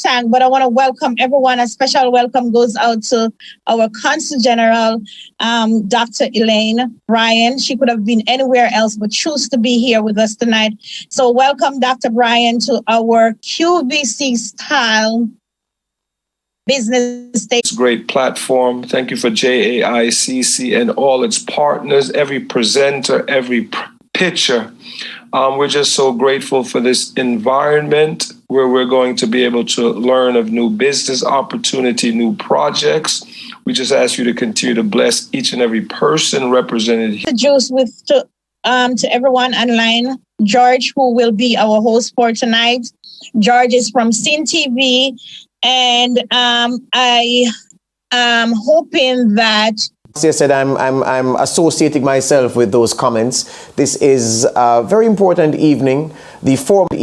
sang, but I want to welcome everyone. A special welcome goes out to our Consul General, Dr. Elaine Bryan. She could have been anywhere else, but chose to be here with us tonight. So welcome, Dr. Bryan, to our QVC Style Business Takeover. It's a great platform. Thank you for JAICC and all its partners, every presenter, every pitcher. We're just so grateful for this environment where we're going to be able to learn of new business opportunity, new projects. We just ask you to continue to bless each and every person represented here. Introduce to everyone online, George, who will be our host for tonight. George is from CEEN TV, and I am hoping that. As I said, I'm associating myself with those comments. This is a very important evening. The format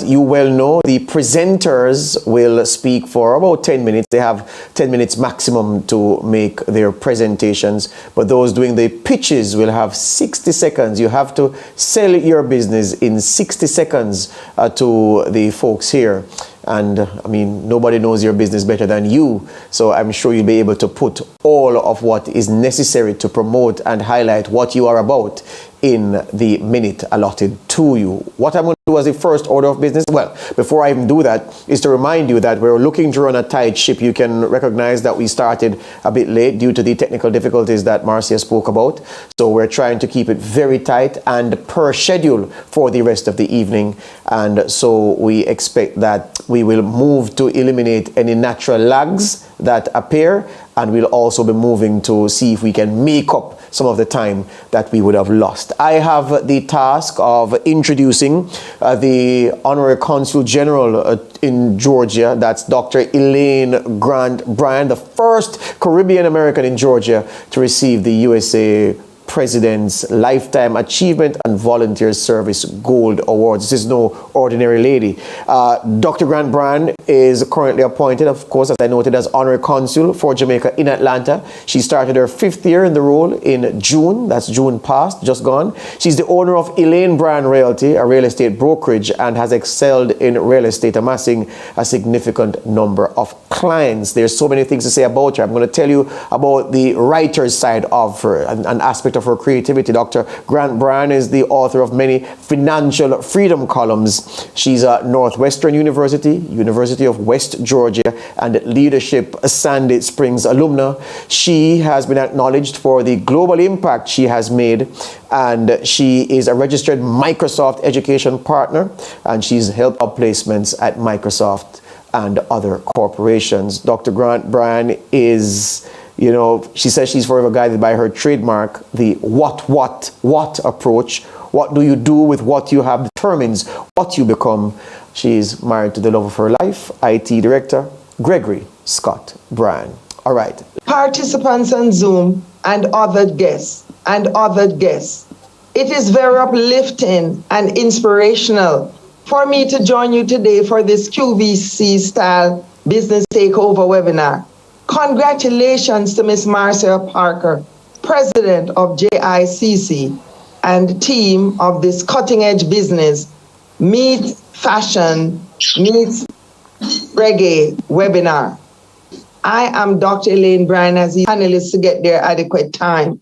you well know. The presenters will speak for about 10 minutes. They have 10 minutes maximum to make their presentations. But those doing the pitches will have 60 seconds. You have to sell your business in 60 seconds to the folks here. And I mean, nobody knows your business better than you. So I'm sure you'll be able to put all of what is necessary to promote and highlight what you are about in the minute allotted to you. What I'm going to do as the first order of business, well, before I even do that, is to remind you that we're looking to run a tight ship. You can recognize that we started a bit late due to the technical difficulties that Marcia spoke about. So we're trying to keep it very tight and per schedule for the rest of the evening. And so we expect that we will move to eliminate any natural lags that appear, and we'll also be moving to see if we can make up some of the time that we would have lost. I have the task of introducing the Honorary Consul General in Georgia. That's Dr. Elaine Bryan, the first Caribbean American in Georgia to receive the USA President's Lifetime Achievement and Volunteer Service Gold Awards. This is no ordinary lady. Dr. Grant Bryan is currently appointed, of course, as I noted, as Honorary Consul for Jamaica in Atlanta. She started her 5th year in the role in June. That's June past, just gone. She's the owner of Elaine Bryan Realty, a real estate brokerage, and has excelled in real estate, amassing a significant number of clients. There's so many things to say about her. I'm going to tell you about the writer's side of her, an aspect of her creativity. Dr. Grant Bryan is the author of many financial freedom columns. She's a Northwestern University, University of West Georgia, and Leadership Sandy Springs alumna. She has been acknowledged for the global impact she has made, and she is a registered Microsoft education partner, and she's helped up placements at Microsoft and other corporations. Dr. Grant Bryan is, you know, she says she's forever guided by her trademark, the what approach. What do you do with what you have determines what you become. She's married to the love of her life, IT Director Gregory Scott Bryan. All right. Participants on Zoom and other guests. It is very uplifting and inspirational for me to join you today for this QVC Style Business Takeover webinar. Congratulations to Ms. Marcia Parker, President of JICC, and team of this cutting-edge business, Meet Fashion, Meets Reggae webinar. I am Dr. Elaine Bryan, as the panelists to get their adequate time.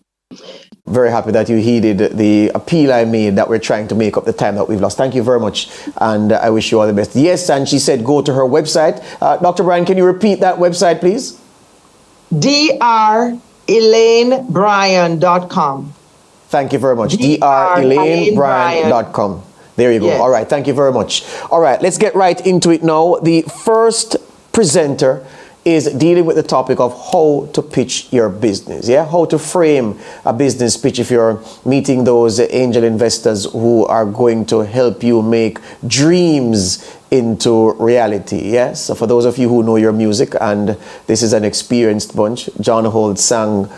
Very happy that you heeded the appeal I made that we're trying to make up the time that we've lost. Thank you very much, and I wish you all the best. Yes, and she said go to her website. Dr. Bryan, can you repeat that website, please? drelanebryan.com. Thank you very much. drelanebryan.com. There you go. Yes. All right. Thank you very much. All right. Let's get right into it now. The first presenter is dealing with the topic of how to pitch your business. Yeah, how to frame a business pitch if you're meeting those angel investors who are going to help you make dreams into reality. Yes, so for those of you who know your music, and this is an experienced bunch, John Holt sang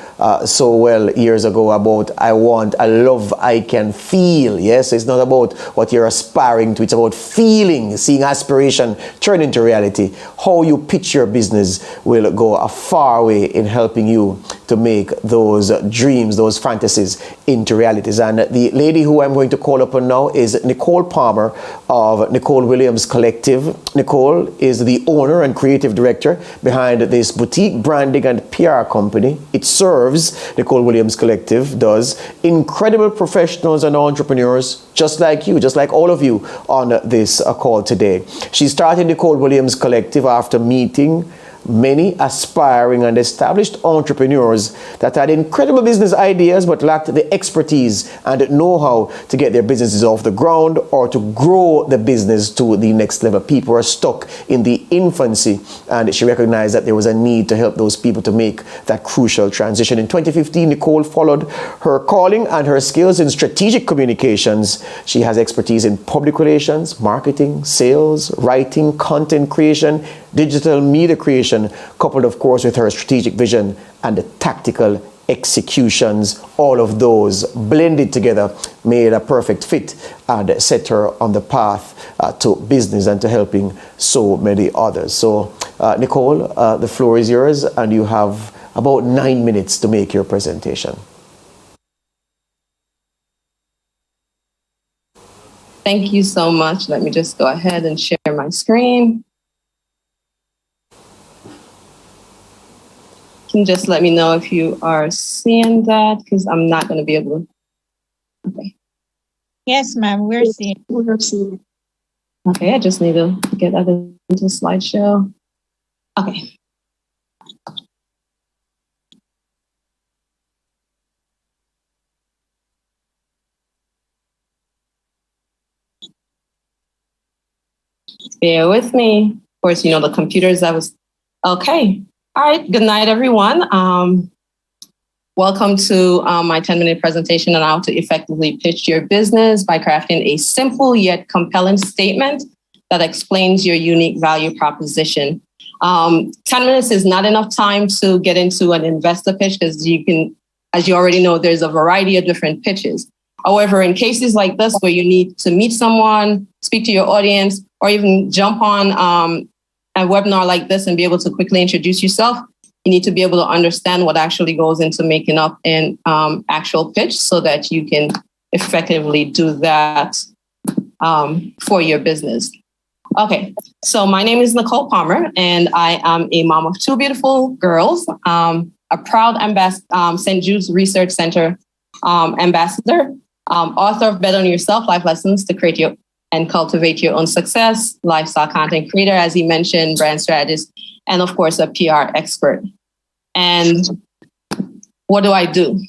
so well years ago about I want a love I can feel. Yes, it's not about what you're aspiring to, it's about feeling, seeing aspiration turn into reality. How you pitch your business will go a far way in helping you to make those dreams, those fantasies into realities. And the lady who I'm going to call upon now is Nicole Palmer of Nicole Williams Collective. Nicole is the owner and creative director behind this boutique branding and PR company. It serves, Nicole Williams Collective does, incredible professionals and entrepreneurs just like you, just like all of you on this call today. She started Nicole Williams Collective after meeting many aspiring and established entrepreneurs that had incredible business ideas but lacked the expertise and know-how to get their businesses off the ground or to grow the business to the next level. People were stuck in the infancy, and she recognized that there was a need to help those people to make that crucial transition. In 2015, Nicole followed her calling and her skills in strategic communications. She has expertise in public relations, marketing, sales, writing, content creation, digital media creation, coupled of course with her strategic vision and the tactical executions. All of those blended together made a perfect fit and set her on the path to business and to helping so many others. So Nicole, the floor is yours, and you have about 9 minutes to make your presentation. Thank you so much. Let me just go ahead and share my screen. Can you just let me know if you are seeing that, because I'm not going to be able to. Okay. Yes, ma'am, we're seeing. Okay, I just need to get that into the slideshow. Okay. Bear with me. Of course, you know, the computers, okay. All right, good night, everyone. Welcome to my 10-minute presentation on how to effectively pitch your business by crafting a simple yet compelling statement that explains your unique value proposition. 10 minutes is not enough time to get into an investor pitch, because you can, as you already know, there's a variety of different pitches. However, in cases like this where you need to meet someone, speak to your audience, or even jump on a webinar like this and be able to quickly introduce yourself, you need to be able to understand what actually goes into making up an actual pitch so that you can effectively do that for your business. Okay, so my name is Nicole Palmer, and I am a mom of two beautiful girls, a proud St. Jude's Research Center ambassador, author of Bet on Yourself, Life Lessons to Create Your and Cultivate Your Own Success, lifestyle content creator, as he mentioned, brand strategist, and of course, a PR expert. And what do?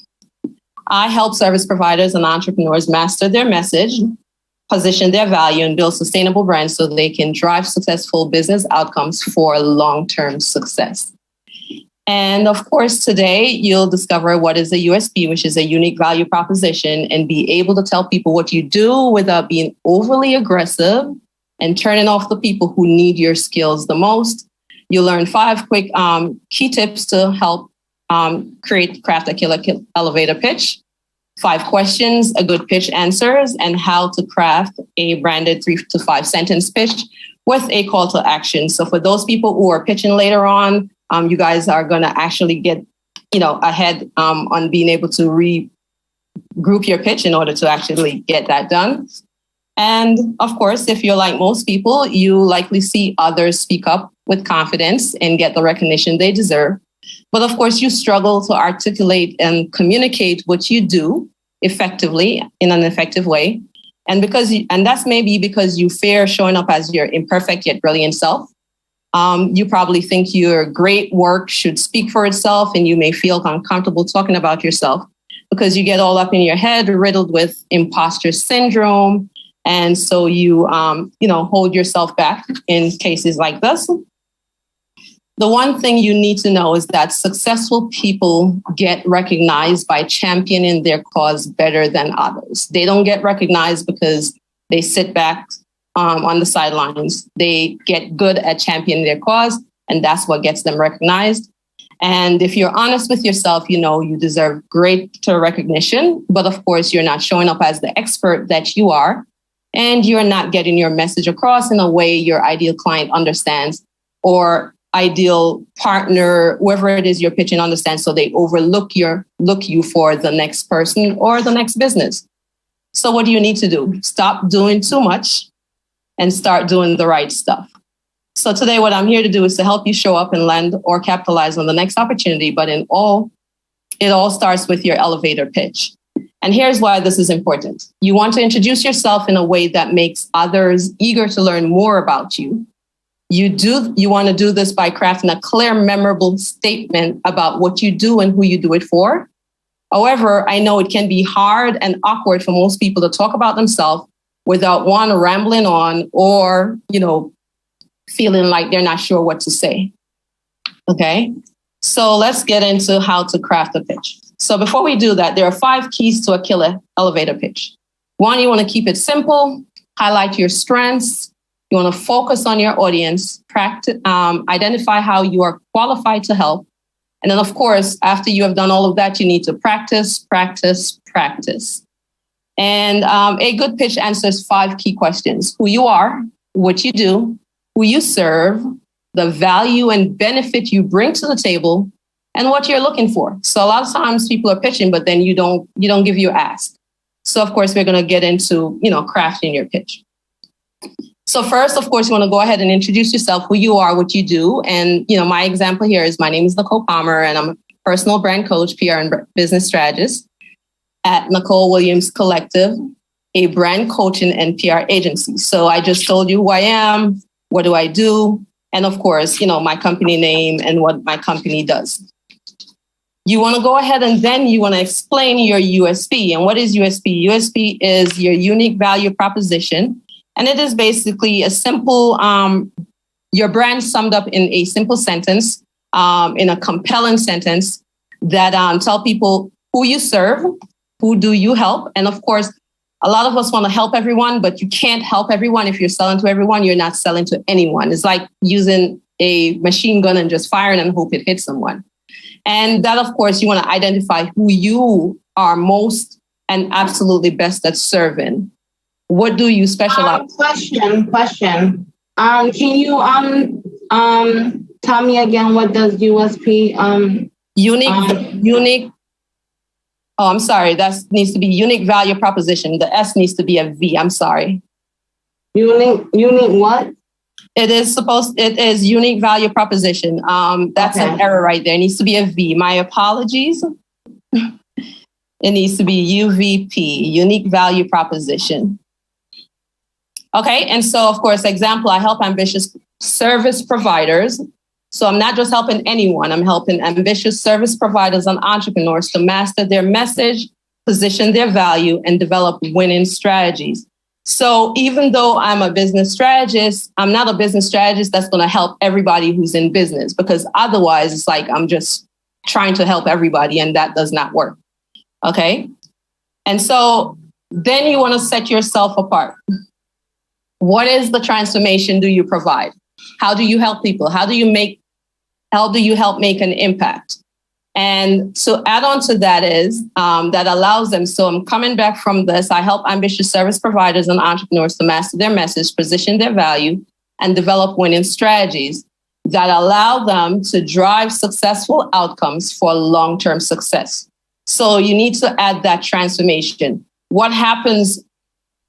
I help service providers and entrepreneurs master their message, position their value, and build sustainable brands so they can drive successful business outcomes for long-term success. And of course, today you'll discover what is a USP, which is a unique value proposition, and be able to tell people what you do without being overly aggressive and turning off the people who need your skills the most. You'll learn 5 quick key tips to help craft a killer elevator pitch, 5 questions a good pitch answers, and how to craft a branded 3 to 5 sentence pitch with a call to action. So for those people who are pitching later on, you guys are going to actually get, ahead on being able to regroup your pitch in order to actually get that done. And of course, if you're like most people, you likely see others speak up with confidence and get the recognition they deserve. But of course, you struggle to articulate and communicate what you do effectively in an effective way. And that's maybe because you fear showing up as your imperfect yet brilliant self. You probably think your great work should speak for itself, and you may feel uncomfortable talking about yourself because you get all up in your head, riddled with imposter syndrome. And so you, hold yourself back in cases like this. The one thing you need to know is that successful people get recognized by championing their cause better than others. They don't get recognized because they sit back on the sidelines. They get good at championing their cause, and that's what gets them recognized. And if you're honest with yourself, you deserve greater recognition. But of course, you're not showing up as the expert that you are, and you're not getting your message across in a way your ideal client understands, or ideal partner, whoever it is you're pitching, understands, so they overlook you for the next person or the next business. So what do you need to do? Stop doing too much and start doing the right stuff. So today, what I'm here to do is to help you show up and land or capitalize on the next opportunity. But it all starts with your elevator pitch. And here's why this is important. You want to introduce yourself in a way that makes others eager to learn more about you. You want to do this by crafting a clear, memorable statement about what you do and who you do it for. However, I know it can be hard and awkward for most people to talk about themselves without one rambling on or, feeling like they're not sure what to say. Okay, so let's get into how to craft a pitch. So before we do that, there are 5 keys to a killer elevator pitch. 1, you want to keep it simple, highlight your strengths. You want to focus on your audience, identify how you are qualified to help. And then, of course, after you have done all of that, you need to practice. And a good pitch answers 5 key questions: who you are, what you do, who you serve, the value and benefit you bring to the table, and what you're looking for. So a lot of times people are pitching, but then you don't give your ask. So of course, we're going to get into, crafting your pitch. So first, of course, you want to go ahead and introduce yourself, who you are, what you do. And, my example here is my name is Nicole Palmer, and I'm a personal brand coach, PR and business strategist at Nicole Williams Collective, a brand coaching and PR agency. So I just told you who I am, what do I do? And of course, my company name and what my company does. You want to go ahead and then you want to explain your USP. And what is USP? USP is your unique value proposition. And it is basically a simple, your brand summed up in a simple sentence, in a compelling sentence that tell people who you serve, who do you help. And of course, a lot of us want to help everyone, but you can't help everyone. If you're selling to everyone, you're not selling to anyone. It's like using a machine gun and just firing and hope it hits someone. And that, of course, you want to identify who you are most and absolutely best at serving. What do you specialize? Question. Can you tell me again, what does USP unique? Oh, I'm sorry. That needs to be unique value proposition. The S needs to be a V. I'm sorry. Unique what? It is unique value proposition. That's okay. An error right there. It needs to be a V. My apologies. It needs to be UVP, unique value proposition. Okay. And so, of course, example, I help ambitious service providers. So I'm not just helping anyone. I'm helping ambitious service providers and entrepreneurs to master their message, position their value, and develop winning strategies. So even though I'm a business strategist, I'm not a business strategist that's going to help everybody who's in business, because otherwise it's like I'm just trying to help everybody, and that does not work. Okay. And so then you want to set yourself apart. What is the transformation do you provide? How do you help people? How do you help make an impact? And so add on to that is that allows them. So I'm coming back from this. I help ambitious service providers and entrepreneurs to master their message, position their value, and develop winning strategies that allow them to drive successful outcomes for long-term success. So you need to add that transformation. What happens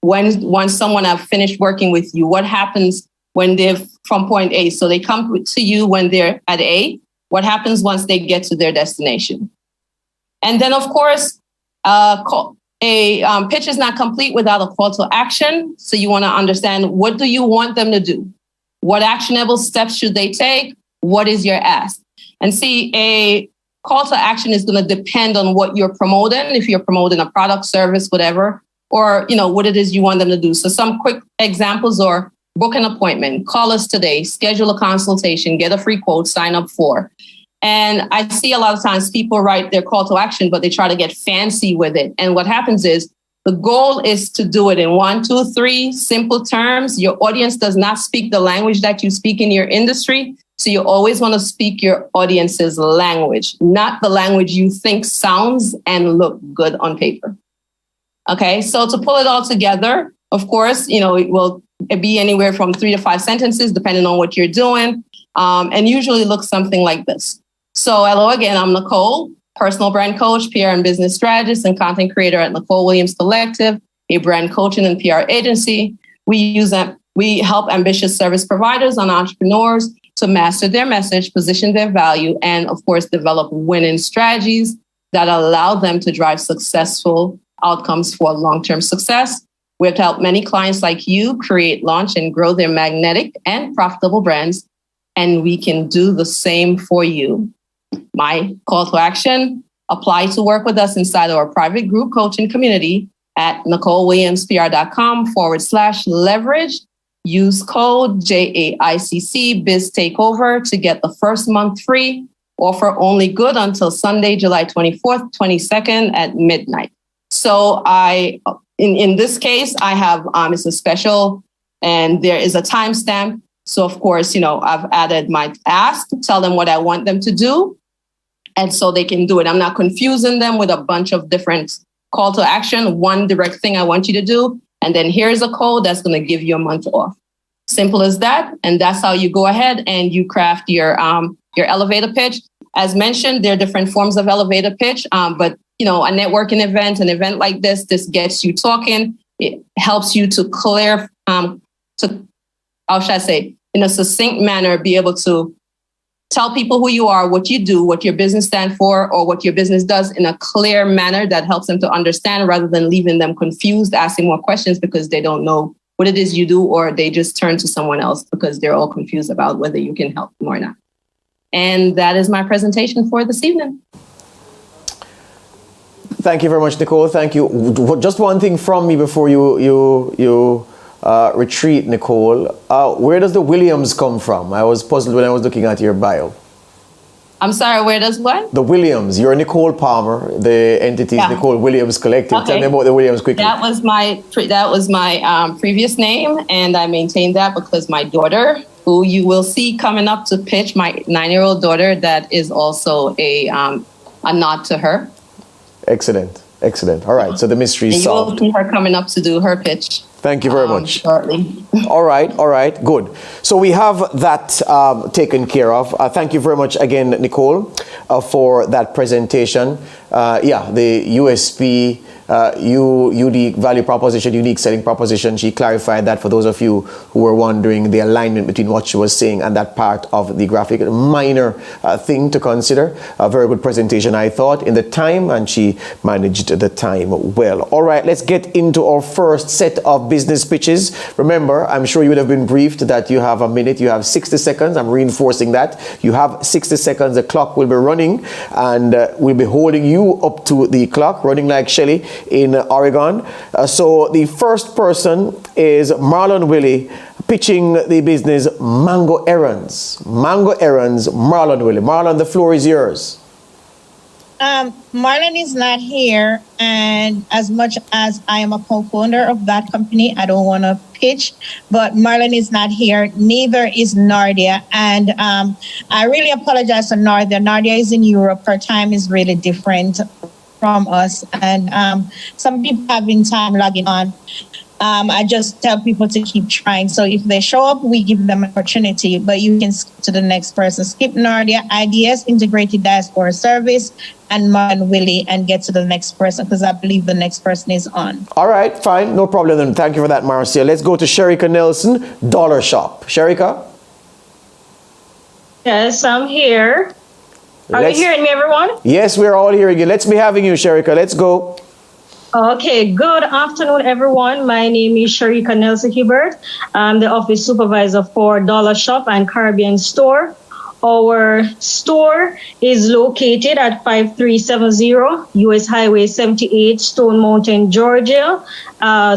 when someone have finished working with you? What happens when they're from point A? So they come to you when they're at A. What happens once they get to their destination? And then, of course, a pitch is not complete without a call to action. So you want to understand, what do you want them to do? What actionable steps should they take? What is your ask? And see, a call to action is going to depend on what you're promoting. If you're promoting a product, service, whatever, or what it is you want them to do. So some quick examples are: book an appointment, call us today, schedule a consultation, get a free quote, sign up for. And I see a lot of times people write their call to action, but they try to get fancy with it. And what happens is the goal is to do it in 1, 2, 3 simple terms. Your audience does not speak the language that you speak in your industry. So you always want to speak your audience's language, not the language you think sounds and look good on paper. Okay, so to pull it all together, of course, it will be anywhere from 3 to 5 sentences, depending on what you're doing, and usually looks something like this. So hello again, I'm Nicole, personal brand coach, PR and business strategist, and content creator at Nicole Williams Collective, a brand coaching and PR agency. We use We help ambitious service providers and entrepreneurs to master their message, position their value, and of course, develop winning strategies that allow them to drive successful outcomes for long-term success. We've helped many clients like you create, launch, and grow their magnetic and profitable brands, and we can do the same for you. My call to action: apply to work with us inside our private group coaching community at NicoleWilliamsPR.com/leverage. Use code JAICC Biz Takeover to get the first month free. Offer only good until Sunday, July 24th, 22nd at midnight. So in this case, I have, it's a special and there is a timestamp. So of course, I've added my ask, tell them what I want them to do. And so they can do it. I'm not confusing them with a bunch of different call to action. One direct thing I want you to do. And then here's a code that's going to give you a month off. Simple as that. And that's how you go ahead and you craft your elevator pitch. As mentioned, there are different forms of elevator pitch, but a networking event, an event like this gets you talking. It helps you to clear, how should I say, in a succinct manner, be able to tell people who you are, what you do, what your business stands for, or what your business does in a clear manner that helps them to understand, rather than leaving them confused, asking more questions because they don't know what it is you do, or they just turn to someone else because they're all confused about whether you can help them or not. And that is my presentation for this evening. Thank you very much, Nicole. Thank you. Just one thing from me before you retreat, Nicole. Where does the Williams come from? I was puzzled when I was looking at your bio. I'm sorry, where does what? The Williams. You're Nicole Palmer. The entity is Nicole Williams Collective. Okay. Tell me about the Williams quickly. That was my previous name, and I maintained that because my daughter, who you will see coming up to pitch, my 9-year-old daughter, that is also a nod to her. Excellent. All right, so the mystery is solved. You will see her coming up to do her pitch. Thank you very much. Shortly. All right, good. So we have that taken care of. Thank you very much again, Nicole, for that presentation. The USP, unique value proposition, unique selling proposition. She clarified that for those of you who were wondering the alignment between what she was saying and that part of the graphic. A minor thing to consider. A very good presentation, I thought, in the time, and she managed the time well. All right, let's get into our first set of business pitches. Remember, I'm sure you would have been briefed that you have a minute, you have 60 seconds. I'm reinforcing that. You have 60 seconds. The clock will be running, and we'll be holding you up to the clock, running like Shelley in Oregon. So the first person is Marlon Willie, pitching the business Mango Errands. Marlon Willie. Marlon, the floor is yours. Marlon is not here, and as much as I am a co-founder of that company, I don't want to pitch, but Marlon is not here. Neither is Nardia, and I really apologize to Nardia. Nardia is in Europe. Her time is really different from us, and some people have been time logging on. I just tell people to keep trying. So if they show up, we give them an opportunity, but you can skip to the next person. Skip Nardia, IDS, Integrated Dashboard Service, and Marlon Willie, and get to the next person, because I believe the next person is on. All right, fine, no problem then. Thank you for that, Marcia. Let's go to Sherika Nelson, Dollar Shop. Sherika? Yes, I'm here. Are you hearing me, everyone? Yes, we're all hearing you. Let's be having you, Sherika. Let's go. Okay, good afternoon, everyone. My name is Sherika Nelson Hibbert. I'm the office supervisor for Dollar Shop and Caribbean Store. Our store is located at 5370 US Highway 78, Stone Mountain, Georgia,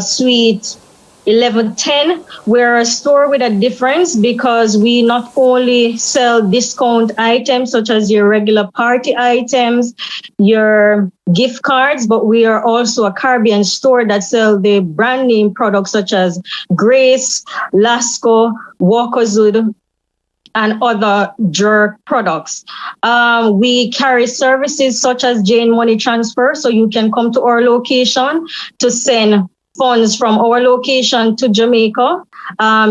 Suite 1110. We're a store with a difference because we not only sell discount items such as your regular party items, your gift cards, but we are also a Caribbean store that sells the brand name products such as Grace, Lasco, Walkerwood, and other jerk products. We carry services such as Jane Money Transfer, so you can come to our location to send funds from our location to Jamaica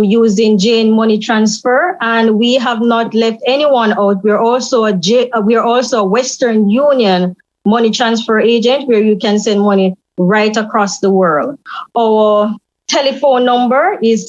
using Jane Money Transfer, and we have not left anyone out. We're also a Western Union money transfer agent where you can send money right across the world. Our telephone number is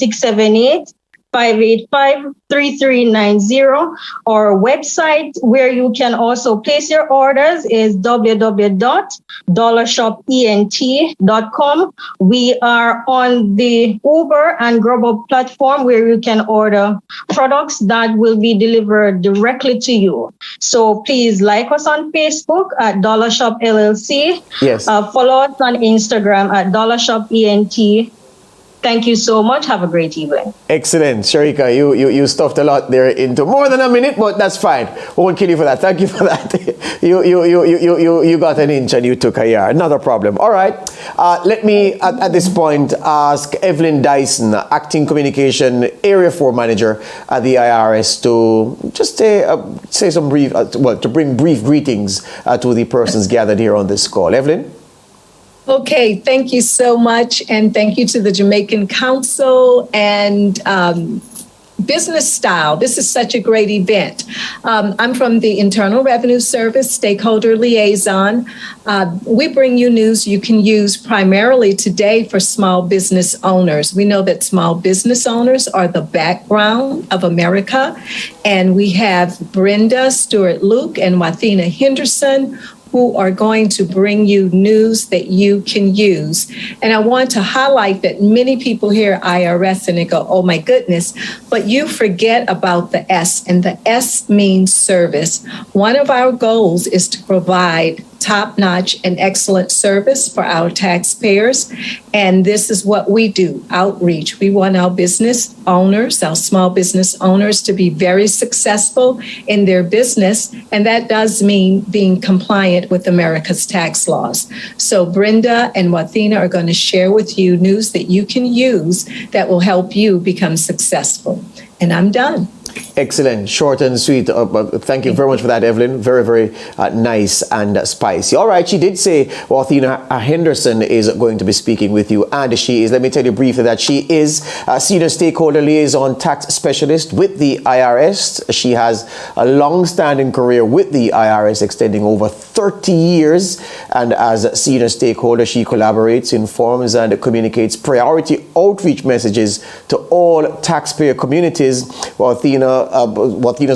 678-585-3390. Our website where you can also place your orders is www.dollarshopent.com. We are on the Uber and Grubhub platform where you can order products that will be delivered directly to you. So please like us on Facebook at Dollar Shop LLC. Yes. Follow us on Instagram at DollarShopENT. Thank you so much. Have a great evening. Excellent. Sharika, you stuffed a lot there into more than a minute, but that's fine. We won't kill you for that. Thank you for that. You got an inch and you took a yard. Not a problem. All right. Let me, at this point, ask Evelyn Dyson, Acting Communication Area 4 Manager at the IRS, to just say some brief, to bring brief greetings to the persons gathered here on this call. Evelyn? Okay, thank you so much. And thank you to the Jamaican Council and Business Style. This is such a great event. I'm from the Internal Revenue Service, Stakeholder Liaison. We bring you news you can use primarily today for small business owners. We know that small business owners are the background of America. And we have Brenda, Stewart, Luke, and Wathena Henderson, who are going to bring you news that you can use. And I want to highlight that many people hear IRS and they go, oh my goodness, but you forget about the S, and the S means service. One of our goals is to provide top-notch and excellent service for our taxpayers. And this is what we do, outreach. We want our business owners, our small business owners, to be very successful in their business. And that does mean being compliant with America's tax laws. So Brenda and Wathena are going to share with you news that you can use that will help you become successful. And I'm done. Excellent. Short and sweet. Thank you very much for that, Evelyn. Very, very nice and spicy. All right. She did say Wathena Henderson is going to be speaking with you. And she is, let me tell you briefly, that she is a Senior Stakeholder Liaison Tax Specialist with the IRS. She has a long-standing career with the IRS extending over 30 years. And as a Senior Stakeholder, she collaborates, informs, and communicates priority outreach messages to all taxpayer communities. Wathena's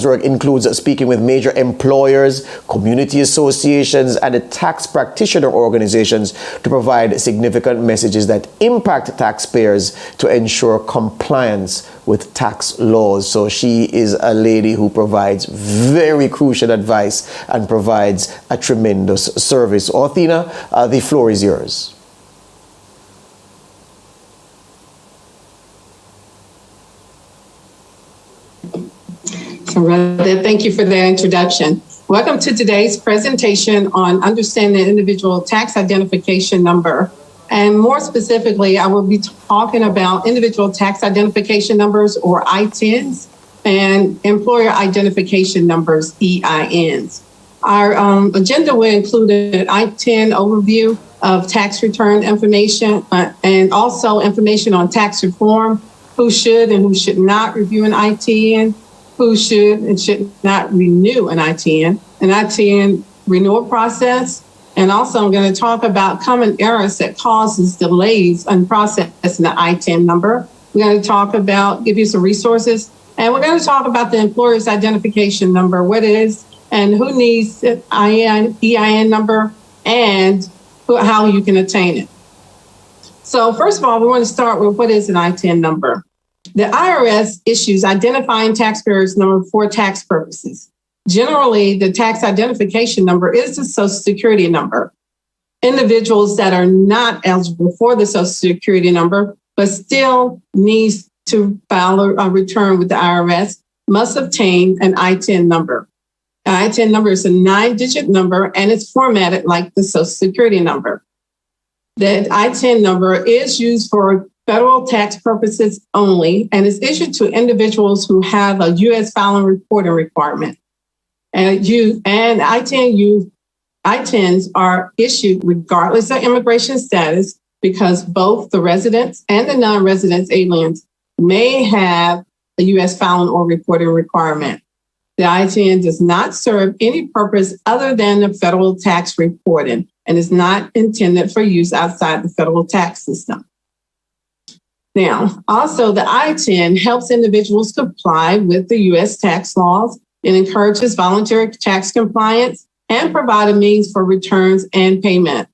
work includes speaking with major employers, community associations, and the tax practitioner organizations to provide significant messages that impact taxpayers to ensure compliance with tax laws. So she is a lady who provides very crucial advice and provides a tremendous service. Wathena, the floor is yours. So Brenda, thank you for that introduction. Welcome to today's presentation on understanding the individual tax identification number. And more specifically, I will be talking about individual tax identification numbers, or ITINs, and employer identification numbers, EINs. Our agenda will include an ITIN overview of tax return information and also information on tax reform, who should and who should not review an ITIN, who should and should not renew an ITIN renewal process. And also I'm going to talk about common errors that causes delays in processing the ITIN number. We're going to talk about, give you some resources, and we're going to talk about the employer's identification number, what it is, and who needs the EIN number, and how you can attain it. So first of all, we want to start with what is an ITIN number. The IRS issues identifying taxpayers' number for tax purposes. Generally, the tax identification number is the Social Security number. Individuals that are not eligible for the Social Security number, but still needs to file a return with the IRS, must obtain an ITIN number. An ITIN number is a 9-digit number, and it's formatted like the Social Security number. The ITIN number is used for federal tax purposes only, and is issued to individuals who have a U.S. filing reporting requirement. And ITINs are issued regardless of immigration status, because both the residents and the non-residents aliens may have a U.S. filing or reporting requirement. The ITIN does not serve any purpose other than the federal tax reporting and is not intended for use outside the federal tax system. Now, also the I-10 helps individuals comply with the U.S. tax laws. It encourages voluntary tax compliance and provide a means for returns and payment.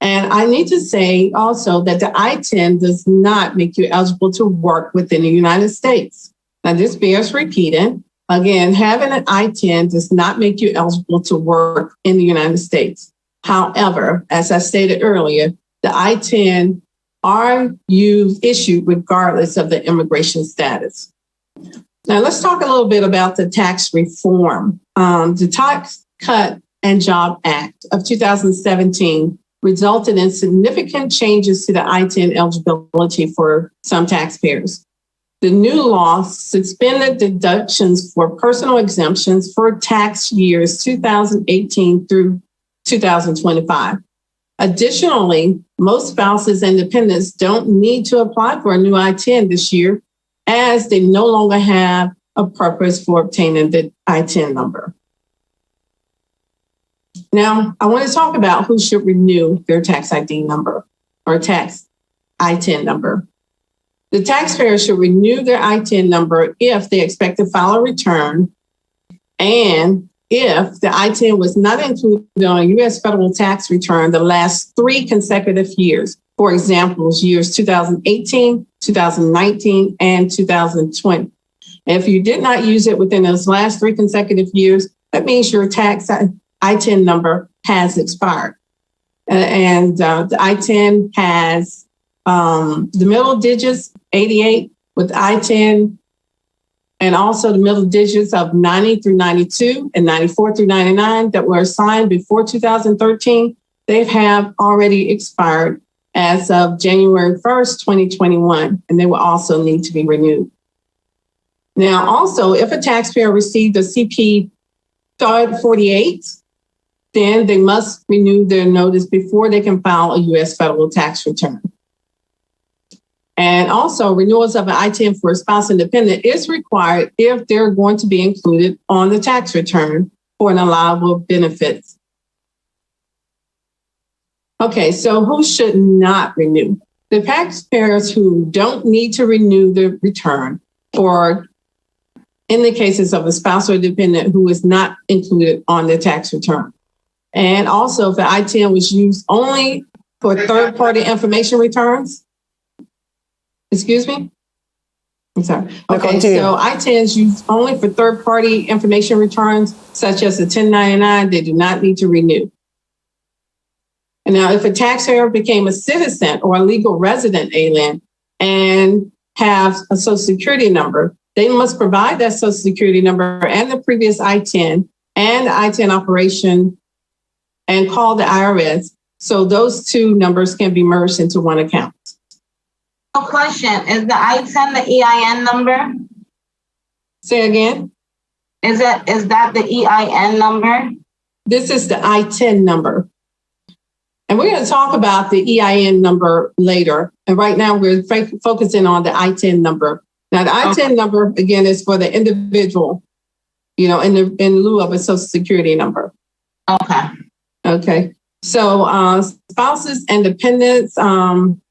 And I need to say also that the I-10 does not make you eligible to work within the United States. Now, this bears repeating. Again, having an I-10 does not make you eligible to work in the United States. However, as I stated earlier, the I-10 are issued regardless of the immigration status. Now, let's talk a little bit about the tax reform. The Tax Cut and Job Act of 2017 resulted in significant changes to the I-10 eligibility for some taxpayers. The new law suspended deductions for personal exemptions for tax years 2018 through 2025. Additionally, most spouses and dependents don't need to apply for a new I-10 this year, as they no longer have a purpose for obtaining the I-10 number. Now, I want to talk about who should renew their tax ID number or tax I-10 number. The taxpayer should renew their I-10 number if they expect to file a return and if the I-10 was not included on a U.S. federal tax return the last 3 consecutive years. For example, years 2018, 2019, and 2020. And if you did not use it within those last 3 consecutive years, that means your tax I-10 number has expired. And the I-10 has the middle digits, 88, with I-10, and also the middle digits of 90 through 92 and 94 through 99 that were assigned before 2013. They have already expired as of January 1st, 2021, and they will also need to be renewed. Now, also, if a taxpayer received a CP 48, then they must renew their notice before they can file a U.S. federal tax return. And also, renewals of an I-10 for a spouse and dependent is required if they're going to be included on the tax return for an allowable benefits. Okay, so who should not renew? The taxpayers who don't need to renew the return, or in the cases of a spouse or dependent who is not included on the tax return. And also, if the I-10 was used only for third-party information returns. Excuse me? I'm sorry. Okay, so I-10s used only for third-party information returns, such as the 1099, they do not need to renew. And now, if a taxpayer became a citizen or a legal resident alien and have a Social Security number, they must provide that Social Security number and the previous I-10 and the I-10 operation and call the IRS. So those 2 numbers can be merged into one account. No question. Is the I-10 the EIN number? Say again? Is that the EIN number? This is the I-10 number. And we're going to talk about the EIN number later. And right now we're focusing on the I-10 number. Now, the I-10 number, again, is for the individual, in lieu of a Social Security number. Okay. So spouses and dependents,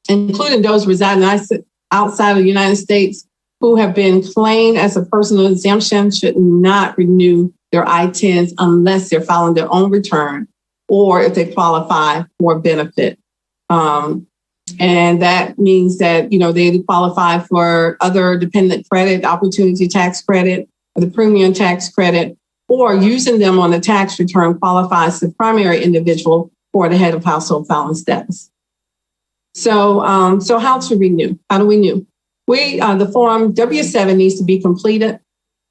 including those residing outside of the United States who have been claimed as a personal exemption, should not renew their I-10s unless they're filing their own return or if they qualify for benefit. And that means that, they qualify for other dependent credit, opportunity tax credit, or the premium tax credit, or using them on the tax return qualifies the primary individual for the head of household filing status. So how to renew? How do we renew? The form W-7 needs to be completed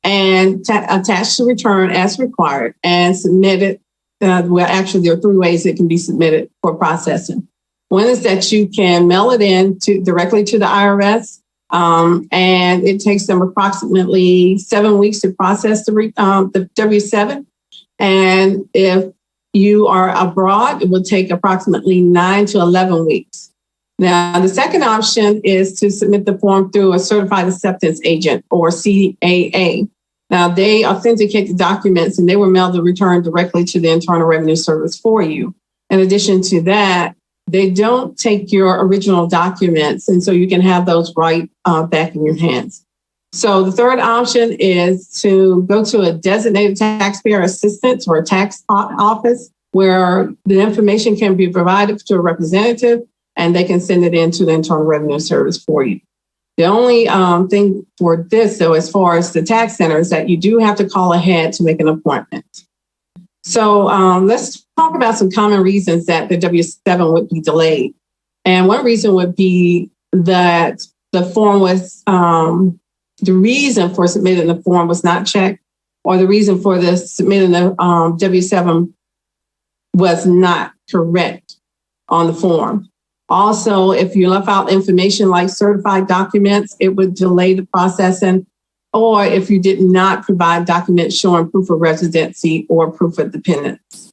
and attached to return as required and submitted. Actually, there are 3 ways it can be submitted for processing. One is that you can mail it in directly to the IRS, and it takes them approximately 7 weeks to process the W-7. And if you are abroad, it will take approximately 9 to 11 weeks. Now, the second option is to submit the form through a certified acceptance agent or CAA. Now, they authenticate the documents and they will mail the return directly to the Internal Revenue Service for you. In addition to that, they don't take your original documents, and so you can have those right back in your hands. So the third option is to go to a designated taxpayer assistant or a tax office where the information can be provided to a representative and they can send it into the Internal Revenue Service for you. The only thing for this, though, as far as the tax center, is that you do have to call ahead to make an appointment. So let's talk about some common reasons that the W-7 would be delayed. And one reason would be that the form was, the reason for submitting the form was not checked, or the reason for the submitting the W-7 was not correct on the form. Also, if you left out information like certified documents, it would delay the processing. Or if you did not provide documents showing proof of residency or proof of dependence.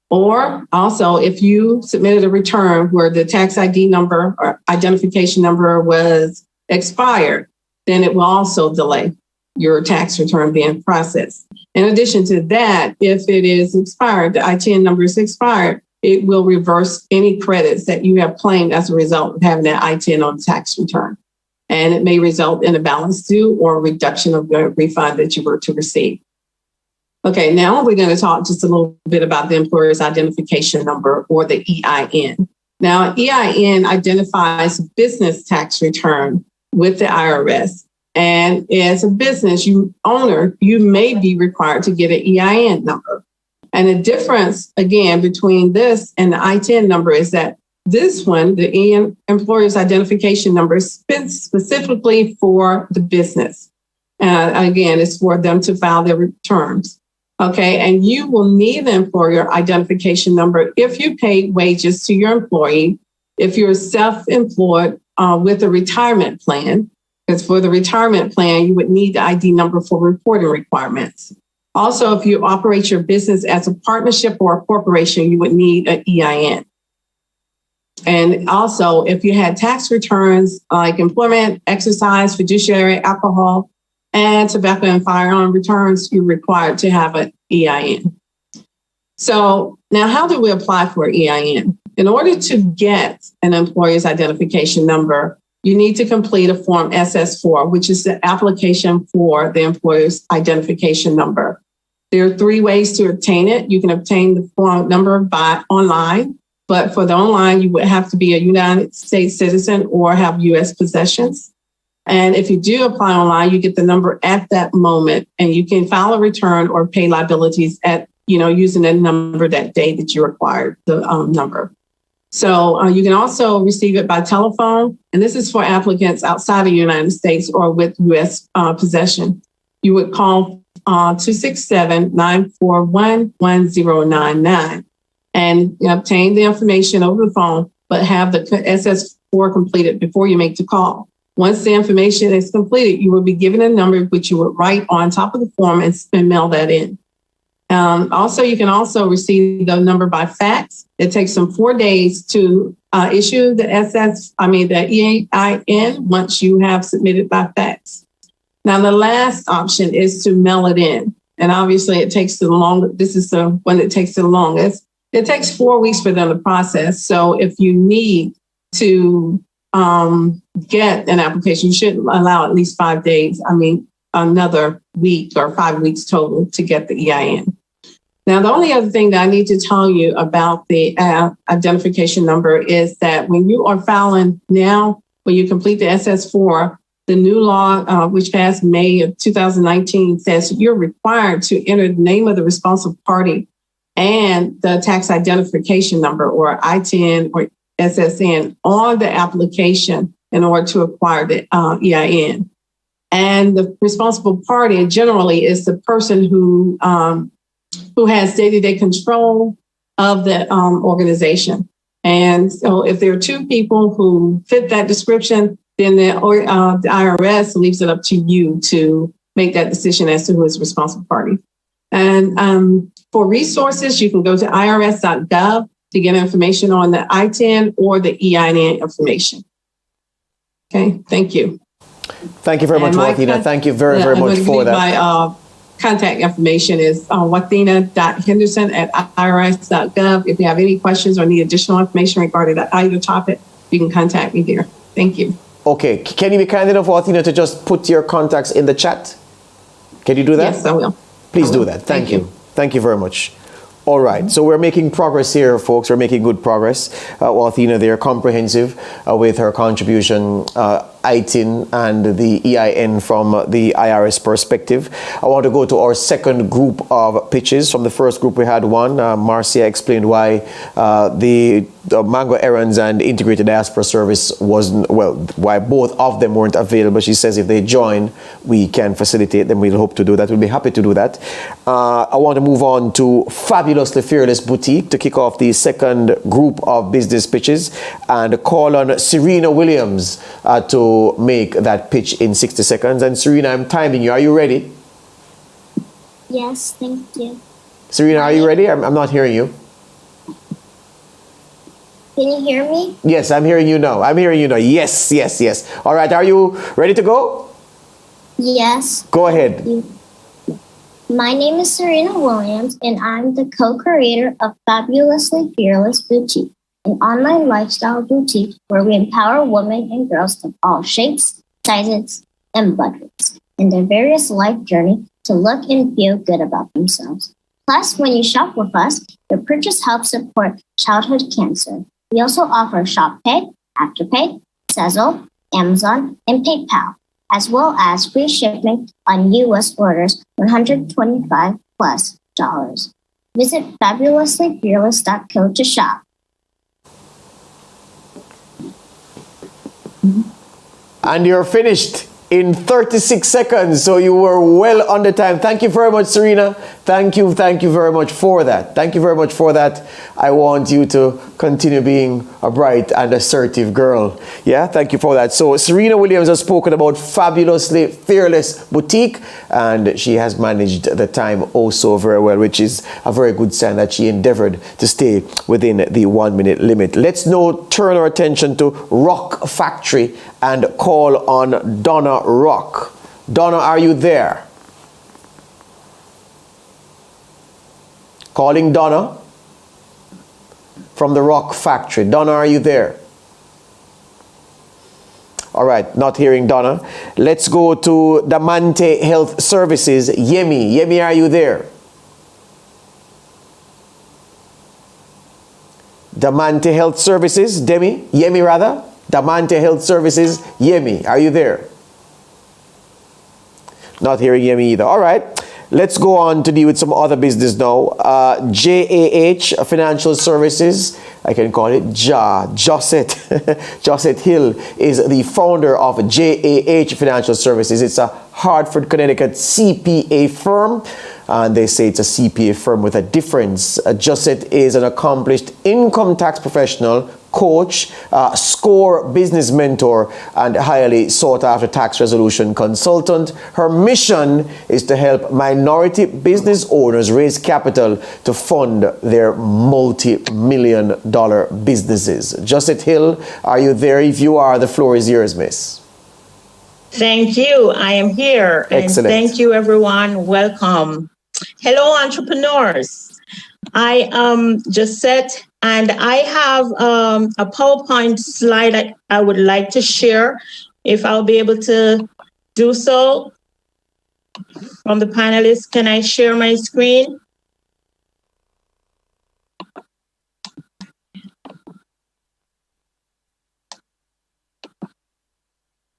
Or also, if you submitted a return where the tax ID number or identification number was expired, then it will also delay your tax return being processed. In addition to that, if it is expired, the ITN number is expired, it will reverse any credits that you have claimed as a result of having that ITN on the tax return. And it may result in a balance due or a reduction of the refund that you were to receive. Okay, now we're going to talk just a little bit about the employer's identification number, or the EIN. Now, EIN identifies business tax return with the IRS. And as a business owner, you may be required to get an EIN number. And the difference, again, between this and the ITN number is that this one, the employer's identification number, is specifically for the business. Again, it's for them to file their returns. Okay, and you will need the employer identification number if you paid wages to your employee, if you're self-employed with a retirement plan, because for the retirement plan, you would need the ID number for reporting requirements. Also, if you operate your business as a partnership or a corporation, you would need an EIN. And also, if you had tax returns like employment, exercise, fiduciary, alcohol, and tobacco and firearm returns, you're required to have an EIN. So now, how do we apply for an EIN? In order to get an employer's identification number, you need to complete a Form SS4, which is the application for the employer's identification number. There are 3 ways to obtain it. You can obtain the form number by online, but for the online, you would have to be a United States citizen or have U.S. possessions. And if you do apply online, you get the number at that moment, and you can file a return or pay liabilities at, using the number that day that you required the number. So you can also receive it by telephone, and this is for applicants outside of the United States or with U.S. Possession. You would call 267-941-1099 and obtain the information over the phone, but have the SS4 completed before you make the call. Once the information is completed, you will be given a number which you would write on top of the form and mail that in. Also, you can also receive the number by fax. It takes them 4 days to issue the EIN once you have submitted by fax. Now, the last option is to mail it in. And obviously, it takes the longest. This is the one that takes the longest. It takes 4 weeks for them to process. So if you need to get an application, you should allow at least 5 days. Another week or 5 weeks total to get the EIN. Now, the only other thing that I need to tell you about the identification number is that when you are filing now, when you complete the SS4, the new law, which passed May of 2019, says you're required to enter the name of the responsible party and the tax identification number, or ITN or SSN, on the application in order to acquire the EIN. And the responsible party generally is the person who has day-to-day control of the organization. And so if there are 2 people who fit that description, then the IRS leaves it up to you to make that decision as to who is responsible party. And for resources, you can go to irs.gov to get information on the ITN or the EIN information. Okay, thank you. Thank you very much, Joaquina. Thank you very much for that. contact information is wathena.henderson@irs.gov. If you have any questions or need additional information regarding either topic, you can contact me there. Thank you. Okay, can you be kind enough, Athena, to just put your contacts in the chat? Can you do that? Yes, I will. Please do that. Thank you. Thank you very much. All right, so we're making progress here, folks. We're making good progress. Athena, they're comprehensive with her contribution, ITIN and the EIN from the IRS perspective. I want to go to our second group of pitches. From the first group, we had one. Marcia explained why the Mango Errands and Integrated Diaspora Service wasn't, well, why both of them weren't available. She says if they join, we can facilitate them. We'll hope to do that. We'll be happy to do that. I want to move on to Fabulously Fearless Boutique to kick off the second group of business pitches and call on Serena Williams to make that pitch in 60 seconds. And Serena, I'm timing you. Are you ready? Yes, thank you. Serena, are you ready? I'm not hearing you. Can you hear me? Yes, I'm hearing you now. I'm hearing you now. Yes, yes, yes. All right, are you ready to go? Yes. Go ahead. My name is Serena Williams, and I'm the co-creator of Fabulously Fearless Boutique, an online lifestyle boutique where we empower women and girls of all shapes, sizes, and budgets in their various life journey to look and feel good about themselves. Plus, when you shop with us, your purchase helps support childhood cancer. We also offer Shop Pay, Afterpay, Sezzle, Amazon, and PayPal, as well as free shipping on U.S. orders $125 plus. Visit fabulouslyfearless.co to shop. And you're finished in 36 seconds, so you were well under time. Thank you very much, Serena. Thank you very much for that. Thank you very much for that. I want you to continue being a bright and assertive girl. Yeah, thank you for that. So Serena Williams has spoken about Fabulously Fearless Boutique, and she has managed the time also very well, which is a very good sign that she endeavored to stay within the 1 minute limit. Let's now turn our attention to Rock Factory and call on Donna Rock. Donna, are you there? Calling Donna from the Rock Factory. Donna, are you there? All right, not hearing Donna. Let's go to Damante Health Services. Yemi. Yemi, are you there? Damante Health Services. Yemi rather. Damante Health Services. Yemi, are you there? Not hearing Yemi either. All right. Let's go on to deal with some other business now. JAH Financial Services, I can call it Josette. Josette Hill is the founder of JAH Financial Services. It's a Hartford, Connecticut CPA firm. And they say it's a CPA firm with a difference. Josette is an accomplished income tax professional, coach, score business mentor, and highly sought after tax resolution consultant. Her mission is to help minority business owners raise capital to fund their multi-million-dollar businesses. Josette Hill, are you there? If you are, the floor is yours, miss. Thank you. I am here. Excellent. And thank you, everyone. Welcome. Hello, entrepreneurs. I am Josette, and I have a PowerPoint slide that I would like to share, if I'll be able to do so. From the panelists, can I share my screen?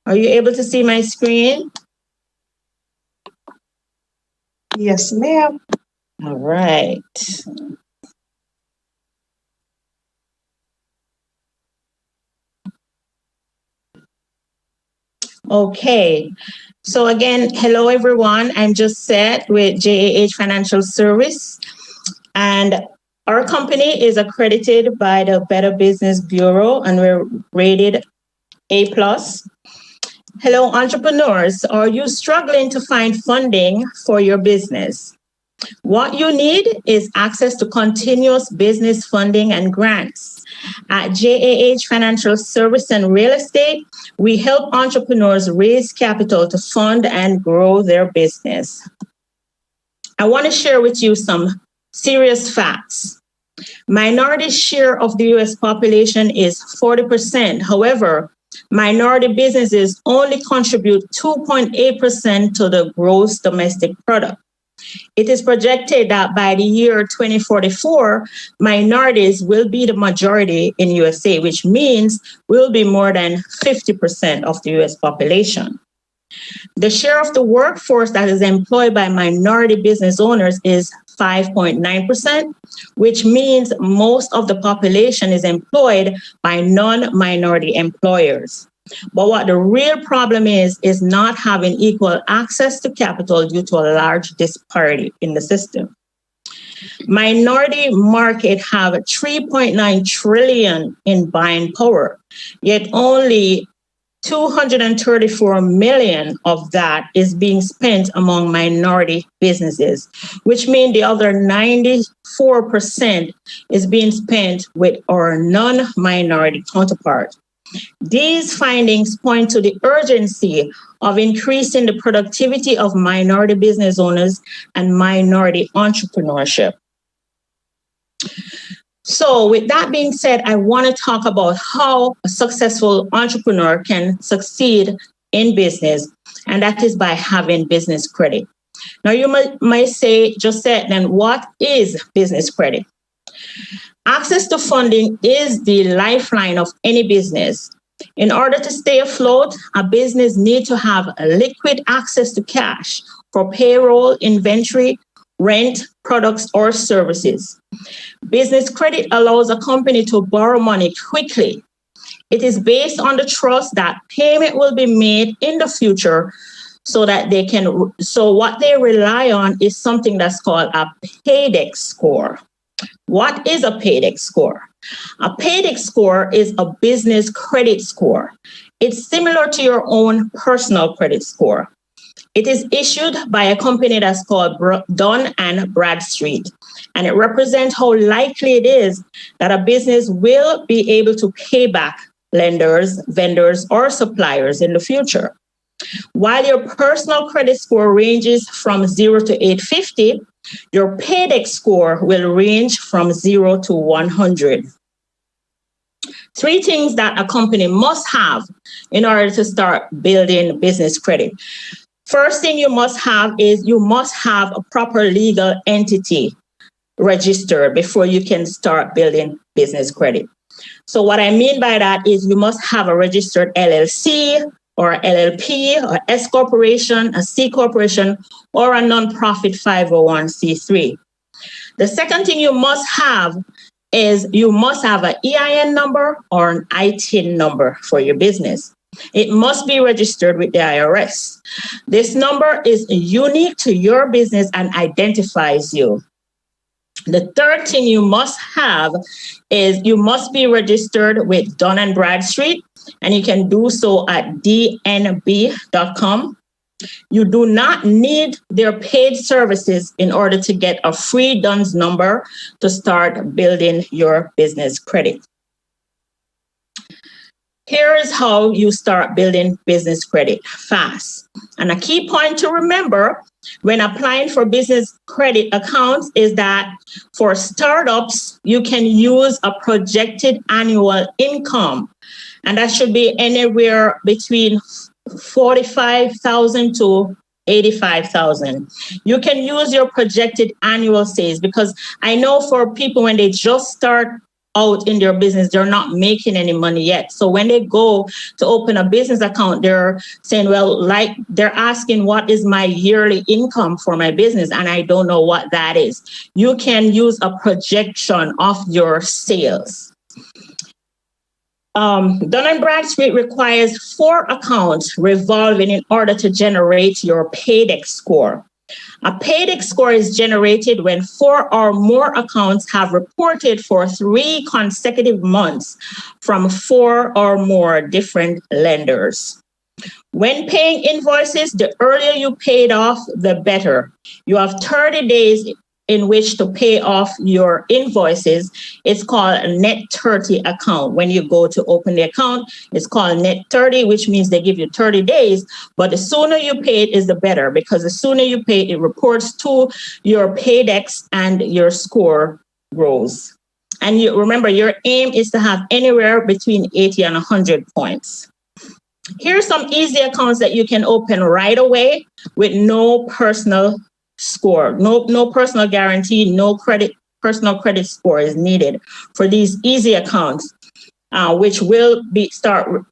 Are you able to see my screen? Yes, ma'am. All right. Okay. So again, hello everyone. I'm Josette with JAH Financial Service, and our company is accredited by the Better Business Bureau, and we're rated A+. Hello, entrepreneurs. Are you struggling to find funding for your business? What you need is access to continuous business funding and grants. At JAH Financial Service and Real Estate, we help entrepreneurs raise capital to fund and grow their business. I want to share with you some serious facts. Minority share of the US population is 40%. However, minority businesses only contribute 2.8% to the gross domestic product. It is projected that by the year 2044, minorities will be the majority in USA, which means will be more than 50% of the US population. The share of the workforce that is employed by minority business owners is 5.9%, which means most of the population is employed by non-minority employers. But what the real problem is not having equal access to capital due to a large disparity in the system. Minority market have 3.9 trillion in buying power, yet only 234 million of that is being spent among minority businesses, which means the other 94% is being spent with our non-minority counterpart. These findings point to the urgency of increasing the productivity of minority business owners and minority entrepreneurship. So with that being said, I want to talk about how a successful entrepreneur can succeed in business, and that is by having business credit. Now you might say, Josette, then what is business credit? Access to funding is the lifeline of any business. In order to stay afloat, a business needs to have a liquid access to cash for payroll, inventory, rent, products, or services. Business credit allows a company to borrow money quickly. It is based on the trust that payment will be made in the future so that they can, so what they rely on is something that's called a Paydex Score. What is a Paydex Score? A Paydex Score is a business credit score. It's similar to your own personal credit score. It is issued by a company that's called Dun & Bradstreet, and it represents how likely it is that a business will be able to pay back lenders, vendors, or suppliers in the future. While your personal credit score ranges from 0 to 850, your Paydex score will range from 0 to 100. Three things that a company must have in order to start building business credit. First thing you must have is you must have a proper legal entity registered before you can start building business credit. So what I mean by that is you must have a registered LLC or LLP or S corporation, a C corporation, or a nonprofit 501c3. The second thing you must have is you must have an EIN number or an ITIN number for your business. It must be registered with the IRS. This number is unique to your business and identifies you. The third thing you must have is you must be registered with Dun & Bradstreet, and you can do so at dnb.com. You do not need their paid services in order to get a free DUNS number to start building your business credit. Here is how you start building business credit fast. And a key point to remember when applying for business credit accounts is that for startups, you can use a projected annual income. And that should be anywhere between $45,000 to $85,000. You can use your projected annual sales because I know for people when they just start out in their business, they're not making any money yet. So when they go to open a business account, they're saying, well, like they're asking, what is my yearly income for my business? And I don't know what that is. You can use a projection of your sales. Dun & Bradstreet requires 4 accounts revolving in order to generate your Paydex score. A Paydex score is generated when 4 or more accounts have reported for 3 consecutive months from 4 or more different lenders. When paying invoices, the earlier you pay it off, the better. You have 30 days in which to pay off your invoices, it's called a net 30 account. When you go to open the account, it's called net 30, which means they give you 30 days. But the sooner you pay it is the better, because the sooner you pay it, it reports to your Paydex and your score grows. And you remember, your aim is to have anywhere between 80 and 100 points. Here's some easy accounts that you can open right away with no personal score, no personal guarantee, no personal credit score is needed for these easy accounts, which will start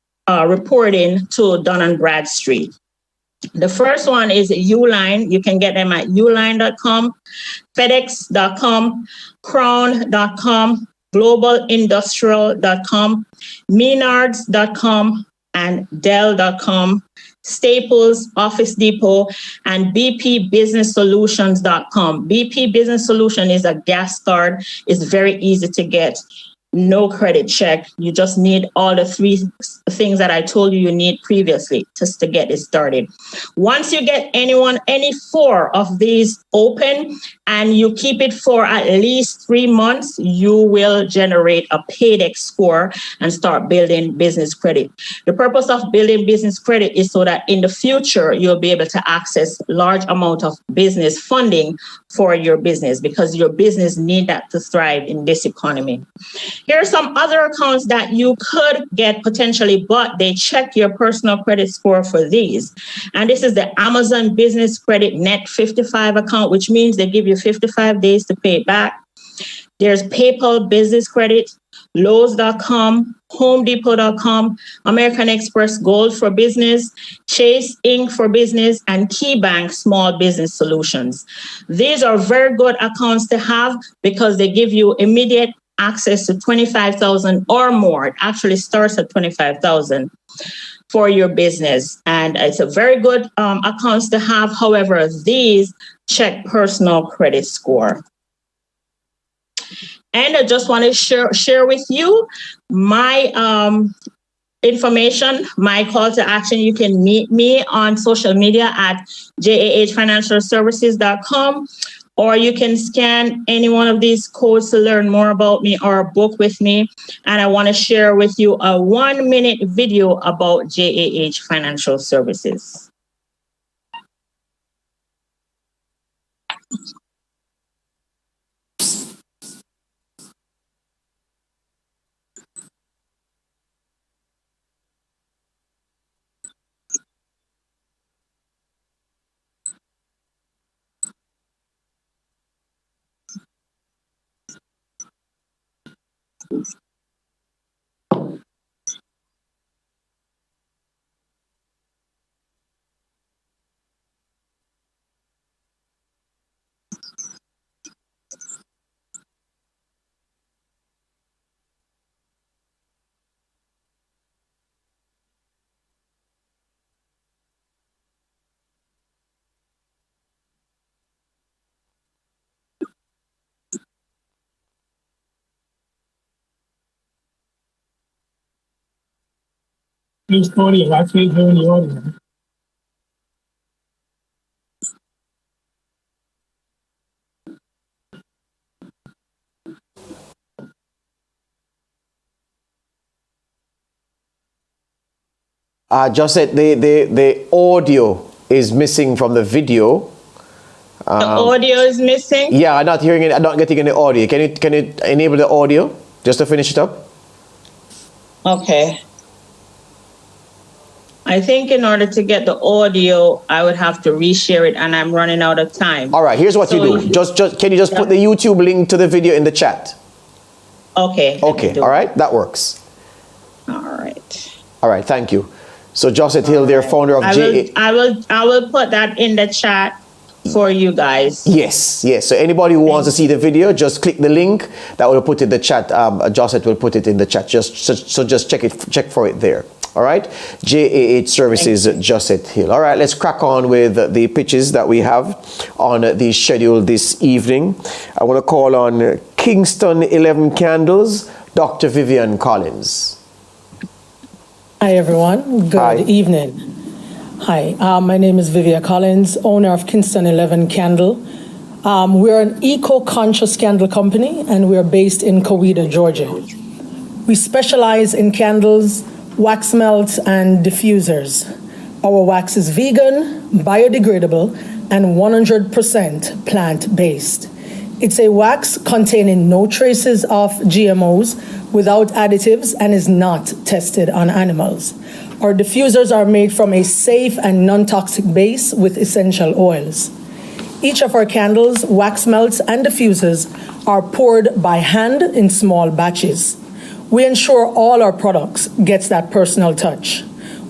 reporting to Dun & Bradstreet. The first one is Uline. You can get them at uline.com, fedex.com, crown.com, globalindustrial.com, menards.com, and dell.com, Staples, Office Depot, and bpbusinesssolutions.com. BP Business Solution is a gas card. It's very easy to get. No credit check. You just need all the three things that I told you need previously just to get it started. Once you get any four of these open and you keep it for at least 3 months, you will generate a Paydex score and start building business credit. The purpose of building business credit is so that in the future, you'll be able to access large amount of business funding for your business, because your business need that to thrive in this economy. Here are some other accounts that you could get potentially, but they check your personal credit score for these. And this is the Amazon Business Credit Net 55 account, which means they give you 55 days to pay it back. There's PayPal Business Credit, Lowe's.com, HomeDepot.com, American Express Gold for Business, Chase Inc. for Business, and KeyBank Small Business Solutions. These are very good accounts to have because they give you immediate access to 25,000 or more. It actually starts at 25,000 for your business. And it's a very good accounts to have. However, these check personal credit score. And I just want to share with you my information, my call to action. You can meet me on social media at jahfinancialservices.com, or you can scan any one of these codes to learn more about me or book with me. And I want to share with you a 1-minute video about JAH Financial Services. This audio, I can't hear any audio. Just said the audio is missing from the video. The audio is missing? Yeah, I'm not hearing it. I'm not getting any audio. Can you enable the audio just to finish it up? Okay. I think in order to get the audio, I would have to reshare it, and I'm running out of time. All right, here's what you do. Just can you just put the YouTube link to the video in the chat? Okay. Okay. All right, that works. All right. All right, thank you. So Josette Hill, their founder of JA. I will put that in the chat for you guys. Yes. So anybody who wants to see the video, just click the link that will put it in the chat. Josette will put it in the chat. Just check for it there. All right, JAH Services, Josette Hill. All right, let's crack on with the pitches that we have on the schedule this evening. I want to call on Kingston 11 Candles, Dr. Vivian Collins. Hi, everyone. Good evening. Hi, my name is Vivian Collins, owner of Kingston 11 Candle. We're an eco-conscious candle company, and we're based in Coweta, Georgia. We specialize in candles, wax melts, and diffusers. Our wax is vegan, biodegradable, and 100% plant-based. It's a wax containing no traces of GMOs, without additives, and is not tested on animals. Our diffusers are made from a safe and non-toxic base with essential oils. Each of our candles, wax melts, and diffusers are poured by hand in small batches. We ensure all our products gets that personal touch.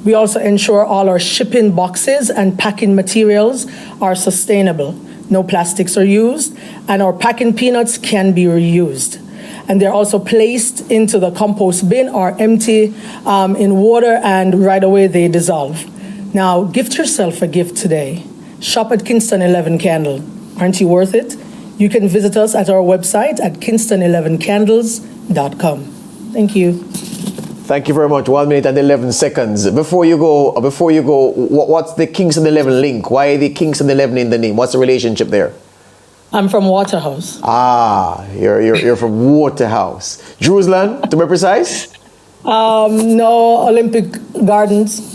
We also ensure all our shipping boxes and packing materials are sustainable. No plastics are used, and our packing peanuts can be reused. And they're also placed into the compost bin or empty in water, and right away they dissolve. Now, gift yourself a gift today. Shop at Kingston 11 Candle. Aren't you worth it? You can visit us at our website at kingston11candles.com. Thank you. Thank you very much. 1 minute and 11 seconds. Before you go, what's the Kingston 11 link? Why the Kingston 11 in the name? What's the relationship there? I'm from Waterhouse. You're from Waterhouse. Jerusalem, to be precise? No, Olympic Gardens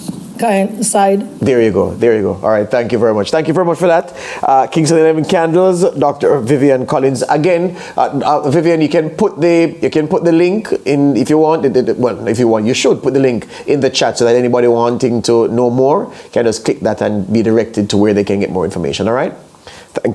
side. There you go. All right, thank you very much. Thank you very much for that. Kingston 11 Candles, Dr. Vivian Collins. Again, Vivian, you can put the link in if you want. Well, if you want, you should put the link in the chat so that anybody wanting to know more can just click that and be directed to where they can get more information. All right.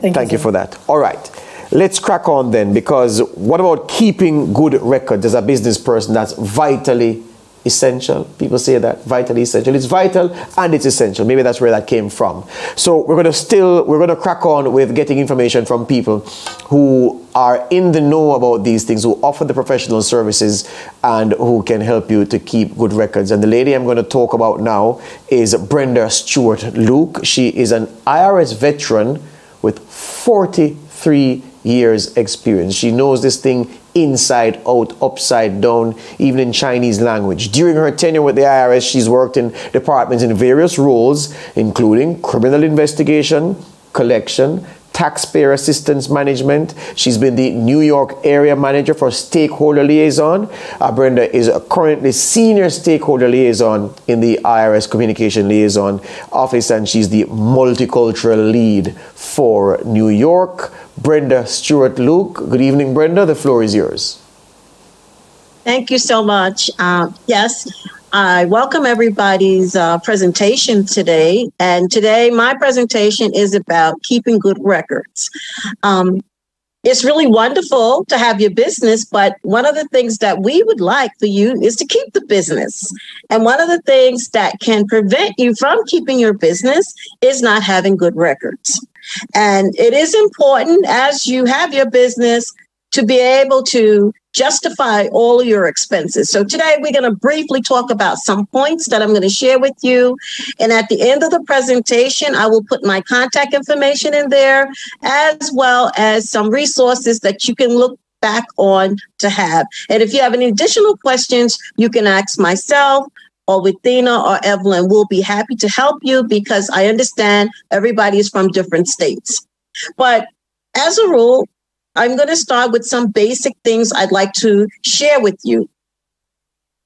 Thank you for that. All right. Let's crack on then, because what about keeping good records as a business person? That's vitally essential. People say that, vitally essential. It's vital and it's essential. Maybe that's where that came from. So we're going to crack on with getting information from people who are in the know about these things, who offer the professional services and who can help you to keep good records. And the lady I'm going to talk about now is Brenda Stewart Luke. She is an IRS veteran with 43 years experience. She knows this thing inside out, upside down, even in Chinese language. During her tenure with the IRS, she's worked in departments in various roles, including criminal investigation, collection, taxpayer assistance management. She's been the New York area manager for stakeholder liaison. Brenda is currently senior stakeholder liaison in the IRS communication liaison office, and she's the multicultural lead for New York. Brenda Stewart Luke. Good evening, Brenda. The floor is yours. Thank you so much. Yes, I welcome everybody's presentation today. And today my presentation is about keeping good records. It's really wonderful to have your business, but one of the things that we would like for you is to keep the business. And one of the things that can prevent you from keeping your business is not having good records. And it is important as you have your business to be able to justify all of your expenses. So today we're going to briefly talk about some points that I'm going to share with you. And at the end of the presentation, I will put my contact information in there, as well as some resources that you can look back on to have. And if you have any additional questions, you can ask myself or with Dina or Evelyn. We'll be happy to help you because I understand everybody is from different states. But as a rule, I'm going to start with some basic things I'd like to share with you.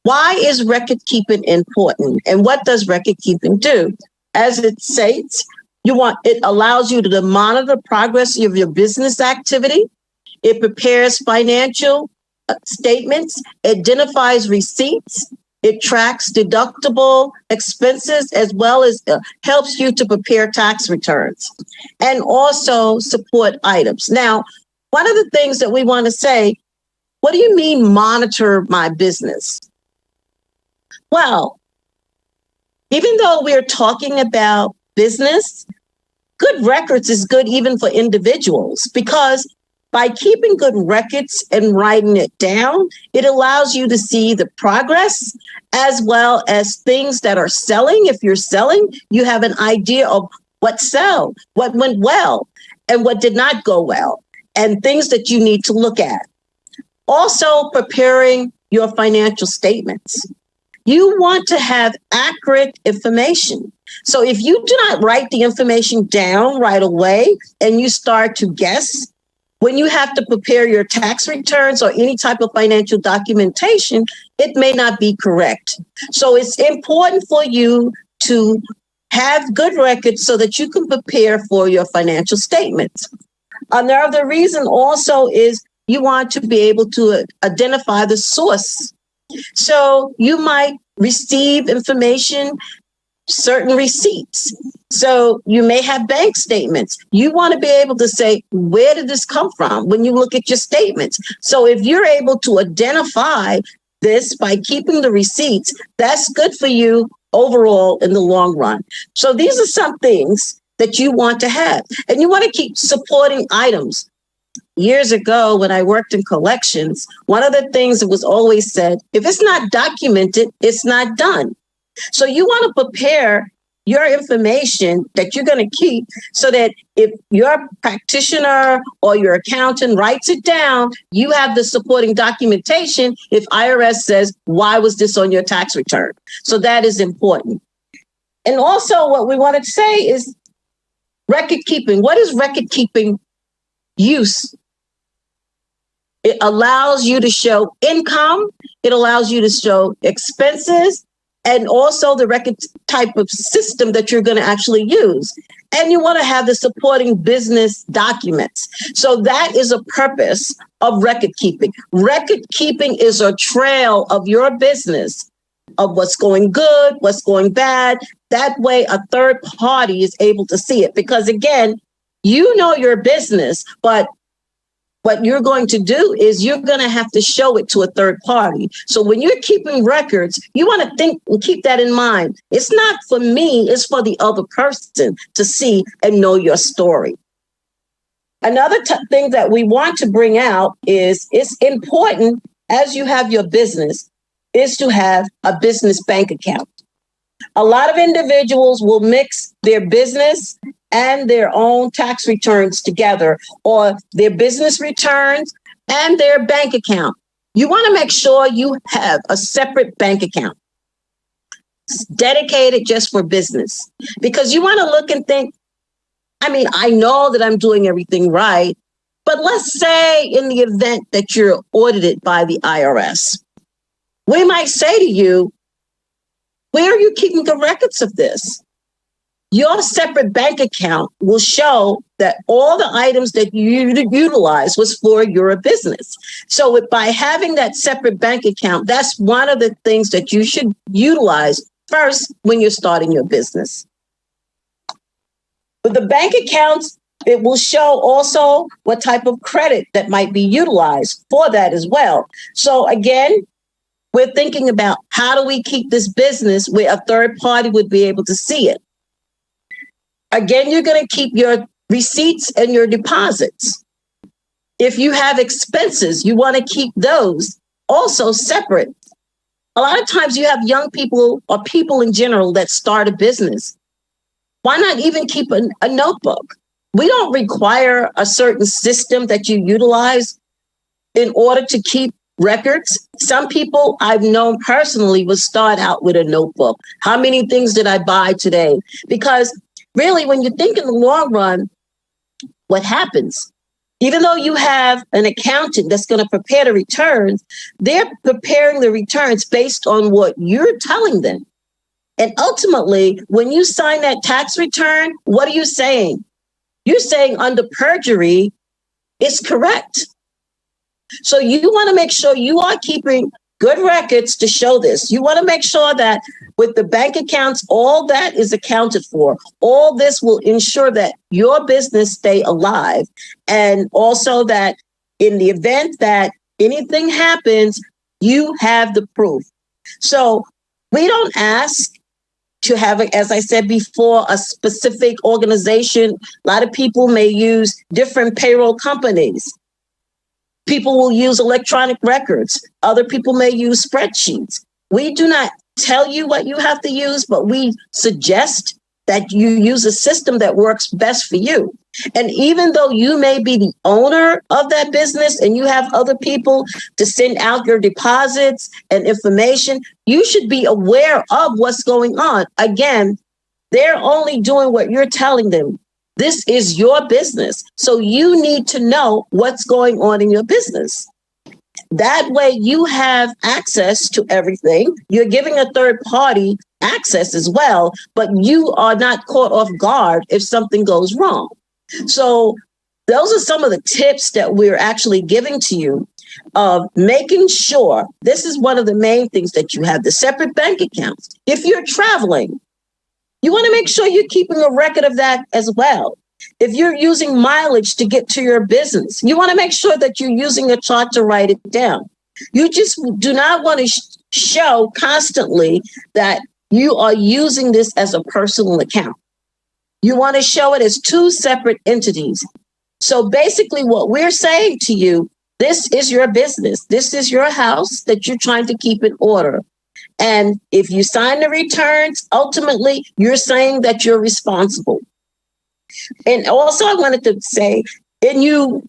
Why is record keeping important? And what does record keeping do? As it states, it allows you to monitor the progress of your business activity. It prepares financial statements, identifies receipts. It tracks deductible expenses, as well as helps you to prepare tax returns and also support items. Now, one of the things that we want to say, what do you mean monitor my business? Well, even though we're talking about business, good records is good even for individuals, because by keeping good records and writing it down, it allows you to see the progress as well as things that are selling. If you're selling, you have an idea of what sold, what went well, and what did not go well, and things that you need to look at. Also, preparing your financial statements. You want to have accurate information. So if you do not write the information down right away and you start to guess, when you have to prepare your tax returns or any type of financial documentation, it may not be correct. So it's important for you to have good records so that you can prepare for your financial statements. Another reason also is you want to be able to identify the source. So you might receive information, certain receipts. So you may have bank statements. You want to be able to say, where did this come from when you look at your statements? So if you're able to identify this by keeping the receipts, that's good for you overall in the long run. So these are some things that you want to have. And you want to keep supporting items. Years ago, when I worked in collections, one of the things that was always said, if it's not documented, it's not done. So you want to prepare your information that you're going to keep so that if your practitioner or your accountant writes it down, you have the supporting documentation if IRS says, why was this on your tax return? So that is important. And also what we want to say is record keeping. What is record keeping use? It allows you to show income. It allows you to show expenses, and also the record type of system that you're going to actually use. And you want to have the supporting business documents. So that is a purpose of record keeping. Record keeping is a trail of your business, of what's going good, what's going bad. That way a third party is able to see it. Because again, you know your business, but what you're going to do is you're going to have to show it to a third party. So when you're keeping records, you want to think and keep that in mind. It's not for me, it's for the other person to see and know your story. Another thing that we want to bring out is it's important as you have your business is to have a business bank account. A lot of individuals will mix their business and their own tax returns together, or their business returns and their bank account. You want to make sure you have a separate bank account dedicated just for business, because you want to look and think, I know that I'm doing everything right, but let's say in the event that you're audited by the IRS, we might say to you, where are you keeping the records of this? Your separate bank account will show that all the items that you utilize was for your business. So by having that separate bank account, that's one of the things that you should utilize first when you're starting your business. With the bank accounts, it will show also what type of credit that might be utilized for that as well. So again, we're thinking about how do we keep this business where a third party would be able to see it. Again, you're going to keep your receipts and your deposits. If you have expenses, you want to keep those also separate. A lot of times you have young people or people in general that start a business. Why not even keep a notebook? We don't require a certain system that you utilize in order to keep records. Some people I've known personally would start out with a notebook. How many things did I buy today? Because really, when you think in the long run, what happens? Even though you have an accountant that's going to prepare the returns, they're preparing the returns based on what you're telling them. And ultimately, when you sign that tax return, what are you saying? You're saying under perjury, it's correct. So you want to make sure you are keeping good records to show this. You want to make sure that with the bank accounts, all that is accounted for. All this will ensure that your business stay alive. And also that in the event that anything happens, you have the proof. So we don't ask to have, as I said before, a specific organization. A lot of people may use different payroll companies. People will use electronic records. Other people may use spreadsheets. We do not tell you what you have to use, but we suggest that you use a system that works best for you. And even though you may be the owner of that business and you have other people to send out your deposits and information, you should be aware of what's going on. Again, They're only doing what you're telling them. This is your business. So you need to know what's going on in your business. That way you have access to everything. You're giving a third party access as well, but you are not caught off guard if something goes wrong. So those are some of the tips that we're actually giving to you of making sure. This is one of the main things, that you have the separate bank accounts. If you're traveling, you want to make sure you're keeping a record of that as well. If you're using mileage to get to your business, you want to make sure that you're using a chart to write it down. You just do not want to show constantly that you are using this as a personal account. You want to show it as two separate entities. So basically what we're saying to you, this is your business. This is your house that you're trying to keep in order. And if you sign the returns, ultimately, you're saying that you're responsible. And also I wanted to say, in you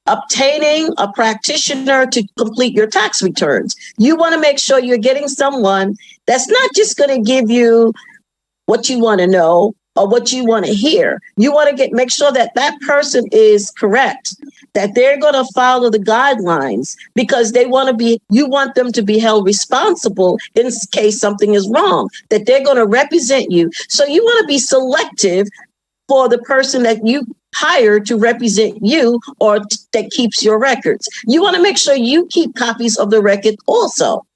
obtaining a practitioner to complete your tax returns, you want to make sure you're getting someone that's not just going to give you what you want to know or what you want to hear. You want to make sure that that person is correct, that they're going to follow the guidelines, because you want them to be held responsible in case something is wrong, that they're going to represent you. So you want to be selective for the person that you hire to represent you or that keeps your records. You want to make sure you keep copies of the record also.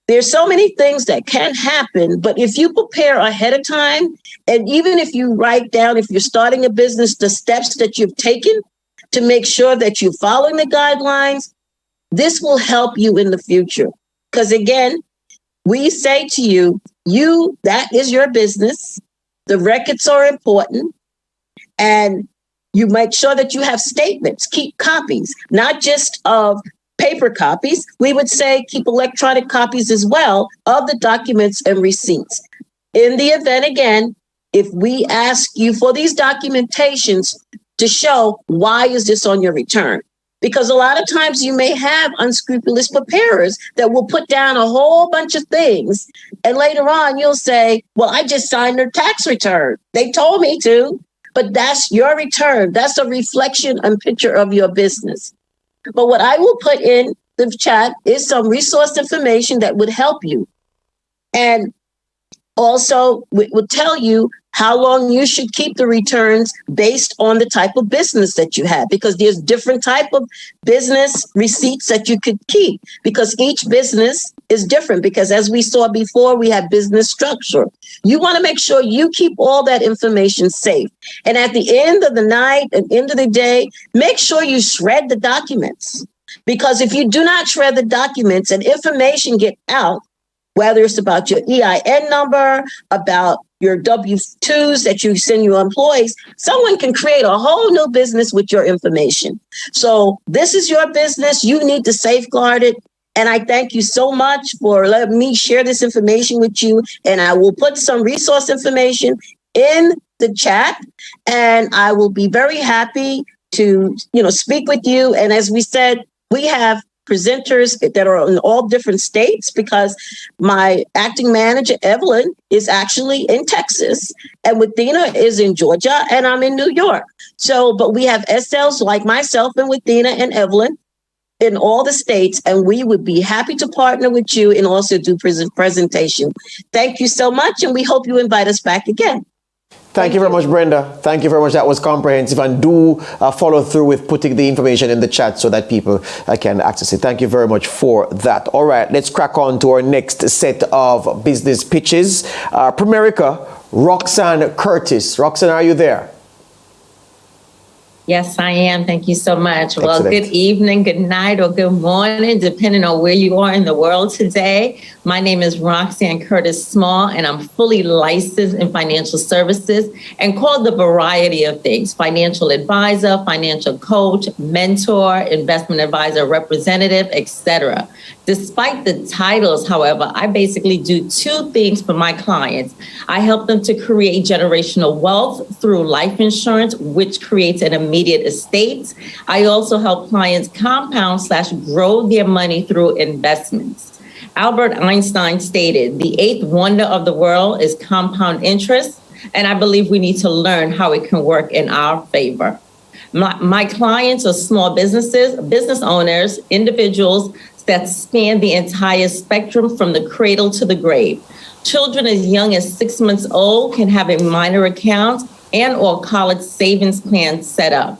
There's so many things that can happen, but if you prepare ahead of time, and even if you write down, if you're starting a business, the steps that you've taken to make sure that you're following the guidelines, this will help you in the future. Because again, we say to you, that is your business. The records are important, and you make sure that you have statements, keep copies, not just of paper copies. We would say keep electronic copies as well of the documents and receipts. In the event, again, if we ask you for these documentations to show why is this on your return, because a lot of times you may have unscrupulous preparers that will put down a whole bunch of things. And later on, you'll say, well, I just signed their tax return. They told me to, but that's your return. That's a reflection and picture of your business. But what I will put in the chat is some resource information that would help you. And also would tell you how long you should keep the returns based on the type of business that you have, because there's different type of business receipts that you could keep, because each business is different. Because as we saw before, we have business structure. You want to make sure you keep all that information safe. And at the end of the night and end of the day, make sure you shred the documents, because if you do not shred the documents and information get out, whether it's about your EIN number, about your W-2s that you send your employees, someone can create a whole new business with your information. So this is your business. You need to safeguard it. And I thank you so much for letting me share this information with you. And I will put some resource information in the chat, and I will be very happy to, speak with you. And as we said, we have presenters that are in all different states, because my acting manager, Evelyn, is actually in Texas, and Withina is in Georgia, and I'm in New York. So, but we have SLs like myself and Withina and Evelyn in all the states, and we would be happy to partner with you and also do presentation. Thank you so much, and we hope you invite us back again. Thank you very much, Brenda. Thank you very much. That was comprehensive. And do follow through with putting the information in the chat so that people can access it. Thank you very much for that. All right, let's crack on to our next set of business pitches. Primerica, Roxanne Curtis. Roxanne, are you there? Yes, I am. Thank you so much. Excellent. Well, good evening, good night, or good morning, depending on where you are in the world today. My name is Roxanne Curtis Small, and I'm fully licensed in financial services and called a variety of things: financial advisor, financial coach, mentor, investment advisor, representative, etc. Despite the titles, however, I basically do two things for my clients. I help them to create generational wealth through life insurance, which creates an immediate estate. I also help clients compound/grow their money through investments. Albert Einstein stated, "The eighth wonder of the world is compound interest," and I believe we need to learn how it can work in our favor. My clients are small businesses, business owners, individuals that span the entire spectrum from the cradle to the grave. Children as young as 6 months old can have a minor account and or college savings plan set up.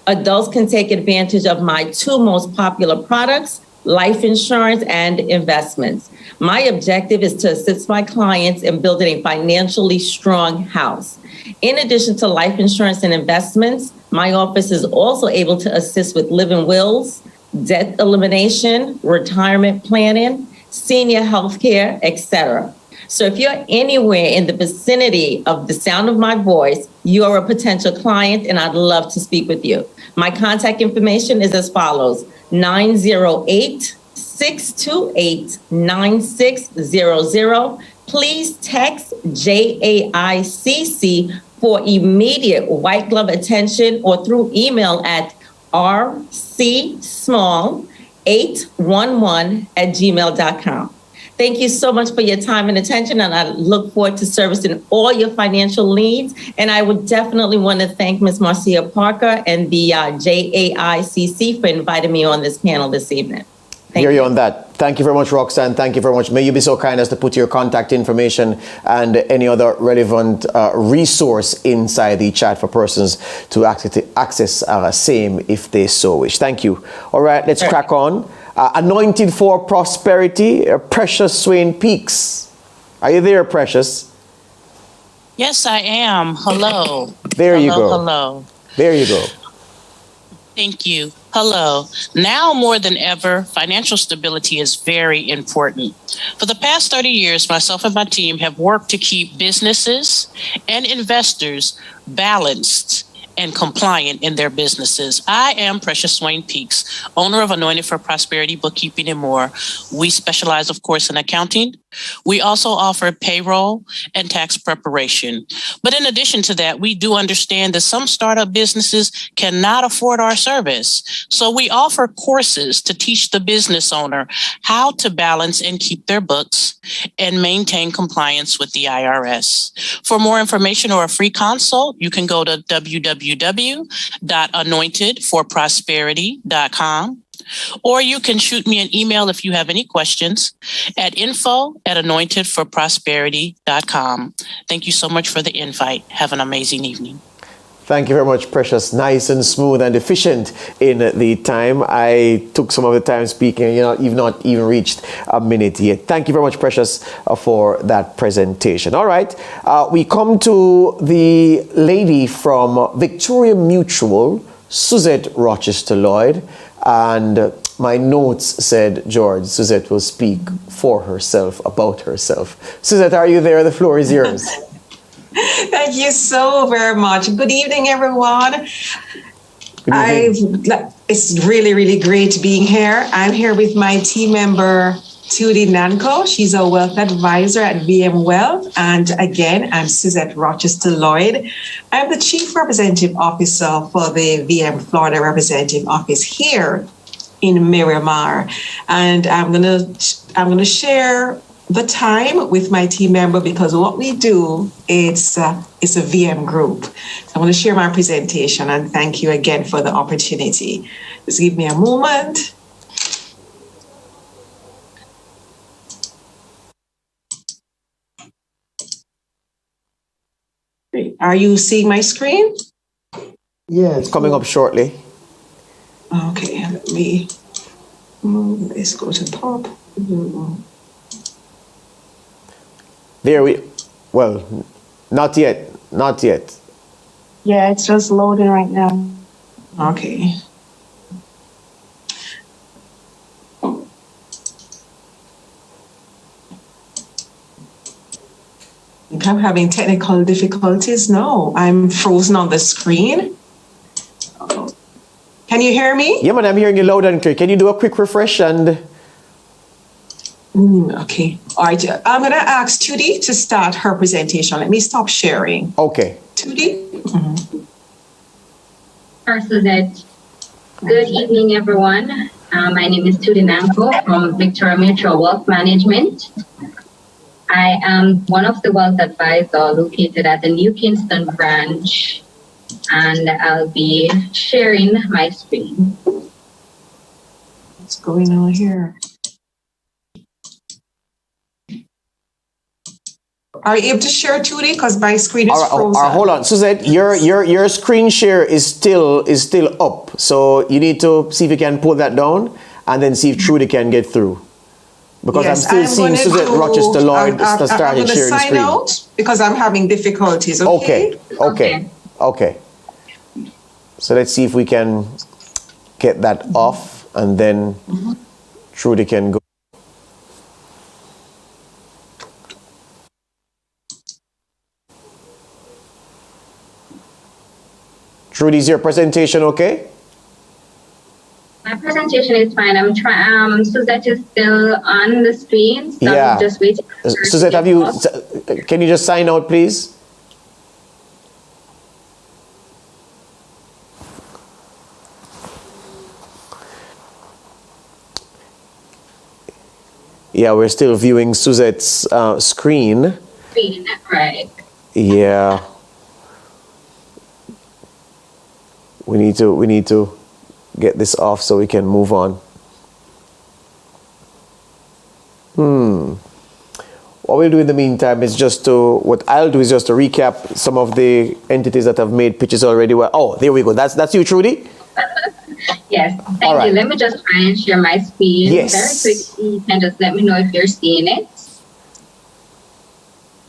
Adults can take advantage of my two most popular products, life insurance and investments. My objective is to assist my clients in building a financially strong house. In addition to life insurance and investments, my office is also able to assist with living wills, debt elimination, retirement planning, senior health care, etc. So if you're anywhere in the vicinity of the sound of my voice, you are a potential client and I'd love to speak with you. My contact information is as follows: 908-628-9600. Please text JAICC for immediate white glove attention or through email at rcsmall811@gmail.com. Thank you so much for your time and attention, and I look forward to servicing all your financial needs. And I would definitely want to thank Ms. Marcia Parker and the JAICC for inviting me on this panel this evening. Hear you on that. Thank you very much, Roxanne. Thank you very much. May you be so kind as to put your contact information and any other relevant resource inside the chat for persons to access same if they so wish. Thank you. All right, let's crack on. Anointed for Prosperity, Precious Swain Peaks. Are you there, Precious? Yes, I am. Hello. There you go. Hello. There you go. Thank you. Hello. Now more than ever, financial stability is very important. For the past 30 years, myself and my team have worked to keep businesses and investors balanced and compliant in their businesses. I am Precious Swain Peaks, owner of Anointed for Prosperity Bookkeeping and More. We specialize, of course, in accounting. We also offer payroll and tax preparation. But in addition to that, we do understand that some startup businesses cannot afford our service. So we offer courses to teach the business owner how to balance and keep their books and maintain compliance with the IRS. For more information or a free consult, you can go to www.anointedforprosperity.com. Or you can shoot me an email if you have any questions at info@anointedforprosperity.com. Thank you so much for the invite. Have an amazing evening. Thank you very much, Precious. Nice and smooth and efficient in the time. I took some of the time speaking, you've not even reached a minute yet. Thank you very much, Precious, for that presentation. All right, we come to the lady from Victoria Mutual, Suzette Rochester Lloyd. And my notes said, George, Suzette will speak for herself, about herself. Suzette, are you there? The floor is yours. Thank you so very much. Good evening, everyone. It's really, really great being here. I'm here with my team member, Tudy Nanko. She's a wealth advisor at VM Wealth. And again, I'm Suzette Rochester Lloyd. I'm the Chief Representative Officer for the VM Florida Representative Office here in Miramar. And I'm gonna share the time with my team member because what we do it's a VM group. So I'm gonna share my presentation and thank you again for the opportunity. Just give me a moment. Are you seeing my screen? Yeah, it's coming up shortly. Okay, let me move. Let's go to top. Well, not yet. Yeah, it's just loading right now. Okay. I'm having technical difficulties. No, I'm frozen on the screen. Can you hear me? Yeah, man, I'm hearing you loud and clear. Can you do a quick refresh and... Okay. All right. I'm going to ask Tudy to start her presentation. Let me stop sharing. Okay. Tudy? Suzette. Good evening, everyone. My name is Tudy Nanko from Victoria Mutual Wealth Management. I am one of the wealth advisors located at the New Kingston branch, and I'll be sharing my screen. What's going on here? Are you able to share, Tudy? Because my screen is frozen. Hold on, Suzette. Your screen share is still up. So you need to see if you can pull that down, and then see if Trudy can get through. Because Yes, I'm still seeing Suzette Rochester Lloyd started sharing the screen. Sign out because I'm having difficulties. Okay. So let's see if we can get that off, and then Trudy can go. Trudy, is your presentation okay? My presentation is fine. I'm trying. Suzette is still on the screen, so I'm just waiting. Suzette, can you just sign out, please? Yeah, we're still viewing Suzette's screen. Right. Yeah. We need to get this off so we can move on. What we'll do in the meantime is what I'll do is just to recap some of the entities that have made pitches already. Well, oh, there we go. That's you, Trudy? Yes, thank you. Let me just try and share my screen very quickly. You can just let me know if you're seeing it.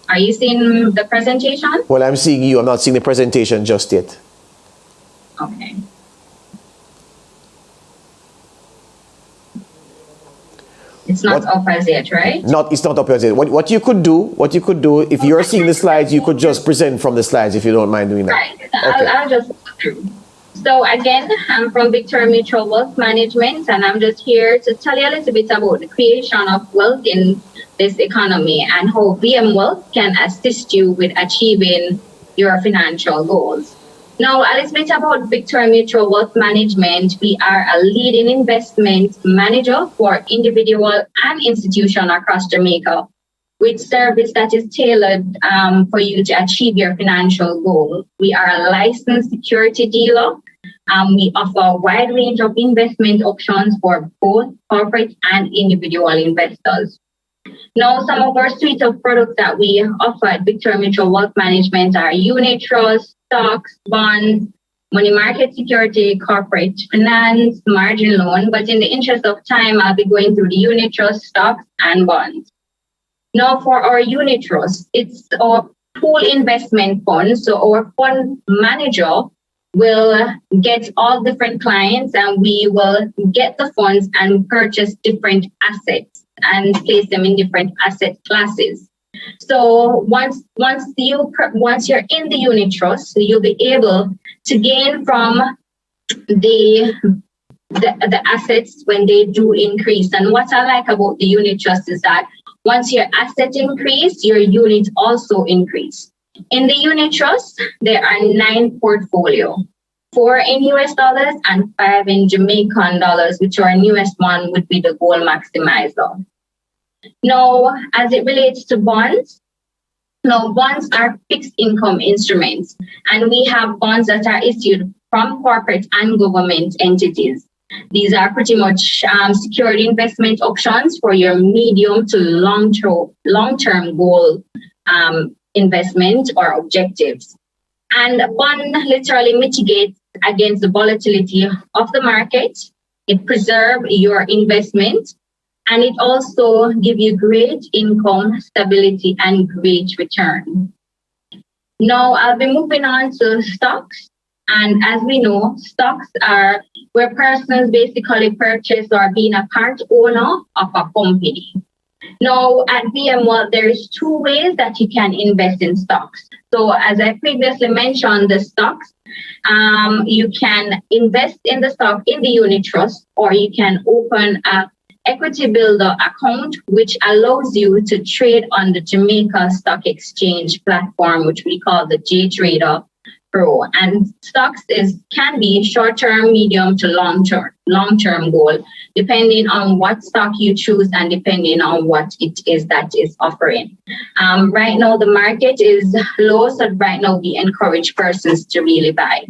Are you seeing the presentation? Well, I'm seeing you. I'm not seeing the presentation just yet. Okay. It's not up as yet, right? It's not up as yet. What you could do, if you're seeing the slides, you could just present from the slides if you don't mind doing that. Right. Okay. I'll just go through. So again, I'm from Victoria Mutual Wealth Management, and I'm just here to tell you a little bit about the creation of wealth in this economy and how VM Wealth can assist you with achieving your financial goals. Now, a little bit about Victoria Mutual Wealth Management. We are a leading investment manager for individual and institution across Jamaica, with service that is tailored for you to achieve your financial goal. We are a licensed security dealer. We offer a wide range of investment options for both corporate and individual investors. Now, some of our suite of products that we offer at Victoria Mutual Wealth Management are unit trusts, stocks, bonds, money market security, corporate finance, margin loan. But in the interest of time, I'll be going through the unit trust, stocks, and bonds. Now, for our unit trust, it's our pool investment fund. So our fund manager will get all different clients, and we will get the funds and purchase different assets and place them in different asset classes. So once you're in the unit trust, you'll be able to gain from the assets when they do increase. And what I like about the unit trust is that once your asset increase, your unit also increase. In the unit trust, there are 9 portfolio, 4 in US dollars and 5 in Jamaican dollars, which our newest one would be the Gold Maximizer. Now, as it relates to bonds, bonds are fixed income instruments, and we have bonds that are issued from corporate and government entities. These are pretty much secured investment options for your medium to long-term goal investment or objectives. And a bond literally mitigates against the volatility of the market. It preserves your investment, and it also gives you great income stability and great return. Now I'll be moving on to stocks. And as we know, stocks are where persons basically purchase or being a part owner of a company. Now at VM, there is 2 ways that you can invest in stocks. So as I previously mentioned, the stocks, you can invest in the stock in the unit trust, or you can open a equity builder account, which allows you to trade on the Jamaica Stock Exchange platform, which we call the JTrader grow. And stocks can be short-term, medium to long-term goal, depending on what stock you choose and depending on what it is that is offering. Right now, the market is low, so right now we encourage persons to really buy.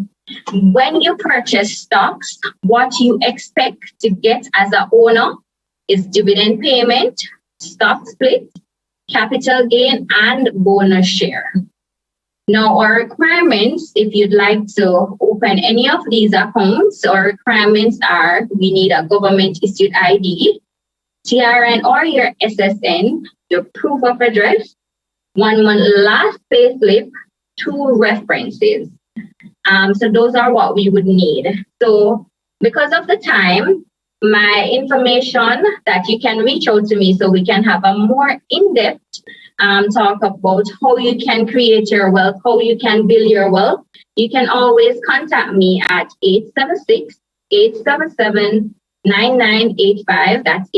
When you purchase stocks, what you expect to get as an owner is dividend payment, stock split, capital gain, and bonus share. Now, our requirements, if you'd like to open any of these accounts, our requirements are we need a government-issued ID, TRN or your SSN, your proof of address, 1 month last payslip, 2 references. So those are what we would need. So because of the time, my information that you can reach out to me so we can have a more in-depth talk about how you can create your wealth, how you can build your wealth. You can always contact me at 876-877-9985. That's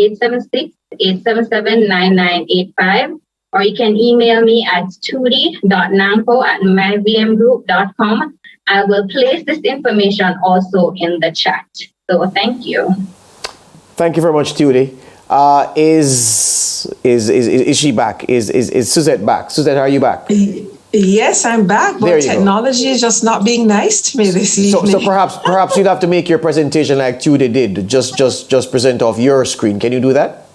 876-877-9985. Or you can email me at tudi.nanko@myvmgroup.com. I will place this information also in the chat. So thank you. Thank you very much, Tudi. Is she back? Is Suzette back? Suzette, are you back? Yes, I'm back, but technology is just not being nice to me this evening. So perhaps you'd have to make your presentation like Tudi did. Just present off your screen. Can you do that?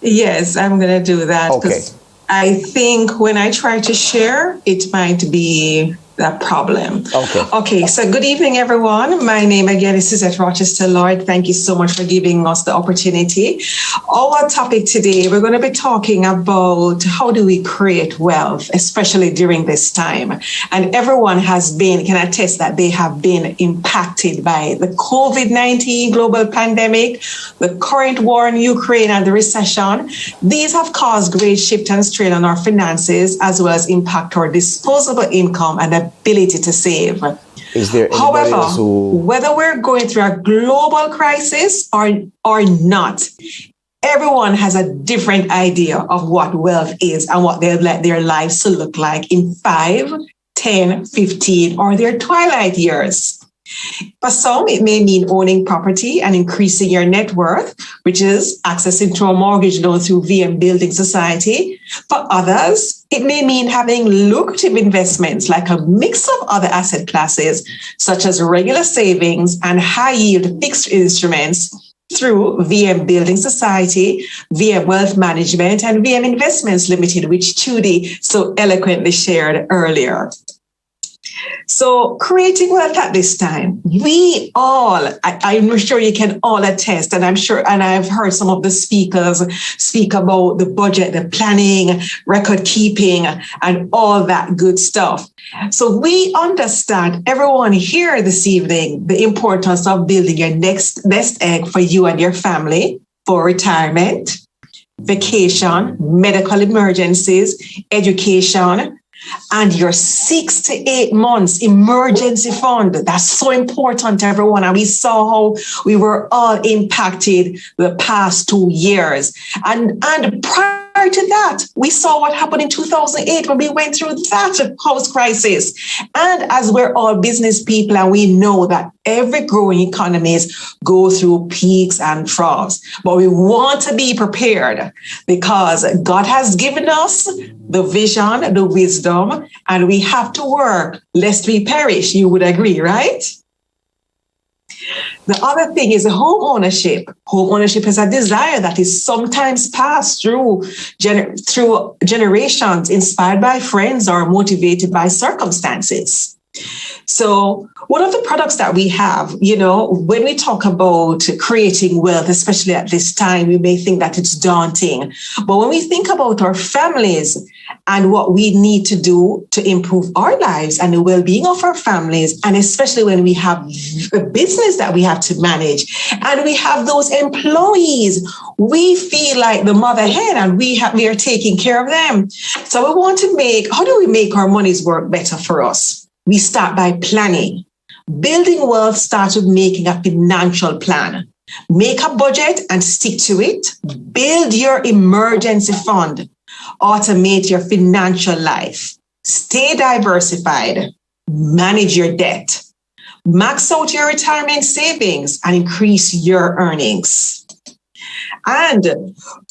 Yes, I'm going to do that. Okay. I think when I try to share, it might be a problem. Okay, so good evening, everyone. My name again is Suzette Rochester Lloyd. Thank you so much for giving us the opportunity. Our topic today, we're going to be talking about how do we create wealth, especially during this time. And everyone can attest that they have been impacted by the COVID-19 global pandemic, the current war in Ukraine and the recession. These have caused great shift and strain on our finances, as well as impact our disposable income and ability to save. Is there However, whether we're going through a global crisis or not, everyone has a different idea of what wealth is and what they'd like their lives to look like in 5, 10, 15, or their twilight years. For some, it may mean owning property and increasing your net worth, which is accessing to a mortgage loan through VM Building Society. For others, it may mean having lucrative investments like a mix of other asset classes, such as regular savings and high-yield fixed instruments through VM Building Society, VM Wealth Management, and VM Investments Limited, which Tudi so eloquently shared earlier. So creating wealth at this time, we all, I'm sure you can all attest, and I'm sure, and I've heard some of the speakers speak about the budget, the planning, record keeping, and all that good stuff. So we understand, everyone here this evening, the importance of building your next nest egg for you and your family for retirement, vacation, medical emergencies, education, and your 6 to 8 months emergency fund. That's so important, everyone. And we saw how we were all impacted the past 2 years. And prior to that, we saw what happened in 2008 when we went through that house crisis. And as we're all business people, and we know that every growing economies go through peaks and troughs, but we want to be prepared because God has given us the vision, the wisdom, and we have to work lest we perish. You would agree, right? The other thing is home ownership. Home ownership is a desire that is sometimes passed through generations, inspired by friends or motivated by circumstances. So one of the products that we have, when we talk about creating wealth, especially at this time, we may think that it's daunting. But when we think about our families and what we need to do to improve our lives and the well-being of our families, and especially when we have a business that we have to manage and we have those employees, we feel like the mother hen and we are taking care of them. So we want to how do we make our monies work better for us? We start by planning. Building wealth starts with making a financial plan. Make a budget and stick to it. Build your emergency fund. Automate your financial life. Stay diversified. manage your debt, max out your retirement savings, and increase your earnings. And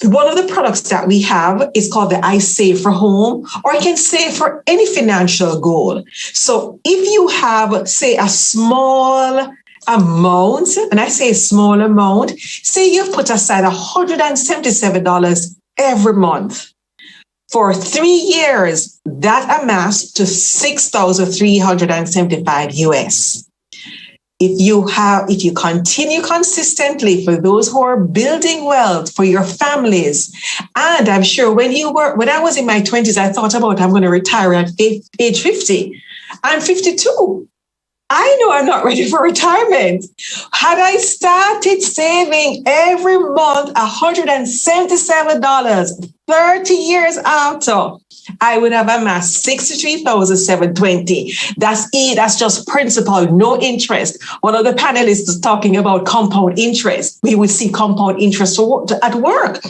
one of the products that we have is called the I Save for Home, or you can save for any financial goal. So if you have, say, a small amount, and I say a small amount, say you've put aside $177 every month. For 3 years, that amounts to $6,375 US. If you continue consistently, for those who are building wealth for your families, and I'm sure when I was in my 20s, I thought about I'm going to retire at age 50. I'm 52. I know I'm not ready for retirement. Had I started saving every month $177, 30 years after, I would have amassed $63,720. That's just principal, no interest. One of the panelists is talking about compound interest. We would see compound interest at work.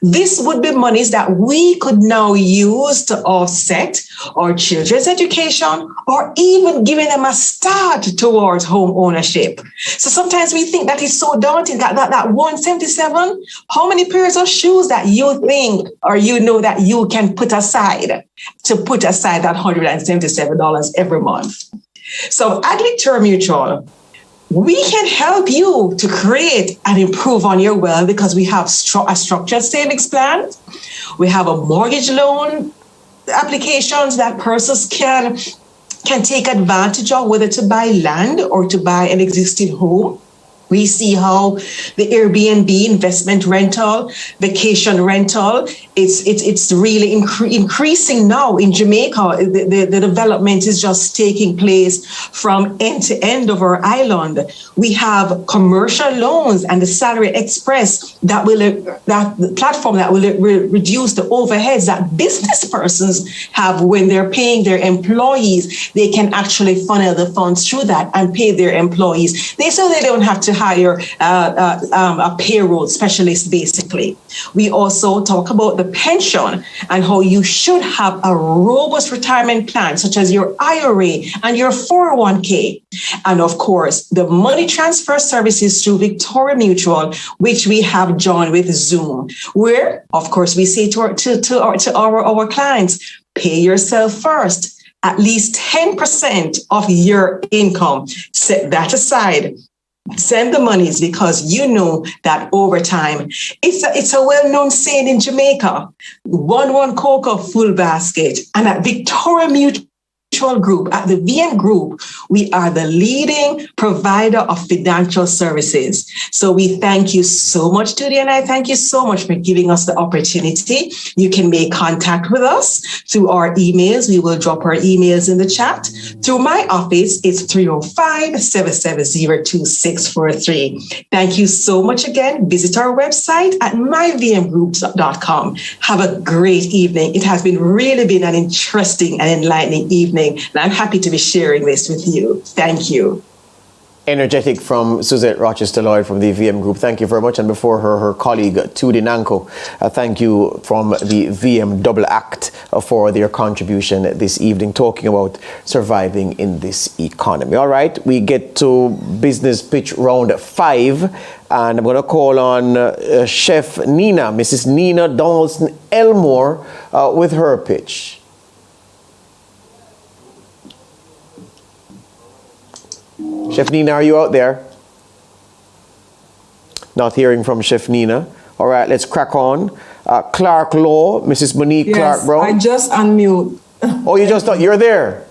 This would be monies that we could now use to offset our children's education, or even giving them a start towards home ownership. So sometimes we think that is so daunting, that 177, how many pairs of shoes that you think or you know that you can put aside to put aside that $177 every month. So at Victoria Mutual, we can help you to create and improve on your wealth because we have a structured savings plan. We have a mortgage loan applications that persons can take advantage of, whether to buy land or to buy an existing home. We see how the Airbnb, investment rental, vacation rental, it's really increasing now in Jamaica. The development is just taking place from end to end of our island. We have commercial loans and the Salary Express that platform that will reduce the overheads that business persons have when they're paying their employees. They can actually funnel the funds through that and pay their employees. They don't have to hire a payroll specialist, basically. We also talk about the pension and how you should have a robust retirement plan, such as your IRA and your 401k. And of course, the money transfer services through Victoria Mutual, which we have joined with Zoom, where, of course, we say to our clients, pay yourself first. At least 10% of your income, set that aside. Send the monies, because you know that over time, it's a well-known saying in Jamaica, one cocoa full basket. And at Victoria Mutual Group, at the VM Group, we are the leading provider of financial services. So we thank you so much, Judy, and I thank you so much for giving us the opportunity. You can make contact with us through our emails. We will drop our emails in the chat. Through my office, it's 305-770-2643. Thank you so much again. Visit our website at myvmgroups.com. Have a great evening. It has really been an interesting and enlightening evening. And I'm happy to be sharing this with you. Thank you. Energetic from Suzette Rochester-Lloyd from the VM Group. Thank you very much. And before her colleague, Tudi Nanko, thank you from the VM Double Act for their contribution this evening, talking about surviving in this economy. All right, we get to business pitch round 5. And I'm going to call on Chef Nina, Mrs. Nina Donaldson Elmore, with her pitch. Chef Nina, are you out there? Not hearing from Chef Nina. All right, let's crack on. Clark Law, Mrs. Monique Clark Brown. I just unmute. Oh, you just thought you're there?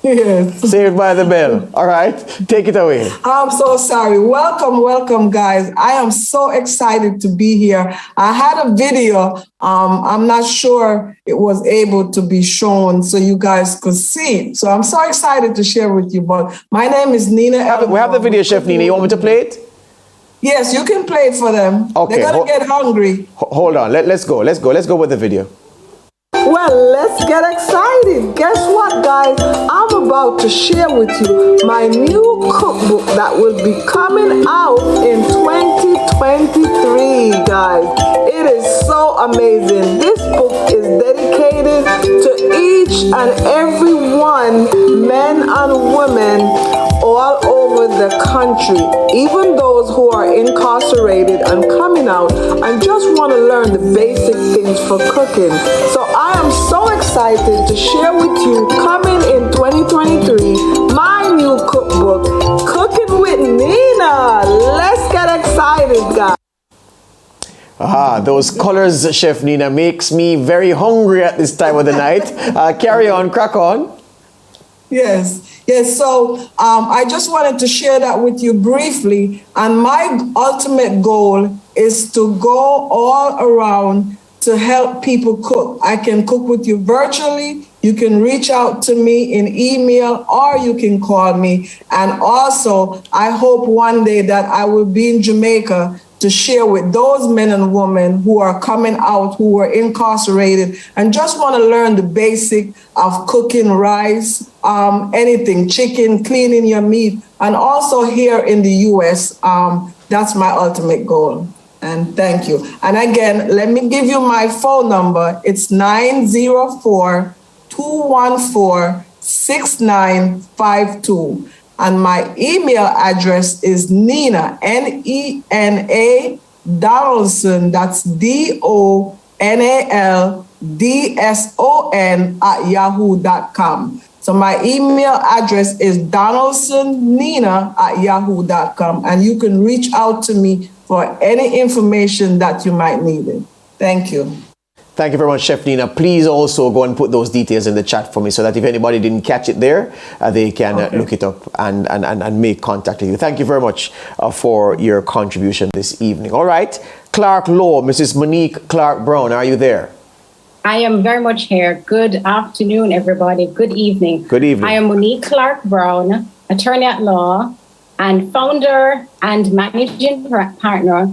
Yes. Saved by the bell. All right, take it away. I'm so sorry. Welcome, guys. I am so excited to be here. I had a video. I'm not sure it was able to be shown so you guys could see it. So I'm so excited to share with you. But my name is Nina. We have the video, Chef Nina. You want me to play it? Yes, you can play it for them. Okay. They're gonna get hungry. Hold on. Let's go with the video. Well, let's get excited. Guess what, guys? I'm about to share with you my new cookbook that will be coming out in 2023, guys. It is so amazing. This book is dedicated to each each and every one, men and women all over the country, even those who are incarcerated and coming out and just want to learn the basic things for cooking. So I am so excited to share with you, coming in 2023, my new cookbook, Cooking with Nina. Let's get excited, guys. Those colors, Chef Nina, makes me very hungry at this time of the night. Carry on, crack on. Yes. So I just wanted to share that with you briefly. And my ultimate goal is to go all around to help people cook. I can cook with you virtually. You can reach out to me in email, or you can call me. And also, I hope one day that I will be in Jamaica to share with those men and women who are coming out, who are incarcerated, and just want to learn the basic of cooking rice, anything, chicken, cleaning your meat, and also here in the U.S., that's my ultimate goal. And thank you. And again, let me give you my phone number. It's 904-214-6952. And my email address is Nina, Nena Donaldson, that's DONALDSON @yahoo.com. So my email address is donaldsonnina@yahoo.com. And you can reach out to me for any information that you might need. Thank you. Thank you very much, Chef Nina. Please also go and put those details in the chat for me so that if anybody didn't catch it there, they can look it up and make contact with you. Thank you very much for your contribution this evening. All right, Clark Law, Mrs. Monique Clark Brown, are you there? I am very much here. Good afternoon, everybody. Good evening. Good evening. I am Monique Clark Brown, attorney at law and founder and managing partner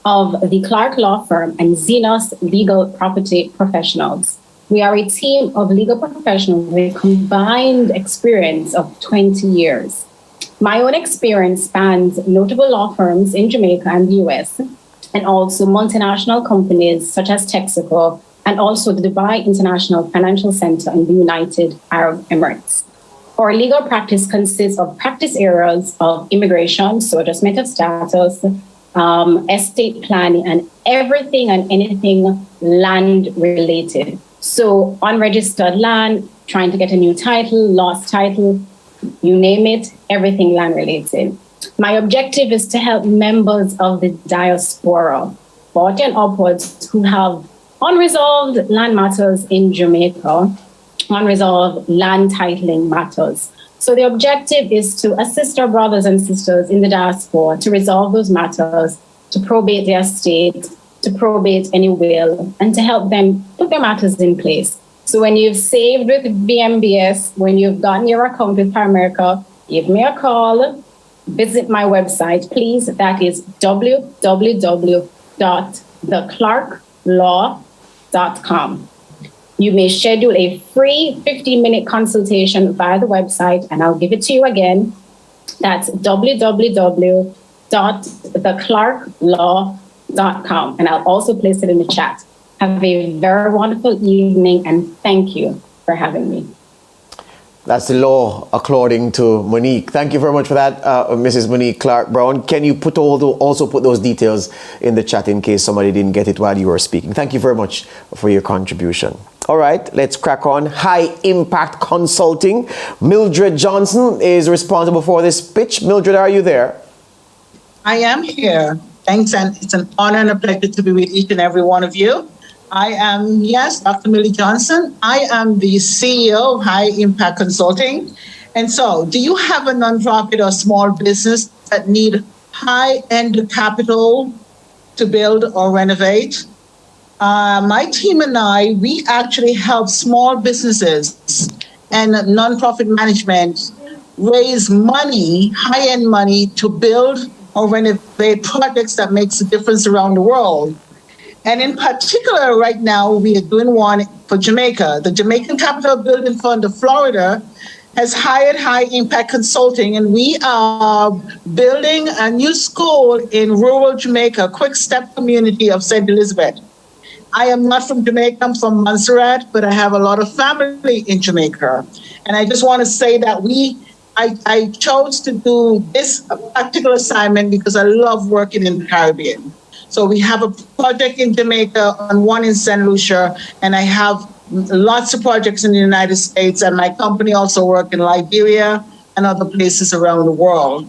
of the Clark Law Firm and Zenos Legal Property Professionals. We are a team of legal professionals with a combined experience of 20 years. My own experience spans notable law firms in Jamaica and the US, and also multinational companies such as Texaco, and also the Dubai International Financial Center in the United Arab Emirates. Our legal practice consists of practice areas of immigration, so adjustment of status, estate planning, and everything and anything land related. So unregistered land, trying to get a new title, lost title, you name it, everything land related. My objective is to help members of the diaspora, 40 and upwards, who have unresolved land matters in Jamaica, unresolved land titling matters. So the objective is to assist our brothers and sisters in the diaspora to resolve those matters, to probate their estate, to probate any will, and to help them put their matters in place. So when you've saved with BMBS, when you've gotten your account with Paramerica, give me a call, visit my website, please. That is www.theclarklaw.com. You may schedule a free 15-minute consultation via the website, and I'll give it to you again. That's www.theclarklaw.com, and I'll also place it in the chat. Have a very wonderful evening, and thank you for having me. That's the law according to Monique. Thank you very much for that, Mrs. Monique Clark Brown. Can you also put those details in the chat in case somebody didn't get it while you were speaking? Thank you very much for your contribution. All right, let's crack on. High Impact Consulting. Mildred Johnson is responsible for this pitch. Mildred, are you there? I am here. Thanks, and it's an honor and a pleasure to be with each and every one of you. I am, yes, Dr. Millie Johnson. I am the CEO of High Impact Consulting. And so, do you have a nonprofit or small business that need high-end capital to build or renovate? My team and I, we actually help small businesses and nonprofit management raise money, high-end money, to build or renovate projects that makes a difference around the world. And in particular, right now, we are doing one for Jamaica. The Jamaican Capital Building Fund of Florida has hired High Impact Consulting, and we are building a new school in rural Jamaica, Quick Step community of St. Elizabeth. I am not from Jamaica, I'm from Montserrat, but I have a lot of family in Jamaica. And I just want to say that I chose to do this particular assignment because I love working in the Caribbean. So we have a project in Jamaica and one in St. Lucia, and I have lots of projects in the United States, and my company also works in Liberia and other places around the world.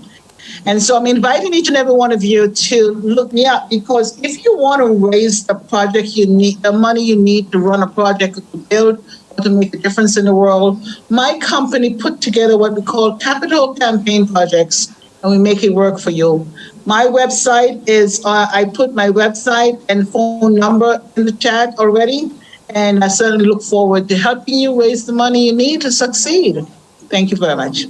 And so I'm inviting each and every one of you to look me up, because if you want to raise the project you need, the money you need to run a project, to build, or to make a difference in the world, my company put together what we call capital campaign projects, and we make it work for you. My website is, I put my website and phone number in the chat already, and I certainly look forward to helping you raise the money you need to succeed. Thank you very much.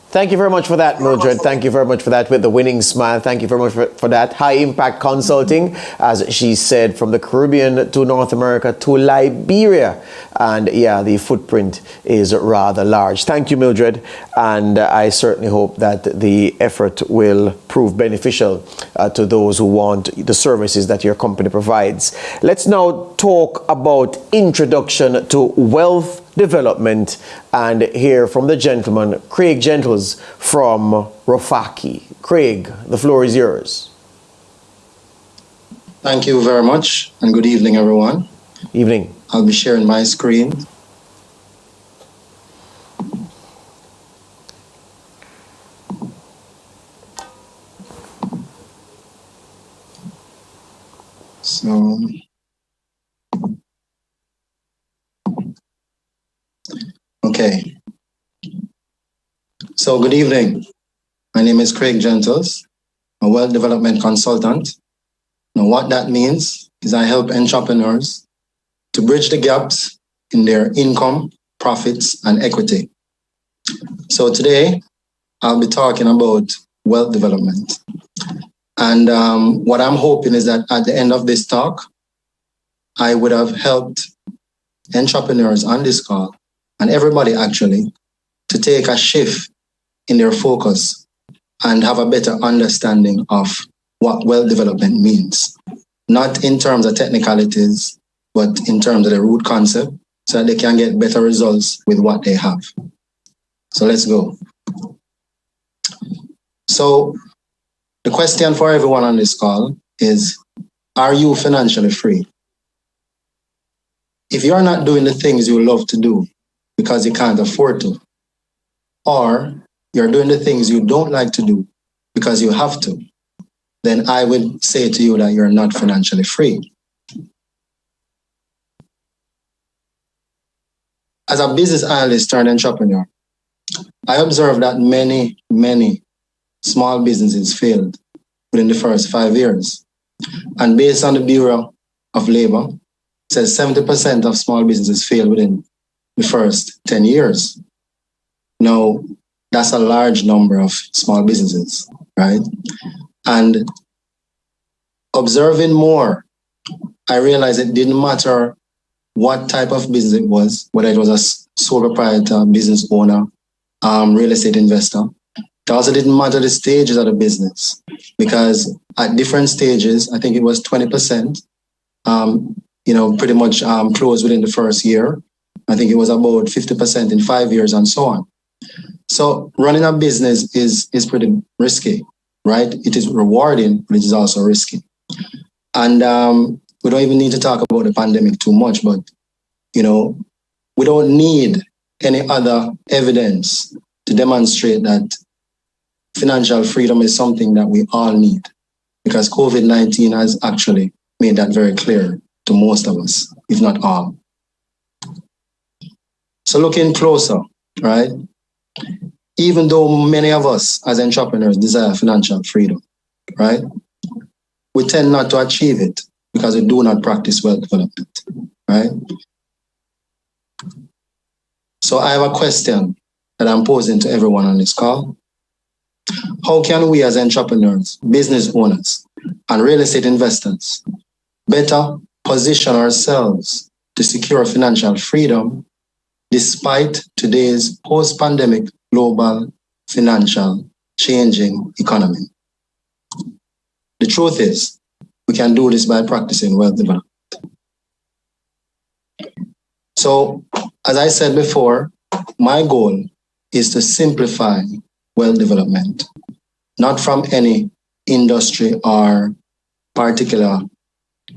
Thank you very much for that, Mildred. Thank you very much for that with the winning smile. Thank you very much for that. High impact consulting, as she said, from the Caribbean to North America to Liberia. And yeah, the footprint is rather large. Thank you, Mildred. And I certainly hope that the effort will prove beneficial to those who want the services that your company provides. Let's now talk about introduction to wealth development and hear from the gentleman, Craig Gentles from Rafaki. Craig, the floor is yours. Thank you very much, and good evening, everyone. Evening. I'll be sharing my screen. So, okay. So, good evening. My name is Craig Gentles, a wealth development consultant. Now, what that means is I help entrepreneurs to bridge the gaps in their income, profits, and equity. So today, I'll be talking about wealth development. And what I'm hoping is that at the end of this talk, I would have helped entrepreneurs on this call, and everybody actually, to take a shift in their focus and have a better understanding of what wealth development means. Not in terms of technicalities, but in terms of the root concept, so that they can get better results with what they have. So let's go. So the question for everyone on this call is, are you financially free? If you're not doing the things you love to do because you can't afford to, or you're doing the things you don't like to do because you have to, then I would say to you that you're not financially free. As a business analyst turned entrepreneur, I observed that many small businesses failed within the first 5 years. And based on the Bureau of Labor, it says 70% of small businesses fail within the first 10 years. Now, that's a large number of small businesses, right? And observing more, I realized it didn't matter what type of business it was, whether it was a sole proprietor, business owner, real estate investor. It also didn't matter the stages of the business, because at different stages, I think it was 20%, pretty much closed within the first year. I think it was about 50% in 5 years and so on. So running a business is pretty risky, right? It is rewarding, but it is also risky. And we don't even need to talk about the pandemic too much, but, we don't need any other evidence to demonstrate that financial freedom is something that we all need, because COVID-19 has actually made that very clear to most of us, if not all. So looking closer, right? Even though many of us as entrepreneurs desire financial freedom, right? We tend not to achieve it because we do not practice wealth development, right? So I have a question that I'm posing to everyone on this call. How can we as entrepreneurs, business owners, and real estate investors better position ourselves to secure financial freedom despite today's post-pandemic global financial changing economy? The truth is, we can do this by practicing wealth development. So, as I said before, my goal is to simplify wealth development, not from any industry or particular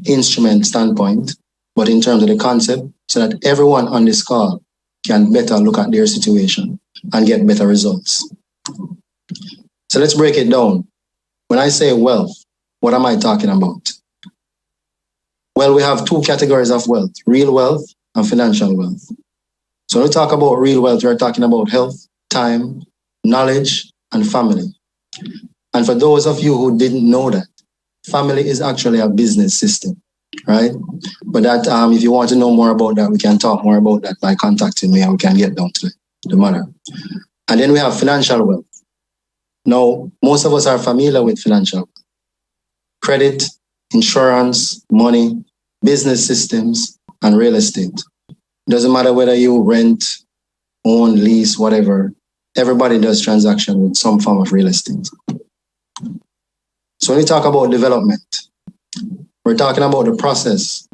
instrument standpoint, but in terms of the concept, so that everyone on this call can better look at their situation and get better results. So let's break it down. When I say wealth, what am I talking about? Well, we have two categories of wealth, real wealth and financial wealth. So when we talk about real wealth, we're talking about health, time, knowledge, and family. And for those of you who didn't know that, family is actually a business system, right? But that, if you want to know more about that, we can talk more about that by contacting me and we can get down to the matter. And then we have financial wealth. Now, most of us are familiar with financial wealth. Credit, insurance, money, business systems, and real estate. Doesn't matter whether you rent, own, lease, whatever. Everybody does transaction with some form of real estate. So when we talk about development, we're talking about the process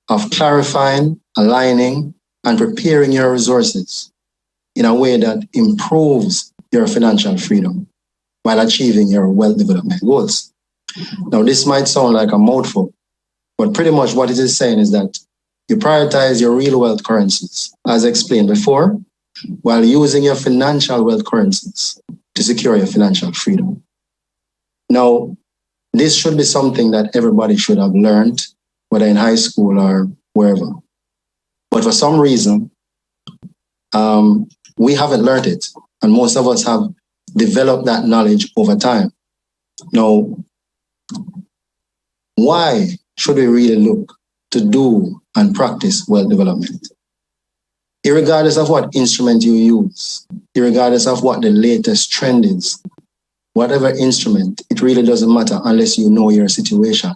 of clarifying, aligning, and preparing your resources in a way that improves your financial freedom while achieving your wealth development goals. Now, this might sound like a mouthful, but pretty much what it is saying is that you prioritize your real wealth currencies, as explained before, while using your financial wealth currencies to secure your financial freedom. Now, this should be something that everybody should have learned, whether in high school or wherever. But for some reason, we haven't learned it, and most of us have developed that knowledge over time. Now, why should we really look to do and practice wealth development? Irregardless of what instrument you use, irregardless of what the latest trend is, whatever instrument, it really doesn't matter unless you know your situation.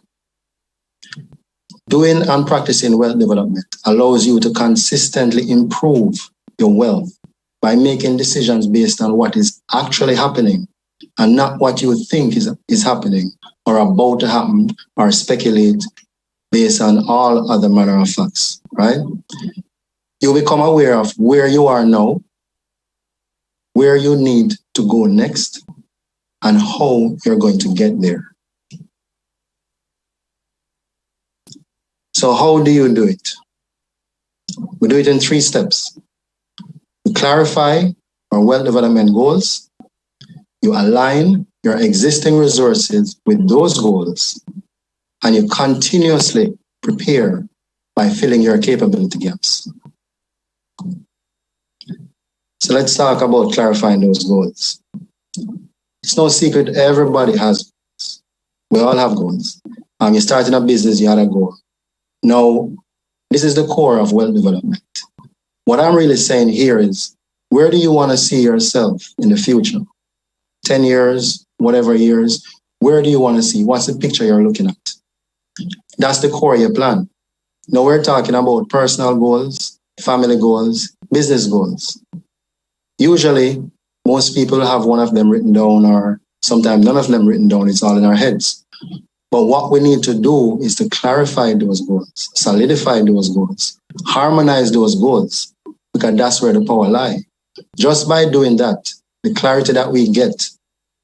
Doing and practicing wealth development allows you to consistently improve your wealth by making decisions based on what is actually happening and not what you think is happening or about to happen or speculate based on all other manner of facts, right? You become aware of where you are now, where you need to go next, and how you're going to get there. So how do you do it? We do it in 3 steps. You clarify our wealth development goals. You align your existing resources with those goals. And you continuously prepare by filling your capability gaps. So let's talk about clarifying those goals. It's no secret, everybody has goals. We all have goals. You're starting a business, you had a goal. Now, this is the core of wealth development. What I'm really saying here is, where do you want to see yourself in the future? 10 years, whatever years, where do you want to see? What's the picture you're looking at? That's the core of your plan. Now we're talking about personal goals, family goals, business goals. Usually, most people have one of them written down or sometimes none of them written down. It's all in our heads. But what we need to do is to clarify those goals, solidify those goals, harmonize those goals, because that's where the power lies. Just by doing that, the clarity that we get,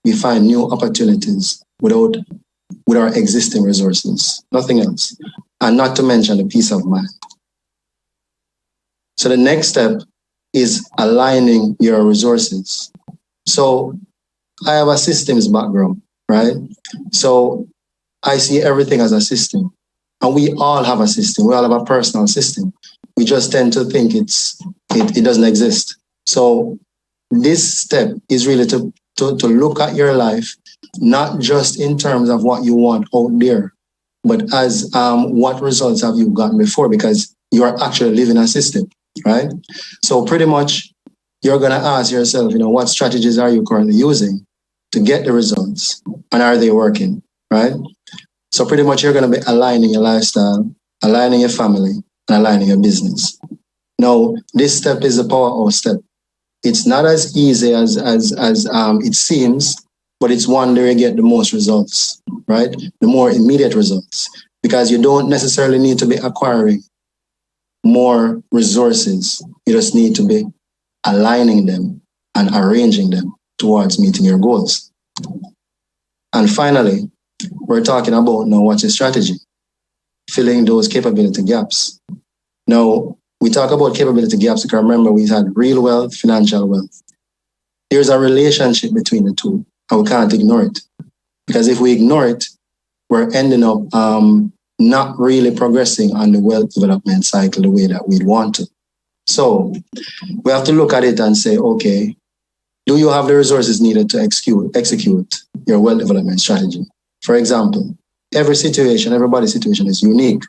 we find new opportunities with our existing resources, nothing else. And not to mention the peace of mind. So the next step is aligning your resources. So I have a systems background, right? So I see everything as a system. And we all have a system. We all have a personal system. We just tend to think it doesn't exist. So this step is really to look at your life, not just in terms of what you want out there, but as what results have you gotten before, because you are actually living a system, right? So pretty much you're going to ask yourself, what strategies are you currently using to get the results, and are they working, right? So pretty much you're going to be aligning your lifestyle, aligning your family, and aligning your business. Now, this step is a powerhouse step. It's not as easy as it seems, but it's one where you get the most results, right? The more immediate results, because you don't necessarily need to be acquiring more resources. You just need to be aligning them and arranging them towards meeting your goals. And finally, we're talking about now what's your strategy? Filling those capability gaps. Now, we talk about capability gaps because remember we had real wealth, financial wealth. There's a relationship between the two and we can't ignore it. Because if we ignore it, we're ending up not really progressing on the wealth development cycle the way that we'd want to. So we have to look at it and say, okay, do you have the resources needed to execute your wealth development strategy? For example, everybody's situation is unique.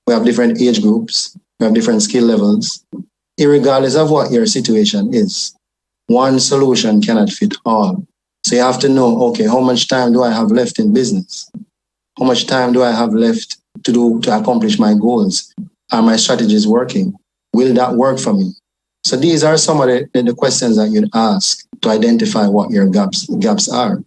We have different age groups, we have different skill levels. Irregardless of what your situation is, one solution cannot fit all. So you have to know, okay, how much time do I have left in business? How much time do I have left to accomplish my goals? Are my strategies working? Will that work for me? So these are some of the questions that you'd ask to identify what your gaps are.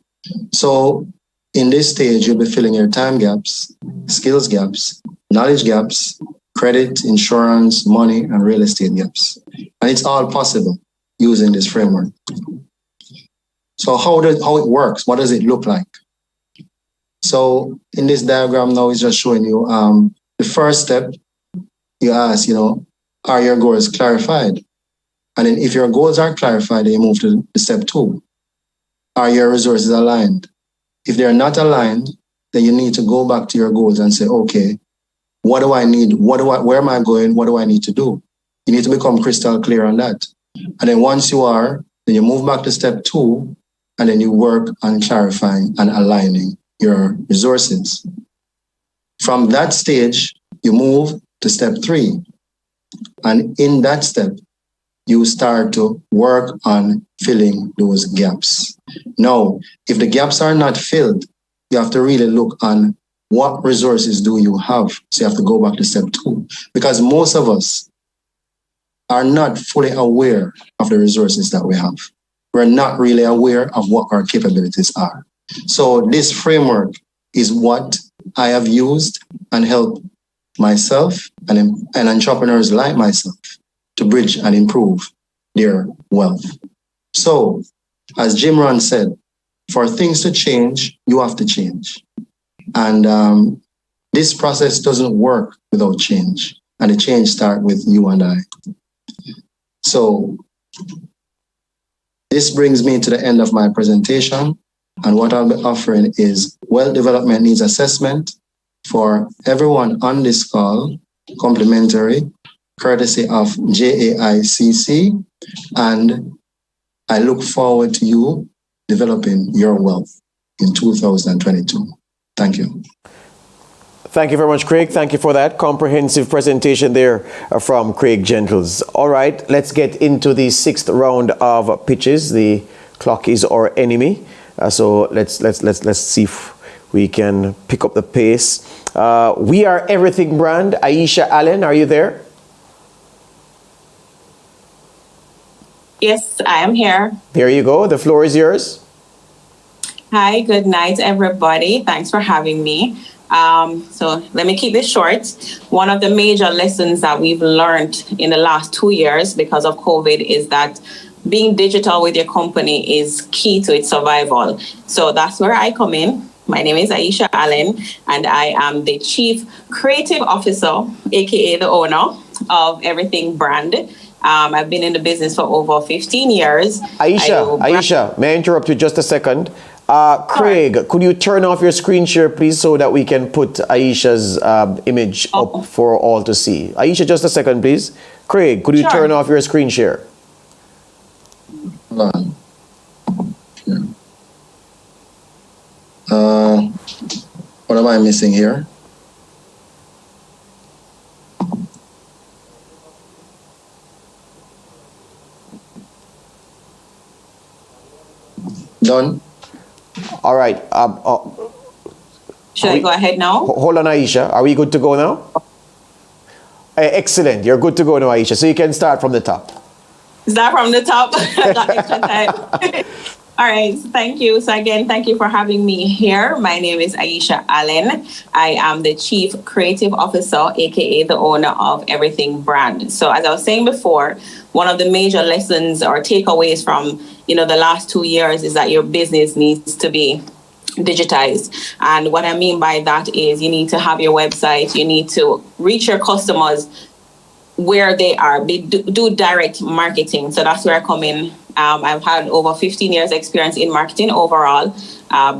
So in this stage, you'll be filling your time gaps, skills gaps, knowledge gaps, credit, insurance, money, and real estate gaps. And it's all possible using this framework. So how it works? What does it look like? So in this diagram now, it's just showing you the first step. You ask, are your goals clarified? And then if your goals are clarified, then you move to the step 2. Are your resources aligned? If they're not aligned, then you need to go back to your goals and say, okay, what do I need? Where am I going? What do I need to do? You need to become crystal clear on that. And then once you are, then you move back to step 2, and then you work on clarifying and aligning your resources. From that stage, you move to step 3. And in that step, you start to work on filling those gaps. Now, if the gaps are not filled, you have to really look on what resources do you have. So you have to go back to step 2. Because most of us are not fully aware of the resources that we have. We're not really aware of what our capabilities are. So this framework is what I have used and helped myself and entrepreneurs like myself to bridge and improve their wealth. So, as Jim Rohn said, for things to change, you have to change. And this process doesn't work without change. And the change starts with you and I. So, this brings me to the end of my presentation. And what I'll be offering is wealth development needs assessment for everyone on this call, complimentary, courtesy of JAICC. And I look forward to you developing your wealth in 2022. Thank you. Thank you very much, Craig. Thank you for that comprehensive presentation there from Craig Gentles. All right, let's get into the 6th round of pitches. The clock is our enemy. So let's see if we can pick up the pace. We Are Everything brand. Aisha Allen, are you there? Yes, I am here. There you go. The floor is yours. Hi, good night, everybody. Thanks for having me. So let me keep this short. One of the major lessons that we've learned in the last 2 years because of COVID is that being digital with your company is key to its survival. So that's where I come in. My name is Aisha Allen, and I am the Chief Creative Officer, aka the owner of Everything brand. I've been in the business for over 15 years. Aisha, may I interrupt you just a second? Craig, could you turn off your screen share, please, so that we can put Aisha's image up for all to see? Aisha, just a second, please. Craig, could you turn off your screen share? What am I missing here? Done. All right. Should I go ahead now? Hold on, Aisha. Are we good to go now? Excellent. You're good to go now, Aisha. So you can start from the top. Start from the top. I got extra time. All right, thank you. So again, thank you for having me here. My name is Aisha Allen. I am the Chief Creative Officer, aka the owner of Everything Brand. So as I was saying before, one of the major lessons or takeaways from the last 2 years is that your business needs to be digitized. And what I mean by that is you need to have your website, you need to reach your customers where they are, do direct marketing. So that's where I come in. I've had over 15 years experience in marketing overall,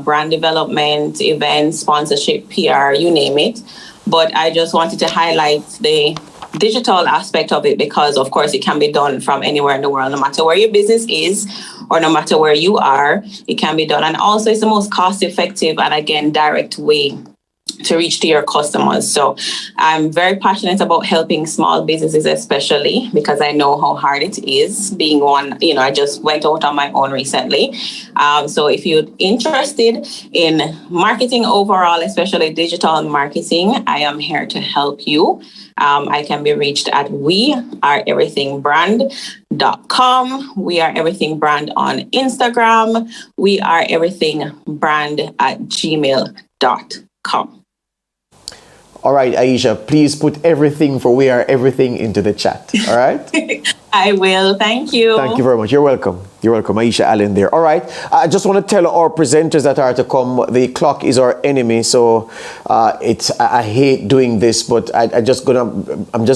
brand development, events, sponsorship, PR, you name it. But I just wanted to highlight the digital aspect of it because, of course, it can be done from anywhere in the world, no matter where your business is or no matter where you are, it can be done. And also it's the most cost effective and again, direct way to reach to your customers. So I'm very passionate about helping small businesses, especially because I know how hard it is being one. I just went out on my own recently. So if you're interested in marketing overall, especially digital marketing, I am here to help you. I can be reached at weareeverythingbrand.com. We are Everything Brand on Instagram. We are everythingbrand@gmail.com. All right, Aisha, please put everything for We Are Everything into the chat. All right? I will. Thank you. Thank you very much. You're welcome. You're welcome. Aisha Allen there. All right. I just want to tell our presenters that are to come, the clock is our enemy. So I hate doing this, but I'm just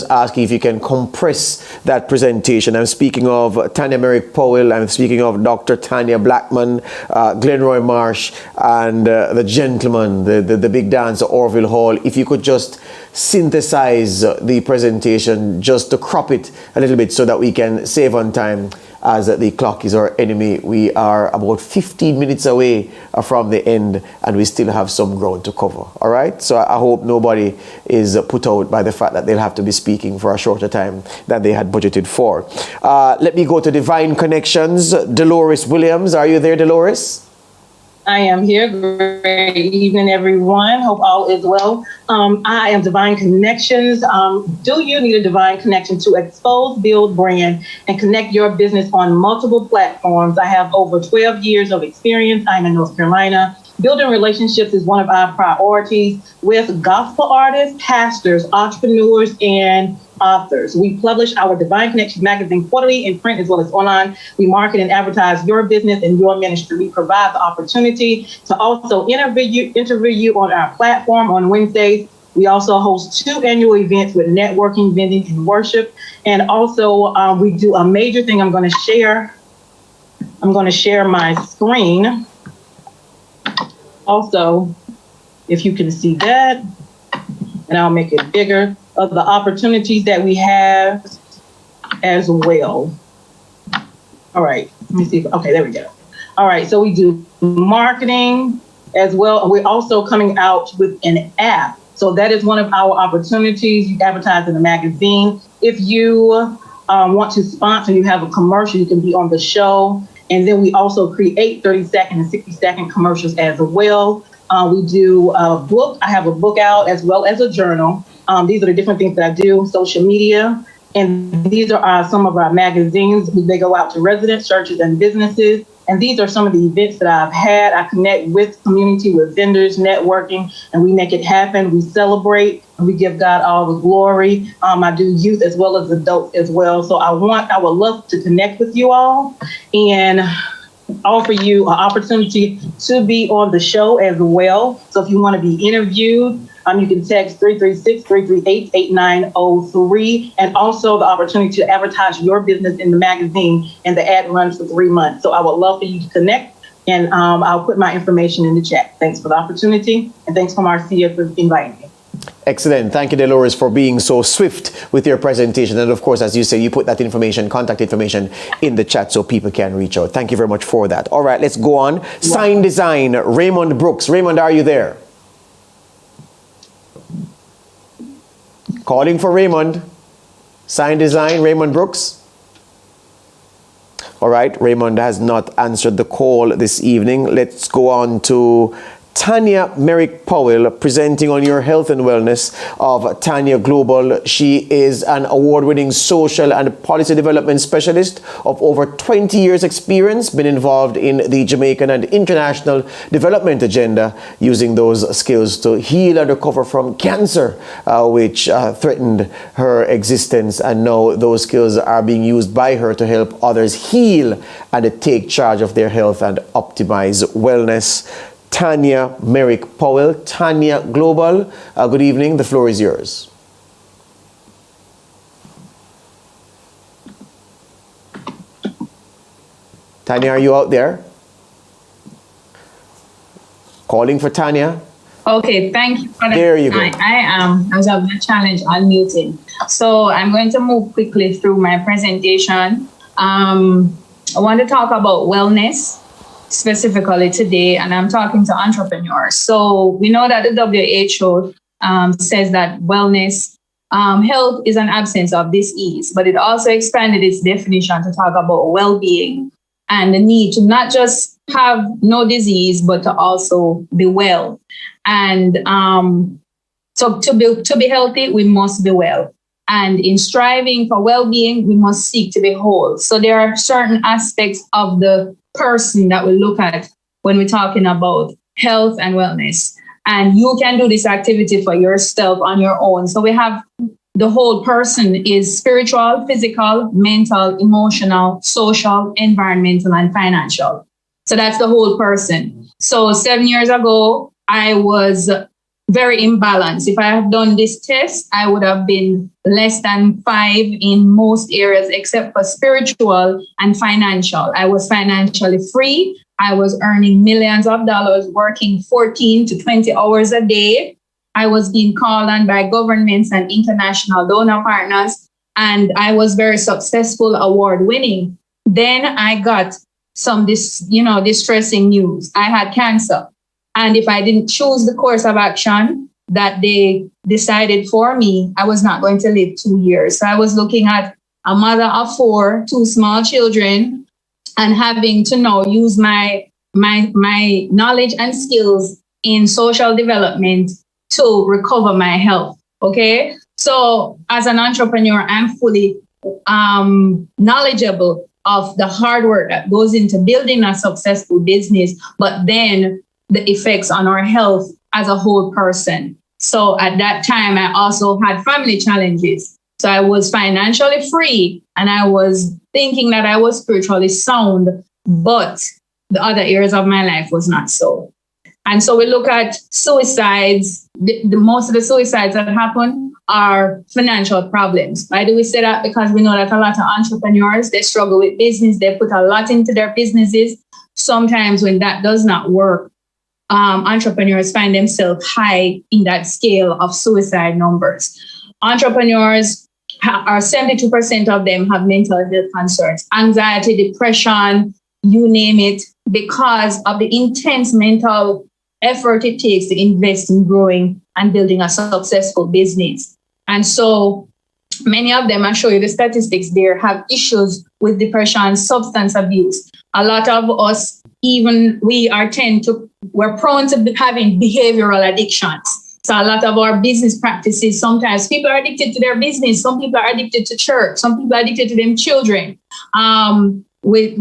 asking if you can compress that presentation. I'm speaking of Tanya Merrick Powell. I'm speaking of Dr. Tanya Blackman, Glenroy Marsh, and the gentleman, the big dancer, Orville Hall. If you could just synthesize the presentation, just to crop it a little bit so that we can save on time, as the clock is our enemy. We are about 15 minutes away from the end and we still have some ground to cover. All right, so I hope nobody is put out by the fact that they'll have to be speaking for a shorter time than they had budgeted for. Let me go to Divine Connections. Dolores Williams, are you there, Dolores? I am here. Great evening, everyone. Hope all is well. I am Divine Connections. Do you need a divine connection to expose, build brand, and connect your business on multiple platforms? I have over 12 years of experience. I'm in North Carolina. Building relationships is one of our priorities with gospel artists, pastors, entrepreneurs, and authors. We publish our Divine Connections magazine quarterly in print as well as online. We market and advertise your business and your ministry. We provide the opportunity to also interview you on our platform on Wednesdays. We also host 2 annual events with networking, vending, and worship. And also we do a major thing. I'm going to share my screen. Also, if you can see that, and I'll make it bigger, of the opportunities that we have as well. All right, let me see. Okay, there we go. All right, so we do marketing as well. We're also coming out with an app. So that is one of our opportunities. You advertise in a magazine. If you want to sponsor, you have a commercial, you can be on the show. And then we also create 30-second and 60-second commercials as well. We do a book. I have a book out as well as a journal. These are the different things that I do, social media. And these are some of our magazines. They go out to residents, churches, and businesses. And these are some of the events that I've had. I connect with community, with vendors, networking, and we make it happen. We celebrate, and we give God all the glory. I do youth as well as adults as well. So I would love to connect with you all and offer you an opportunity to be on the show as well. So if you want to be interviewed, you can text 336-338-8903, and also the opportunity to advertise your business in the magazine, and the ad runs for 3 months. So I would love for you to connect, and I'll put my information in the chat. Thanks for the opportunity, and thanks for Marcia for inviting me. Excellent. Thank you, Dolores, for being so swift with your presentation. And of course, as you say, you put that information, contact information in the chat so people can reach out. Thank you very much for that. All right, let's go on. Sign Design, Raymond Brooks. Raymond, are you there? Calling for Raymond. Sign Design, Raymond Brooks. All right, Raymond has not answered the call this evening. Let's go on to Tanya Merrick Powell, presenting on your health and wellness of Tanya Global. She is an award-winning social and policy development specialist of over 20 years experience, been involved in the Jamaican and international development agenda, using those skills to heal and recover from cancer, which threatened her existence. And now those skills are being used by her to help others heal and take charge of their health and optimize wellness. Tanya Merrick Powell, Tanya Global. Good evening. The floor is yours. Tanya, are you out there? Calling for Tanya. Okay, thank you for that. There you go. I was having a challenge unmuting. So I'm going to move quickly through my presentation. I want to talk about wellness specifically today, and I'm talking to entrepreneurs. So we know that the WHO says that wellness, health is an absence of disease, but it also expanded its definition to talk about well-being and the need to not just have no disease, but to also be well. And so to be healthy, we must be well. And in striving for well-being, we must seek to be whole. So there are certain aspects of the person that we look at when we're talking about health and wellness. And you can do this activity for yourself on your own. So we have the whole person is spiritual, physical, mental, emotional, social, environmental, and financial. So that's the whole person. So 7 years ago, I was very imbalanced. If I had done this test, I would have been less than 5 in most areas except for spiritual and financial. I was financially free. I was earning millions of dollars, working 14 to 20 hours a day. I was being called on by governments and international donor partners, and I was very successful, award winning. Then I got some distressing news. I had cancer. And if I didn't choose the course of action that they decided for me, I was not going to live 2 years. So I was looking at a mother of 4, 2 small children, and having to now use my knowledge and skills in social development to recover my health. Okay. So as an entrepreneur, I'm fully knowledgeable of the hard work that goes into building a successful business, but then the effects on our health as a whole person. So at that time, I also had family challenges. So I was financially free and I was thinking that I was spiritually sound, but the other areas of my life was not so. And so we look at suicides. The most of the suicides that happen are financial problems. Why do we say that? Because we know that a lot of entrepreneurs, they struggle with business. They put a lot into their businesses. Sometimes when that does not work, entrepreneurs find themselves high in that scale of suicide numbers. Entrepreneurs are 72% of them have mental health concerns, anxiety, depression, you name it, because of the intense mental effort it takes to invest in growing and building a successful business. And so many of them, I'll show you the statistics there, have issues with depression, substance abuse. A lot of us, even we're prone to having behavioral addictions. So a lot of our business practices, sometimes people are addicted to their business. Some people are addicted to church. Some people are addicted to them children. We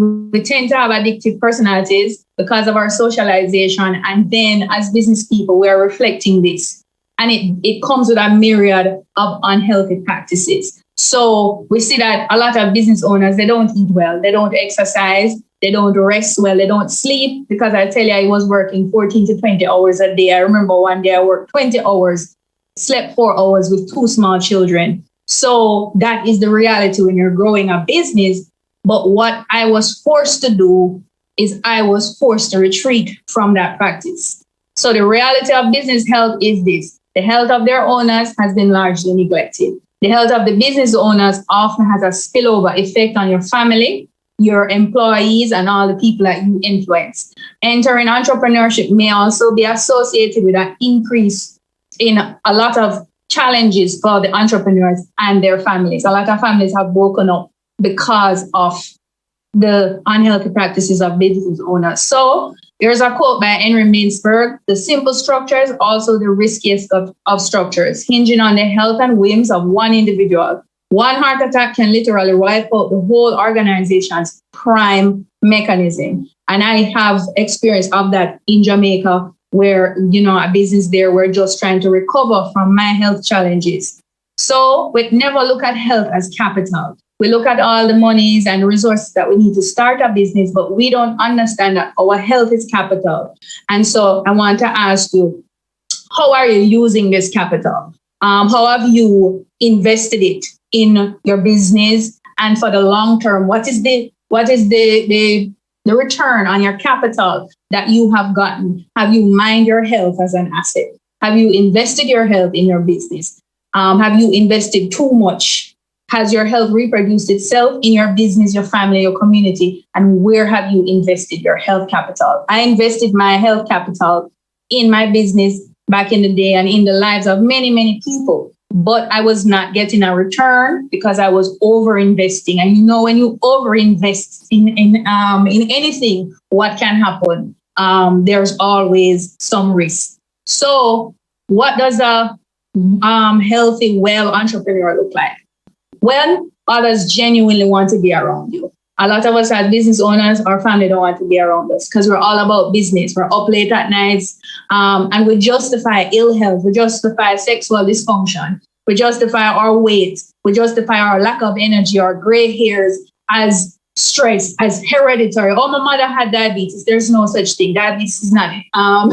tend to have addictive personalities because of our socialization. And then as business people, we're reflecting this. And it comes with a myriad of unhealthy practices. So we see that a lot of business owners, they don't eat well, they don't exercise, they don't rest well, they don't sleep, because I tell you, I was working 14 to 20 hours a day. I remember one day I worked 20 hours, slept 4 hours with 2 small children. So that is the reality when you're growing a business. But what I was forced to do is I was forced to retreat from that practice. So the reality of business health is this. The health of their owners has been largely neglected. The health of the business owners often has a spillover effect on your family, your employees, and all the people that you influence. Entering entrepreneurship may also be associated with an increase in a lot of challenges for the entrepreneurs and their families. A lot of families have broken up because of the unhealthy practices of business owners. So There's a quote by Henry Mintzberg: the simple structure is also the riskiest of structures, hinging on the health and whims of one individual. One heart attack can literally wipe out the whole organization's prime mechanism. And I have experience of that in Jamaica, where, a business there, we're just trying to recover from my health challenges. So we never look at health as capital. We look at all the monies and resources that we need to start a business, but we don't understand that our health is capital. And so I want to ask you, how are you using this capital? How have you invested it in your business? And for the long term, what is the return on your capital that you have gotten? Have you mined your health as an asset? Have you invested your health in your business? Have you invested too much? Has your health reproduced itself in your business, your family, your community? And where have you invested your health capital? I invested my health capital in my business back in the day and in the lives of many, many people. But I was not getting a return because I was over-investing. And when you over-invest in anything, what can happen? There's always some risk. So what does a healthy, well entrepreneur look like? When others genuinely want to be around you. A lot of us as business owners, our family don't want to be around us because we're all about business. We're up late at nights, and we justify ill health. We justify sexual dysfunction. We justify our weight. We justify our lack of energy, our gray hairs as stress, as hereditary. Oh, my mother had diabetes. There's no such thing. Diabetes is not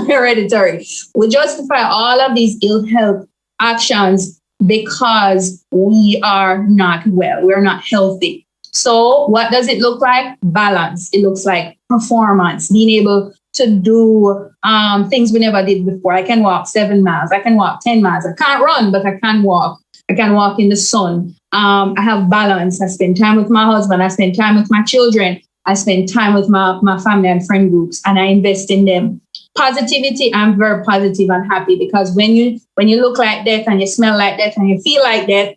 hereditary. We justify all of these ill health actions because we are not well. We're not healthy. So what does it look like? Balance. It looks like performance, being able to do things we never did before. I can walk 7 miles. I can walk 10 miles. I can't run, but I can walk. I can walk in the sun. I have balance. I spend time with my husband. I spend time with my children. I spend time with my family and friend groups, and I invest in them. Positivity, I'm very positive and happy because when you look like that and you smell like that and you feel like that,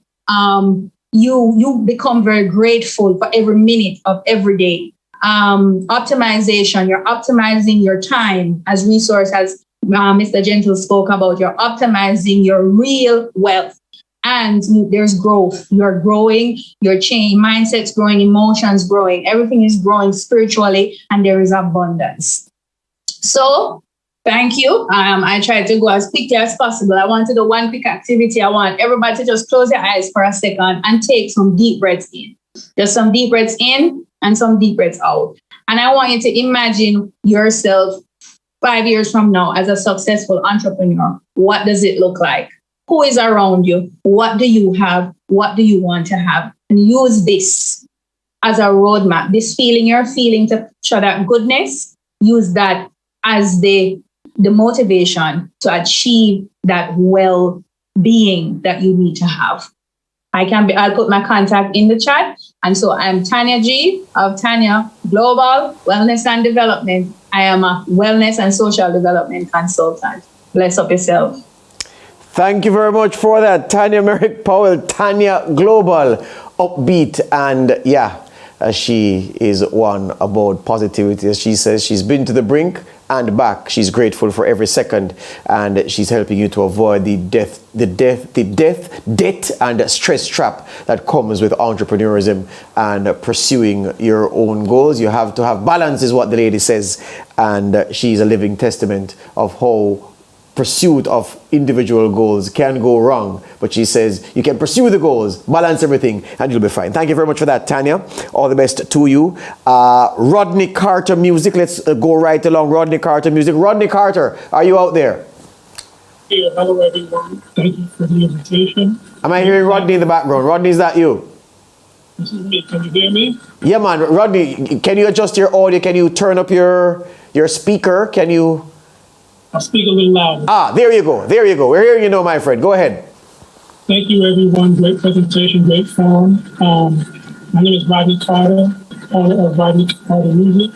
you become very grateful for every minute of every day. Optimization, you're optimizing your time as resource, as Mr. Gentle spoke about. You're optimizing your real wealth. And there's growth. You're growing, your change, mindset's growing, emotions growing, everything is growing spiritually, and there is abundance. So thank you. I tried to go as quickly as possible. I want to do one quick activity. I want everybody to just close their eyes for a second and take some deep breaths in. Just some deep breaths in and some deep breaths out. And I want you to imagine yourself 5 years from now as a successful entrepreneur. What does it look like? Who is around you? What do you have? What do you want to have? And use this as a roadmap. This feeling you're feeling to show that goodness, use that as the motivation to achieve that well-being that you need to have. I'll put my contact in the chat. And so I'm Tanya G of Tanya Global Wellness and Development. I am a wellness and social development consultant. Bless up yourself. Thank you very much for that, Tanya Merrick Powell, Tanya Global, upbeat, and she is one about positivity. As she says, she's been to the brink and back. She's grateful for every second, and she's helping you to avoid the debt and stress trap that comes with entrepreneurism and pursuing your own goals. You have to have balance, is what the lady says, and she's a living testament of how pursuit of individual goals can go wrong, but she says you can pursue the goals, balance everything, and you'll be fine. Thank you very much for that, Tanya. All the best to you. Rodney Carter Music, let's go right along. Rodney Carter Music. Rodney Carter, are you out there? Yeah, hello everyone. Thank you for the invitation. Am I hearing Rodney in the background? Rodney, is that you? This is me. Can you hear me? Yeah, man. Rodney, can you adjust your audio? Can you turn up your speaker? Can you? I'll speak a little louder. There you go. There you go. We're hearing you now, my friend. Go ahead. Thank you, everyone. Great presentation, great forum. My name is Rodney Carter, owner of Rodney Carter Music.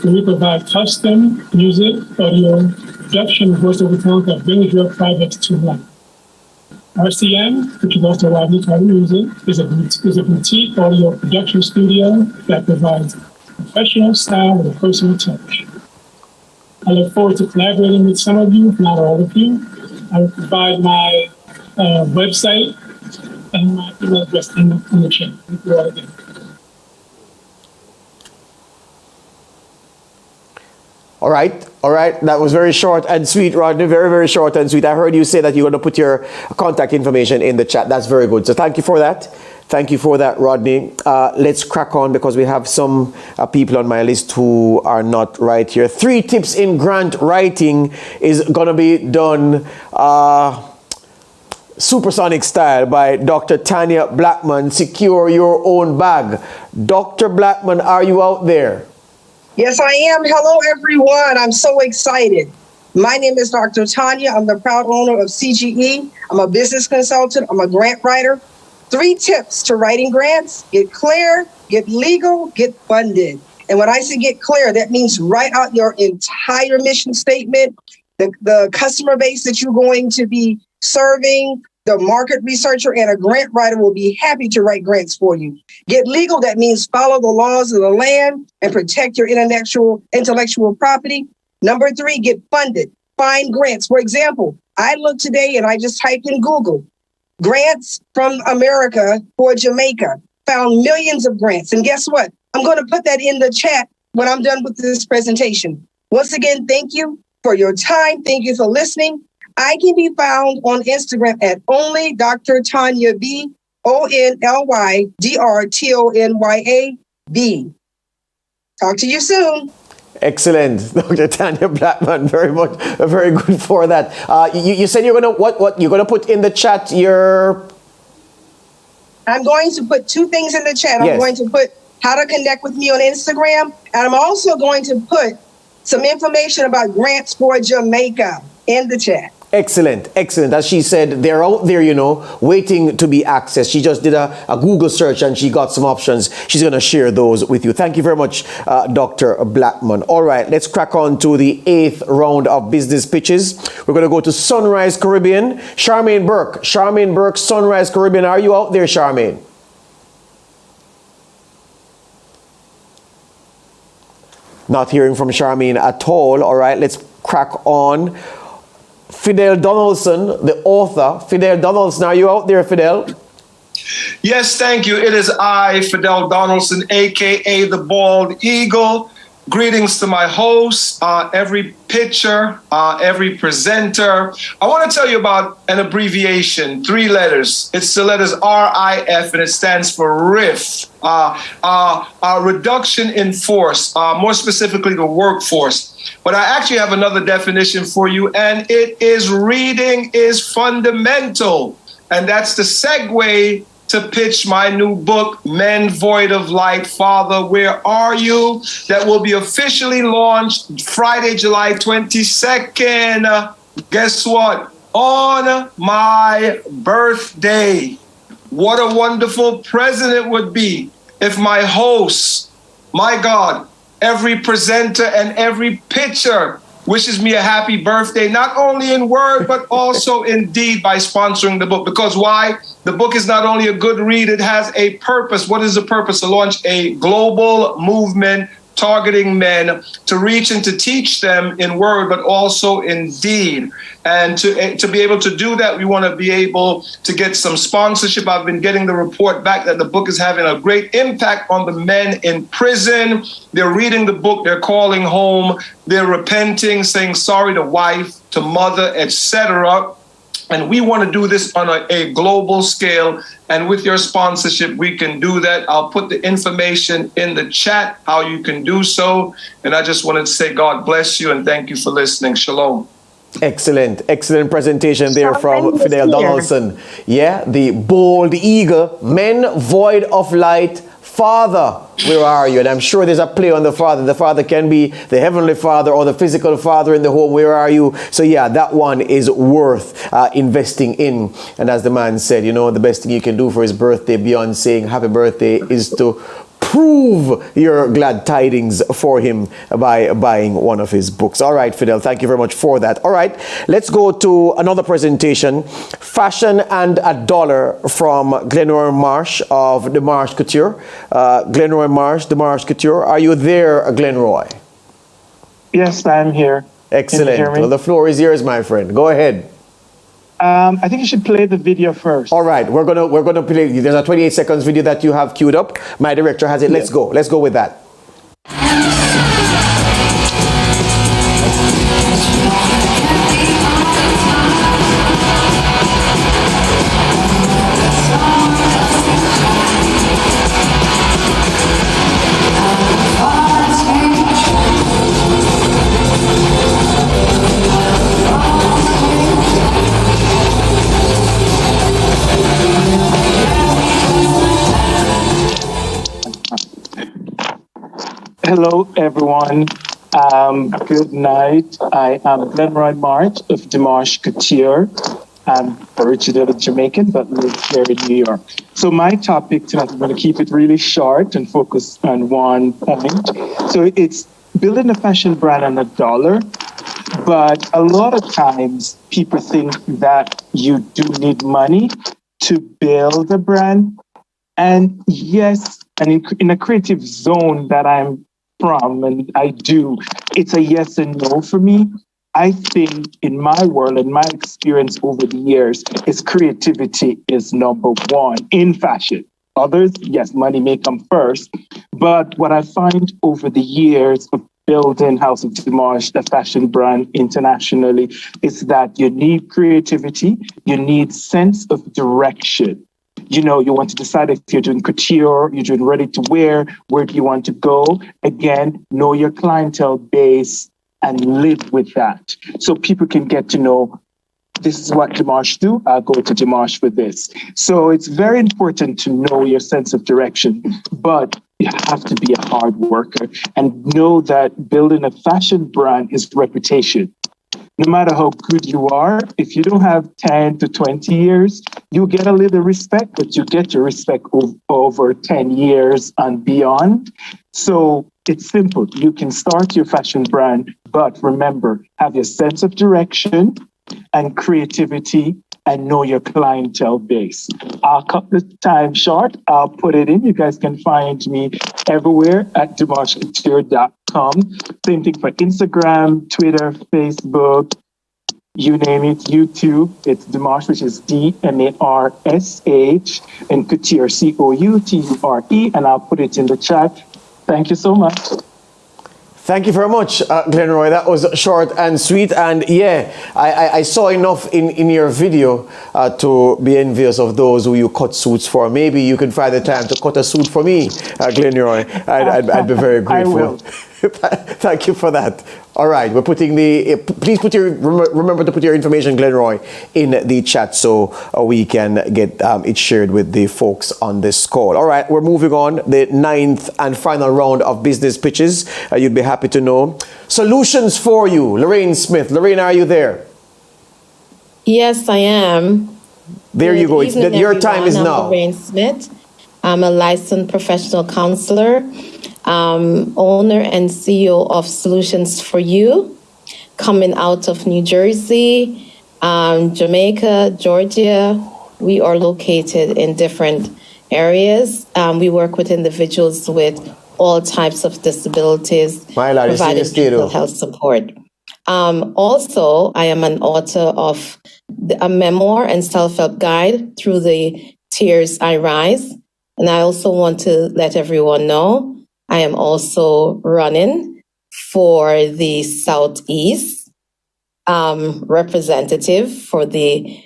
We provide custom music, audio, production, and voiceover talent that brings your projects to life. RCM, which is also Rodney Carter Music, is a boutique audio production studio that provides professional style with a personal touch. I look forward to collaborating with some of you, if not all of you. I will provide my website and my email address in the chat. Thank you all again. All right. That was very short and sweet, Rodney. Very, very short and sweet. I heard you say that you're going to put your contact information in the chat. That's very good. So thank you for that. Thank you for that, Rodney. Let's crack on because we have some people on my list who are not right here. 3 tips in grant writing is going to be done supersonic style by Dr. Tanya Blackman. Secure your own bag. Dr. Blackman, are you out there? Yes, I am. Hello, everyone. I'm so excited. My name is Dr. Tanya. I'm the proud owner of CGE. I'm a business consultant. I'm a grant writer. 3 tips to writing grants: get clear, get legal, get funded. And when I say get clear, that means write out your entire mission statement, the customer base that you're going to be serving. The market researcher and a grant writer will be happy to write grants for you. Get legal, that means follow the laws of the land and protect your intellectual property. Number 3, get funded. Find grants. For example, I looked today and I just typed in Google, grants from America for Jamaica, found millions of grants. And guess what? I'm going to put that in the chat when I'm done with this presentation. Once again, thank you for your time. Thank you for listening. I can be found on Instagram at only Dr. Tanya B, ONLYDRTONYA-B. Talk to you soon. Excellent, Dr. Tanya Blackman. Very good for that. You said you're gonna what? You're gonna put in the chat your. I'm going to put 2 things in the chat. Yes. I'm going to put how to connect with me on Instagram, and I'm also going to put some information about grants for Jamaica in the chat. Excellent. As she said, they're out there, waiting to be accessed. She just did a Google search and she got some options. She's going to share those with you. Thank you very much, Dr. Blackman. All right, let's crack on to the 8th round of business pitches. We're going to go to Sunrise Caribbean. Charmaine Burke, Sunrise Caribbean. Are you out there, Charmaine? Not hearing from Charmaine at all. All right, let's crack on. Fidel Donaldson, the author. Fidel Donaldson, are you out there, Fidel? Yes, thank you. It is I, Fidel Donaldson, a.k.a. the Bald Eagle. Greetings to my hosts, every pitcher, every presenter. I want to tell you about an abbreviation, 3 letters. It's the letters RIF, and it stands for RIF, reduction in force, more specifically the workforce. But I actually have another definition for you, and it is reading is fundamental. And that's the segue to pitch my new book, Men Void of Light, Father, Where Are You? That will be officially launched Friday, July 22nd. Guess what? On my birthday. What a wonderful present it would be if my hosts, my God, every presenter and every pitcher wishes me a happy birthday, not only in word, but also in deed by sponsoring the book. Because why? The book is not only a good read, it has a purpose. What is the purpose? To launch a global movement targeting men, to reach and to teach them in word, but also in deed. And to be able to do that, we want to be able to get some sponsorship. I've been getting the report back that the book is having a great impact on the men in prison. They're reading the book, they're calling home, they're repenting, saying sorry to wife, to mother, etc. And we want to do this on a global scale. And with your sponsorship, we can do that. I'll put the information in the chat, how you can do so. And I just wanted to say God bless you and thank you for listening. Shalom. Excellent presentation there from Fidel Donaldson. Yeah, the Bold Eagle, Men Void of Light, Father, where are you? And I'm sure there's a play on the Father. The Father can be the Heavenly Father or the physical Father in the home. Where are you? So yeah, that one is worth investing in. And as the man said, the best thing you can do for his birthday beyond saying happy birthday is to prove your glad tidings for him by buying one of his books. All right, Fidel, thank you very much for that. All right, let's go to another presentation, Fashion and a Dollar from Glenroy Marsh of the Marsh Couture. Glenroy Marsh, the Marsh Couture. Are you there, Glenroy? Yes, I'm here. Excellent. hear me? Well, the floor is yours, my friend. Go ahead. I think you should play the video first. All right, we're gonna play. There's a 28 seconds video that you have queued up. My director has it. Let's go. Let's go with that. Hello, everyone. Good night. I am Glenroy March of Dimash Couture. I'm originally Jamaican, but live here in New York. So my topic tonight, I'm going to keep it really short and focus on one point. So it's building a fashion brand on $1. But a lot of times people think that you do need money to build a brand. And yes, and in a creative zone that I'm from, and I do, it's a yes and no for me. I think in my world and my experience over the years is creativity is number one in fashion. Others, yes, money may come first. But what I find over the years of building House of Dimash, the fashion brand internationally, is that you need creativity, you need sense of direction. You know, you want to decide if you're doing couture, you're doing ready to wear, where do you want to go? Again, know your clientele base and live with that. So people can get to know, this is what Dimash do, I'll go to Dimash for this. So it's very important to know your sense of direction, but you have to be a hard worker and know that building a fashion brand is reputation. No matter how good you are, if you don't have 10 to 20 years, you get a little respect, but you get your respect over 10 years and beyond. So it's simple. You can start your fashion brand, but remember, have your sense of direction and creativity and know your clientele base. I'll cut the time short. I'll put it in. You guys can find me everywhere at dimashcouture.com. Same thing for Instagram, Twitter, Facebook, you name it, YouTube. It's Dimash, which is DMARSH, and Couture, COUTURE, and I'll put it in the chat. Thank you so much. Thank you very much, Glenroy. That was short and sweet. And yeah, I saw enough in your video to be envious of those who you cut suits for. Maybe you can find the time to cut a suit for me, Glenroy. I'd be very grateful. I will. Thank you for that. All right, we're putting please remember to put your information, Glenroy, in the chat so we can get it shared with the folks on this call. All right, we're moving on. The 9th and final round of business pitches. You'd be happy to know. Solutions for you, Lorraine Smith. Lorraine, are you there? Yes, I am. There you go. Your time is now. I'm Lorraine Smith. I'm a licensed professional counselor, owner and CEO of Solutions for You, coming out of New Jersey, Jamaica, Georgia. We are located in different areas. We work with individuals with all types of disabilities, providing mental health support. Also, I am an author of a memoir and self-help guide, Through the Tears I Rise. And I also want to let everyone know I am also running for the Southeast representative for the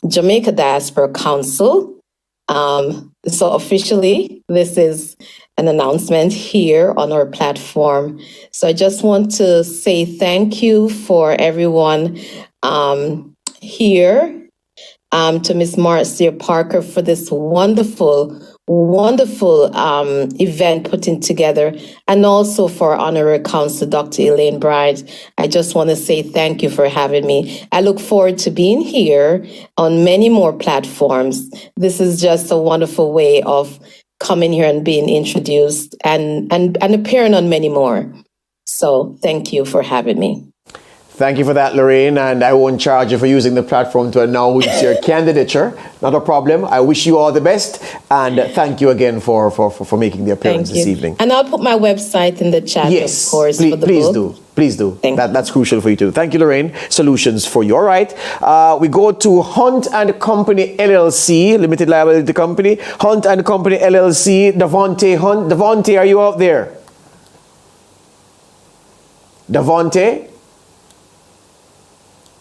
Jamaica Diaspora Council. So officially, this is an announcement here on our platform. So I just want to say thank you for everyone here, to Ms. Marcia Parker for this wonderful event putting together, and also for Honorary Counsel Dr. Elaine Bryan. I just want to say thank you for having me. I look forward to being here on many more platforms. This is just a wonderful way of coming here and being introduced and appearing on many more. So thank you for having me. Thank you for that, Lorraine, and I won't charge you for using the platform to announce your candidature. Not a problem. I wish you all the best, and thank you again for making the appearance this evening. And I'll put my website in the chat, yes, of course, please, for the please book. do. Please do. That's crucial for you too. Thank you, Lorraine. Solutions for you. All right. We go to Hunt and Company LLC, Limited Liability Company. Hunt and Company LLC. Davante Hunt. Davante, are you out there? Davante?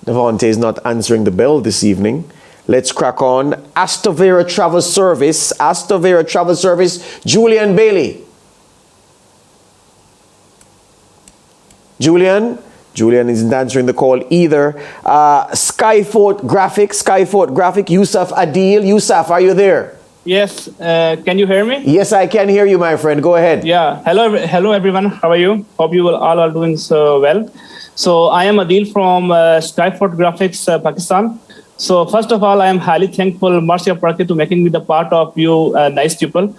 Davante is not answering the bell this evening. Let's crack on. Astovera Travel Service. Astovera Travel Service. Julian Bailey. Julian isn't answering the call either. Skyfort Graphic. Yusuf Adil. Yusuf, are you there? Yes. Can you hear me? Yes, I can hear you, my friend. Go ahead. Yeah. Hello, everyone. How are you? Hope you all are doing so well. So I am Adil from Skyfort Graphics, Pakistan. So first of all, I am highly thankful, Marcia Parker, to making me the part of you nice people.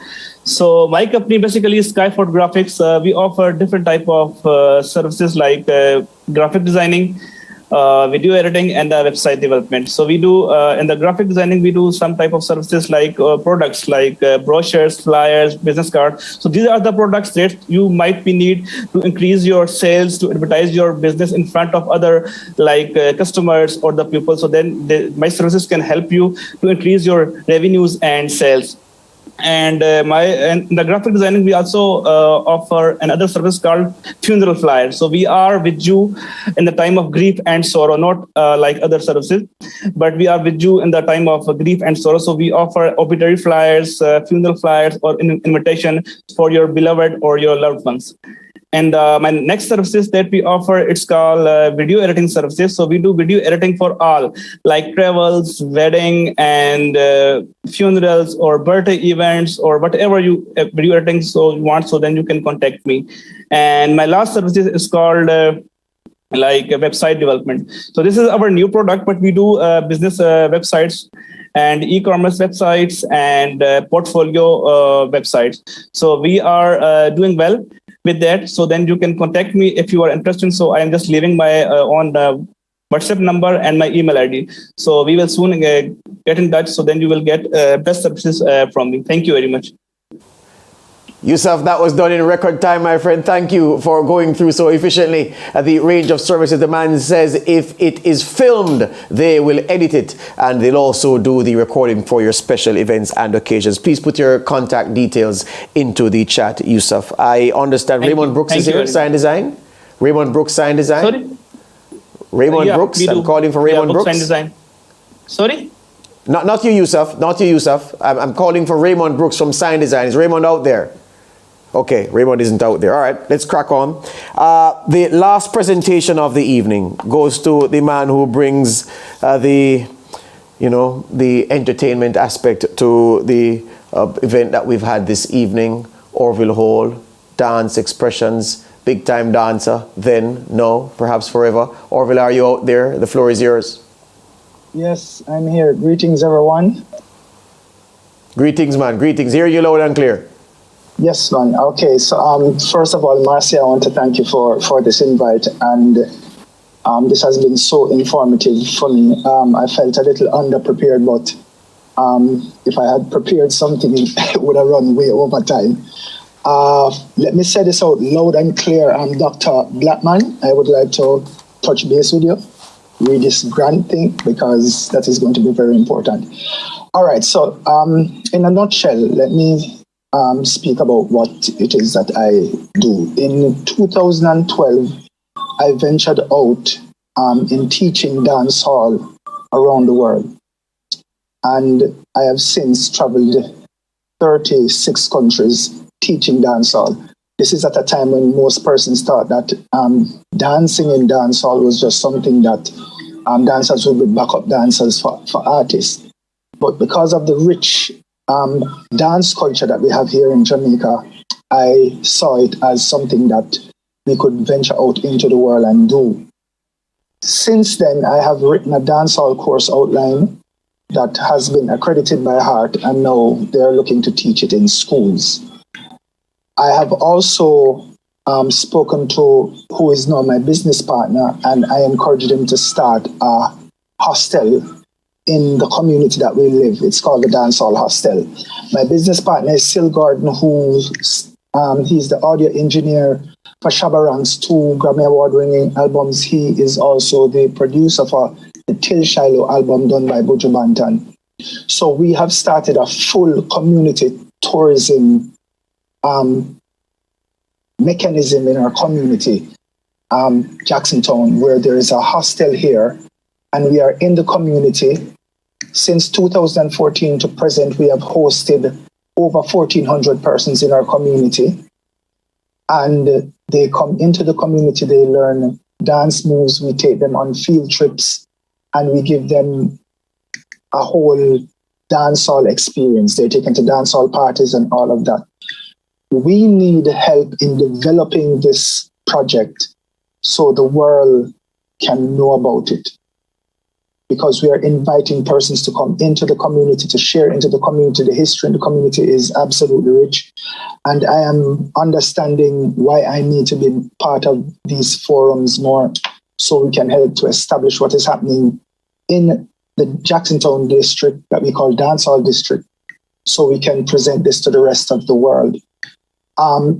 So my company basically is Skyfort Graphics. We offer different type of services like graphic designing, video editing, and website development. So we do in the graphic designing, we do some type of services like products like brochures, flyers, business cards. So these are the products that you might be need to increase your sales, to advertise your business in front of other like customers or the people. So then my services can help you to increase your revenues and sales. And in the graphic designing, we also offer another service called funeral flyer. So we are with you in the time of grief and sorrow, not like other services, but we are with you in the time of grief and sorrow. So we offer obituary flyers, funeral flyers, or invitation for your beloved or your loved ones. And my next services that we offer, it's called video editing services. So we do video editing for all, like travels, wedding, and funerals, or birthday events, or whatever you video editing so you want. So then you can contact me. And my last services is called like website development. So this is our new product, but we do business websites and e-commerce websites and portfolio websites. So we are doing well with that. So then you can contact me if you are interested. So I am just leaving my on the WhatsApp number and my email ID. So we will soon get in touch. So then you will get best services from me. Thank you very much. Yusuf, that was done in record time, my friend. Thank you for going through so efficiently the range of services. The man says if it is filmed, they will edit it, and they'll also do the recording for your special events and occasions. Please put your contact details into the chat, Yusuf. I understand Raymond Brooks is here, Sign Design. Raymond Brooks, Sign Design. Sorry? Raymond Brooks. I'm calling for Raymond Brooks. Sign Design. Sorry? Not you, Yusuf. Not you, Yusuf. I'm calling for Raymond Brooks from Sign Design. Is Raymond out there? Okay, Raymond isn't out there. All right, let's crack on. The last presentation of the evening goes to the man who brings the entertainment aspect to the event that we've had this evening. Orville Hall, dance expressions, big time dancer, then, no, perhaps forever. Orville, are you out there? The floor is yours. Yes, I'm here. Greetings, everyone. Greetings, man. Greetings. Hear you loud and clear. Yes, man. Okay, so first of all, Marcia, I want to thank you for this invite, and this has been so informative for me. I felt a little underprepared, but if I had prepared something, it would have run way over time. Let me say this out loud and clear. I'm Dr. Blackman. I would like to touch base with you, read this grant thing, because that is going to be very important. All right, so in a nutshell, let me speak about what it is that I do. In 2012, I ventured out in teaching dance hall around the world. And I have since traveled 36 countries teaching dance hall. This is at a time when most persons thought that dancing in dance hall was just something that dancers would be backup dancers for artists. But because of the rich dance culture that we have here in Jamaica, I saw it as something that we could venture out into the world and do. Since then, I have written a dancehall course outline that has been accredited by Heart, and now they're looking to teach it in schools. I have also spoken to who is now my business partner, and I encouraged him to start a hostel in the community that we live. It's called the Dancehall Hostel. My business partner is Sil Gordon, he's the audio engineer for Shabba Ranks, 2 Grammy Award-winning albums. He is also the producer for the Till Shiloh album done by Buju Banton. So we have started a full community tourism mechanism in our community, Jacksontown, where there is a hostel here, and we are in the community. Since 2014 to present, we have hosted over 1,400 persons in our community. And they come into the community, they learn dance moves, we take them on field trips, and we give them a whole dancehall experience. They're taken to dancehall parties and all of that. We need help in developing this project so the world can know about it, because we are inviting persons to come into the community, to share into the community. The history in the community is absolutely rich. And I am understanding why I need to be part of these forums more, so we can help to establish what is happening in the Jacksontown district that we call Dancehall District, so we can present this to the rest of the world.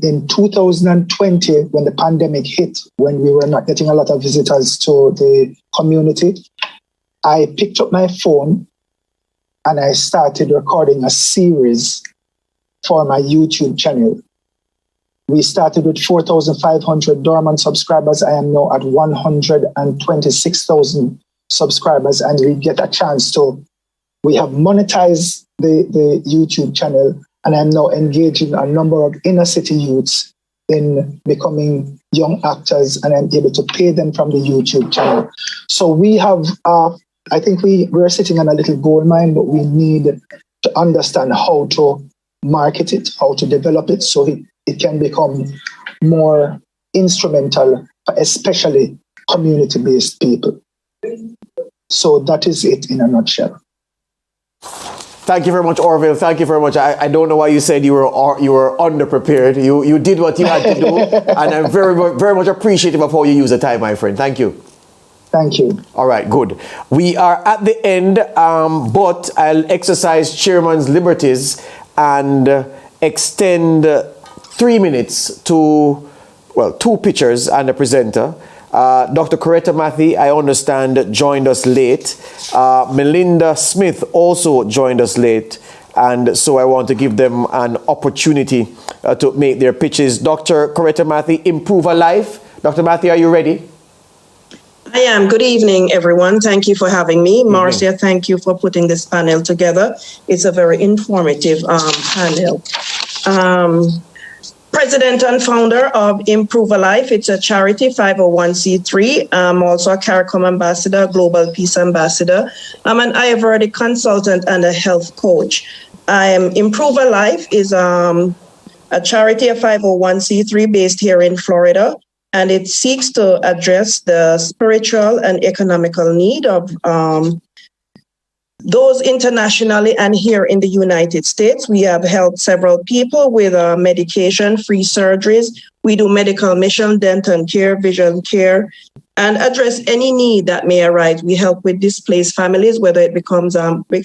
In 2020, when the pandemic hit, when we were not getting a lot of visitors to the community, I picked up my phone and I started recording a series for my YouTube channel. We started with 4,500 dormant subscribers. I am now at 126,000 subscribers, and we get a chance to, we have monetized the YouTube channel, and I'm now engaging a number of inner city youths in becoming young actors, and I'm able to pay them from the YouTube channel. So we have, I think we're sitting on a little gold mine, but we need to understand how to market it, how to develop it, so it can become more instrumental, especially community-based people. So that is it in a nutshell. Thank you very much, Orville. Thank you very much. I don't know why you said you were underprepared. You did what you had to do, and I'm very, very much appreciative of how you use the time, my friend. Thank you. Thank you. All right, good. We are at the end, but I'll exercise chairman's liberties and extend 3 minutes to, well, 2 pictures and a presenter. Dr. Coretta Mathy, I understand, joined us late. Melinda Smith also joined us late. And so I want to give them an opportunity to make their pitches. Dr. Coretta Mathy, Improve a Life. Dr. Mathy, are you ready? I am. Good evening, everyone. Thank you for having me. Marcia, thank you for putting this panel together. It's a very informative panel. President and founder of Improve a Life. It's a charity, 501c3. I'm also a CARICOM ambassador, Global Peace Ambassador. I'm an Ayurvedic consultant and a health coach. Improve a Life is a charity, a 501c3 based here in Florida, and it seeks to address the spiritual and economical need of those internationally and here in the United States. We have helped several people with medication-free surgeries. We do medical mission, dental care, vision care, and address any need that may arise. We help with displaced families, whether it becomes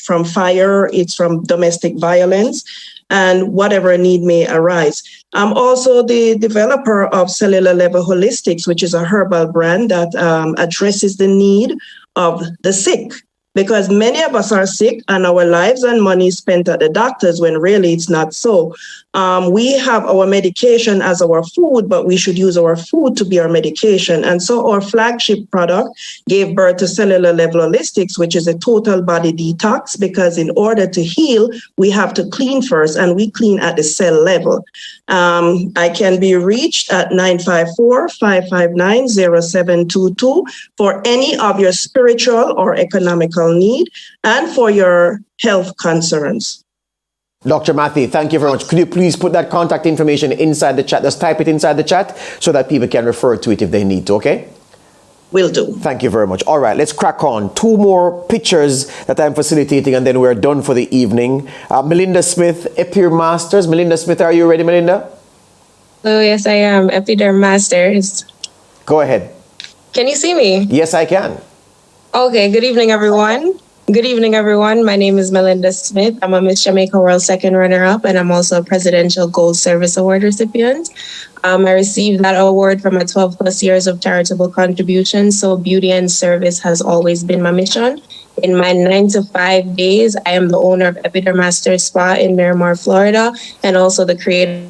from fire, it's from domestic violence, and whatever need may arise. I'm also the developer of Cellular Level Holistics, which is a herbal brand that addresses the need of the sick. Because many of us are sick and our lives and money is spent at the doctors when really it's not so. We have our medication as our food, but we should use our food to be our medication. And so our flagship product gave birth to Cellular Level Holistics, which is a total body detox, because in order to heal, we have to clean first, and we clean at the cell level. I can be reached at 954-559-0722 for any of your spiritual or economical need and for your health concerns. Dr. Mathy, thank you very much. Could you please put that contact information inside the chat? Just type it inside the chat so that people can refer to it if they need to, okay? Will do. Thank you very much. All right, let's crack on. 2 more pictures that I'm facilitating, and then we're done for the evening. Melinda Smith, Epir Masters. Melinda Smith, are you ready, Melinda? Hello, yes, I am. Epiderm Masters. Go ahead. Can you see me? Yes, I can. Okay, good evening, everyone. Good evening, everyone. My name is Melinda Smith. I'm a Miss Jamaica World second runner-up, and I'm also a Presidential Gold Service Award recipient. I received that award for my 12 plus years of charitable contributions, so beauty and service has always been my mission. In my 9 to 5 days, I am the owner of Epiderm Masters Spa in Miramar, Florida, and also the creator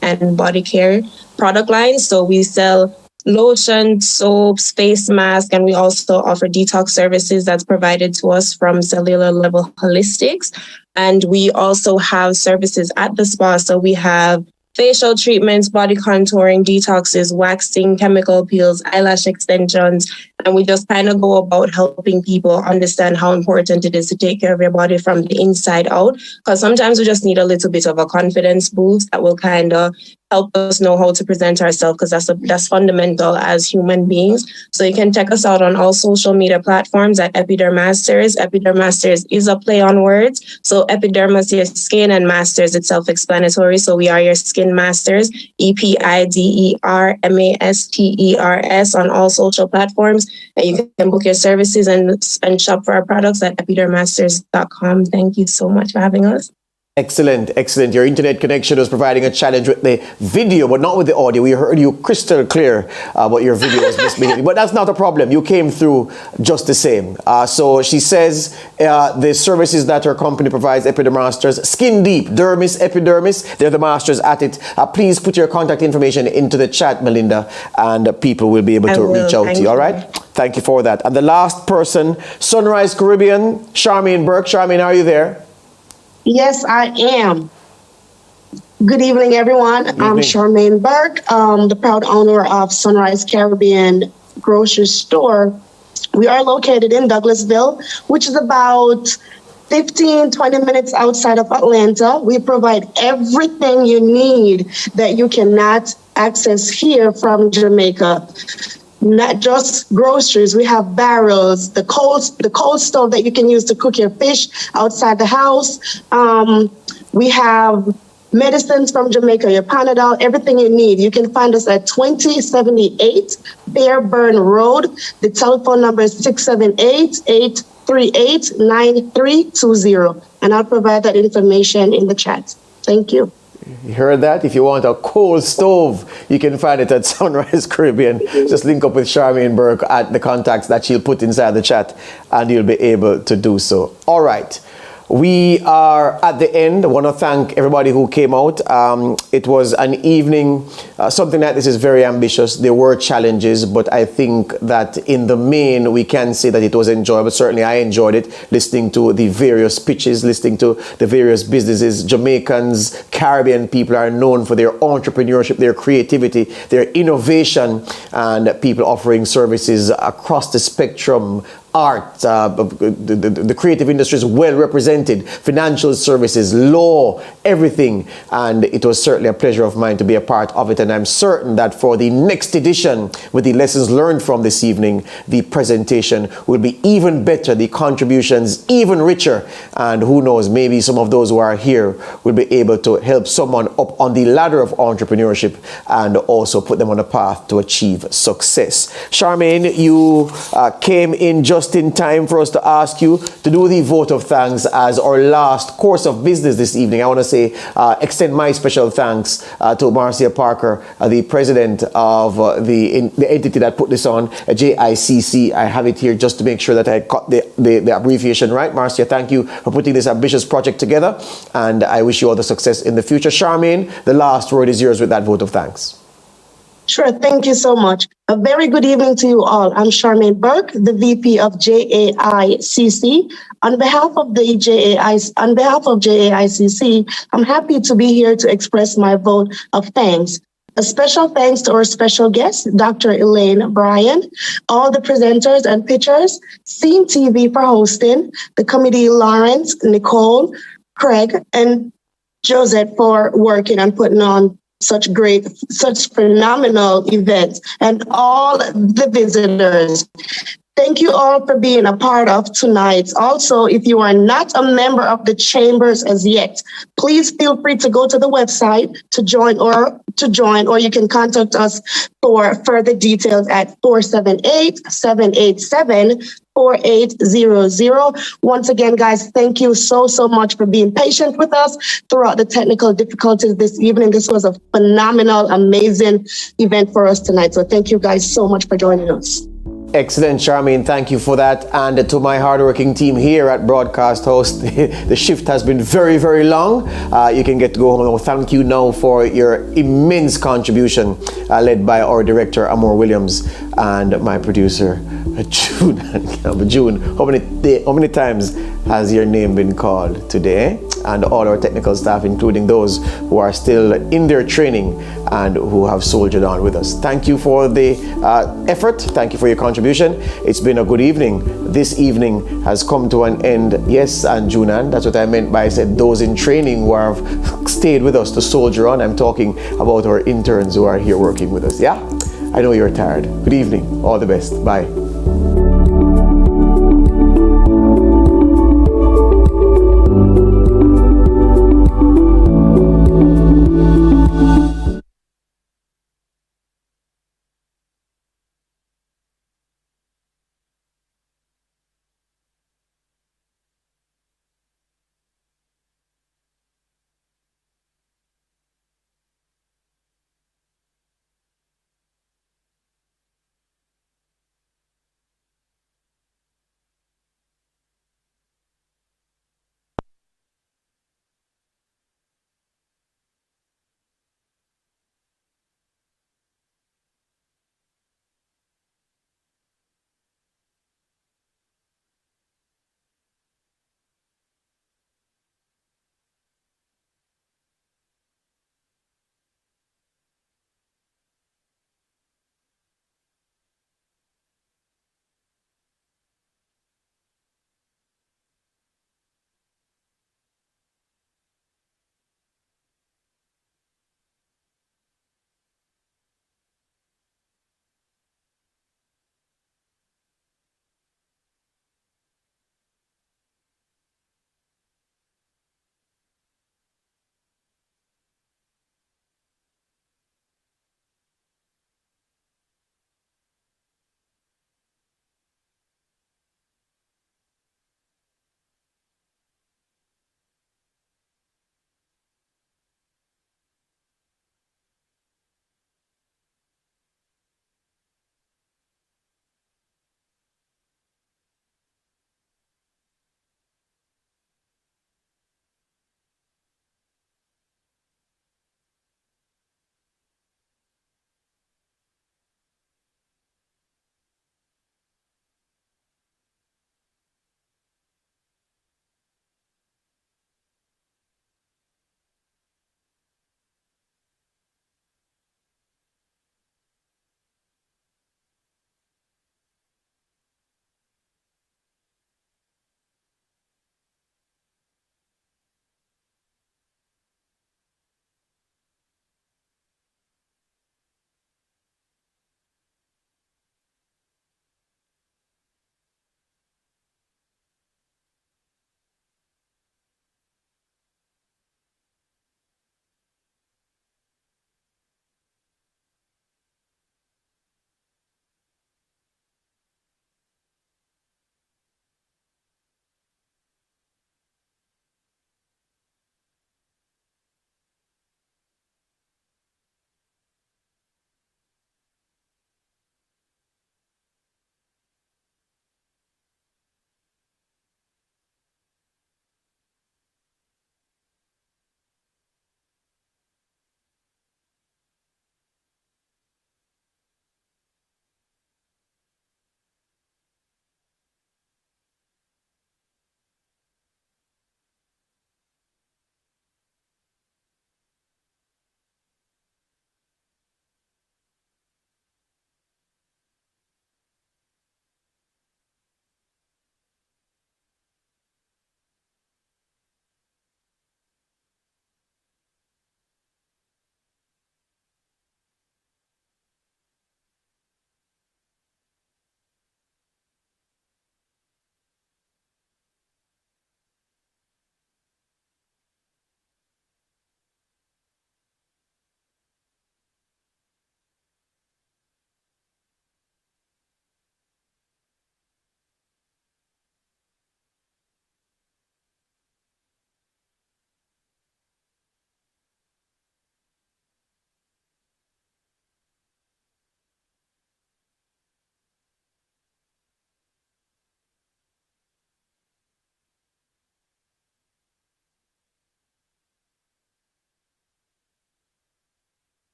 and body care product line. So we sell lotion, soaps, face masks, and we also offer detox services that's provided to us from cellular level holistics. And we also have services at the spa. So we have facial treatments, body contouring, detoxes, waxing, chemical peels, eyelash extensions. And we just kind of go about helping people understand how important it is to take care of your body from the inside out. Because sometimes we just need a little bit of a confidence boost that will kind of help us know how to present ourselves, because that's fundamental as human beings. So you can check us out on all social media platforms at Epiderm Masters. Epiderm Masters is a play on words. So epidermis is skin and masters, it's self-explanatory. So we are your skin masters, EPIDERMASTERS on all social platforms. And you can book your services and shop for our products at epidermmasters.com. Thank you so much for having us. Excellent, excellent. Your internet connection was providing a challenge with the video, but not with the audio. We heard you crystal clear, but your video was misbehaving. But that's not a problem. You came through just the same. So she says the services that her company provides, Epiderm Masters, skin deep, dermis, epidermis, they're the masters at it. Please put your contact information into the chat, Melinda, and people will be able to reach out to you, all right? Thank you for that. And the last person, Sunrise Caribbean, Charmaine Burke. Charmaine, are you there? Yes, I am. Good evening, everyone. I'm Charmaine Burke, the proud owner of Sunrise Caribbean Grocery Store. We are located in Douglasville, which is about 15, 20 minutes outside of Atlanta. We provide everything you need that you cannot access here from Jamaica. Not just groceries, we have barrels, the cold stove that you can use to cook your fish outside the house. We have medicines from Jamaica, your Panadol, everything you need. You can find us at 2078 Fairburn Road. The telephone number is 678-838-9320. And I'll provide that information in the chat. Thank you. You heard that? If you want a coal stove, you can find it at Sunrise Caribbean. Just link up with Charmaine Burke at the contacts that she'll put inside the chat, and you'll be able to do so. All right. We are at the end. I want to thank everybody who came out. It was an evening, something like this is very ambitious. There were challenges, but I think that in the main, we can say that it was enjoyable. Certainly, I enjoyed it, listening to the various pitches, listening to the various businesses. Jamaicans, Caribbean people are known for their entrepreneurship, their creativity, their innovation, and people offering services across the spectrum. Art, the creative industry is well represented, financial services, law, everything. And it was certainly a pleasure of mine to be a part of it. And I'm certain that for the next edition, with the lessons learned from this evening, the presentation will be even better, the contributions even richer. And who knows, maybe some of those who are here will be able to help someone up on the ladder of entrepreneurship and also put them on a path to achieve success. Charmaine, you came in just in time for us to ask you to do the vote of thanks as our last course of business this evening. I want to say, extend my special thanks to Marcia Parker, the president of the entity that put this on, JICC. I have it here just to make sure that I got the abbreviation right. Marcia, thank you for putting this ambitious project together, and I wish you all the success in the future. Charmaine, the last word is yours with that vote of thanks. Sure, thank you so much. A very good evening to you all. I'm Charmaine Burke, the VP of JAICC. On behalf of JAICC, I'm happy to be here to express my vote of thanks. A special thanks to our special guest, Dr. Elaine Bryan, all the presenters and pitchers, CEEN TV for hosting, the committee Lawrence, Nicole, Craig, and Josette for working and putting on such phenomenal events, and all the visitors. Thank you all for being a part of tonight. Also, if you are not a member of the chambers as yet, please feel free to go to the website to join, or you can contact us for further details at 478-787-4800. Once again, guys, thank you so much for being patient with us throughout the technical difficulties this evening. This was a phenomenal, amazing event for us tonight. So thank you guys so much for joining us. Excellent, Charmaine. Thank you for that. And to my hardworking team here at Broadcast Host, the shift has been very, very long. You can get to go home now. Thank you now for your immense contribution, led by our director, Amor Williams, and my producer, June. June, how many times has your name been called today? And all our technical staff, including those who are still in their training and who have soldiered on with us. Thank you for the effort. Thank you for your contribution. It's been a good evening. This evening has come to an end. Yes, and Junan, that's what I meant by I said those in training who have stayed with us to soldier on. I'm talking about our interns who are here working with us. Yeah? I know you're tired. Good evening. All the best. Bye.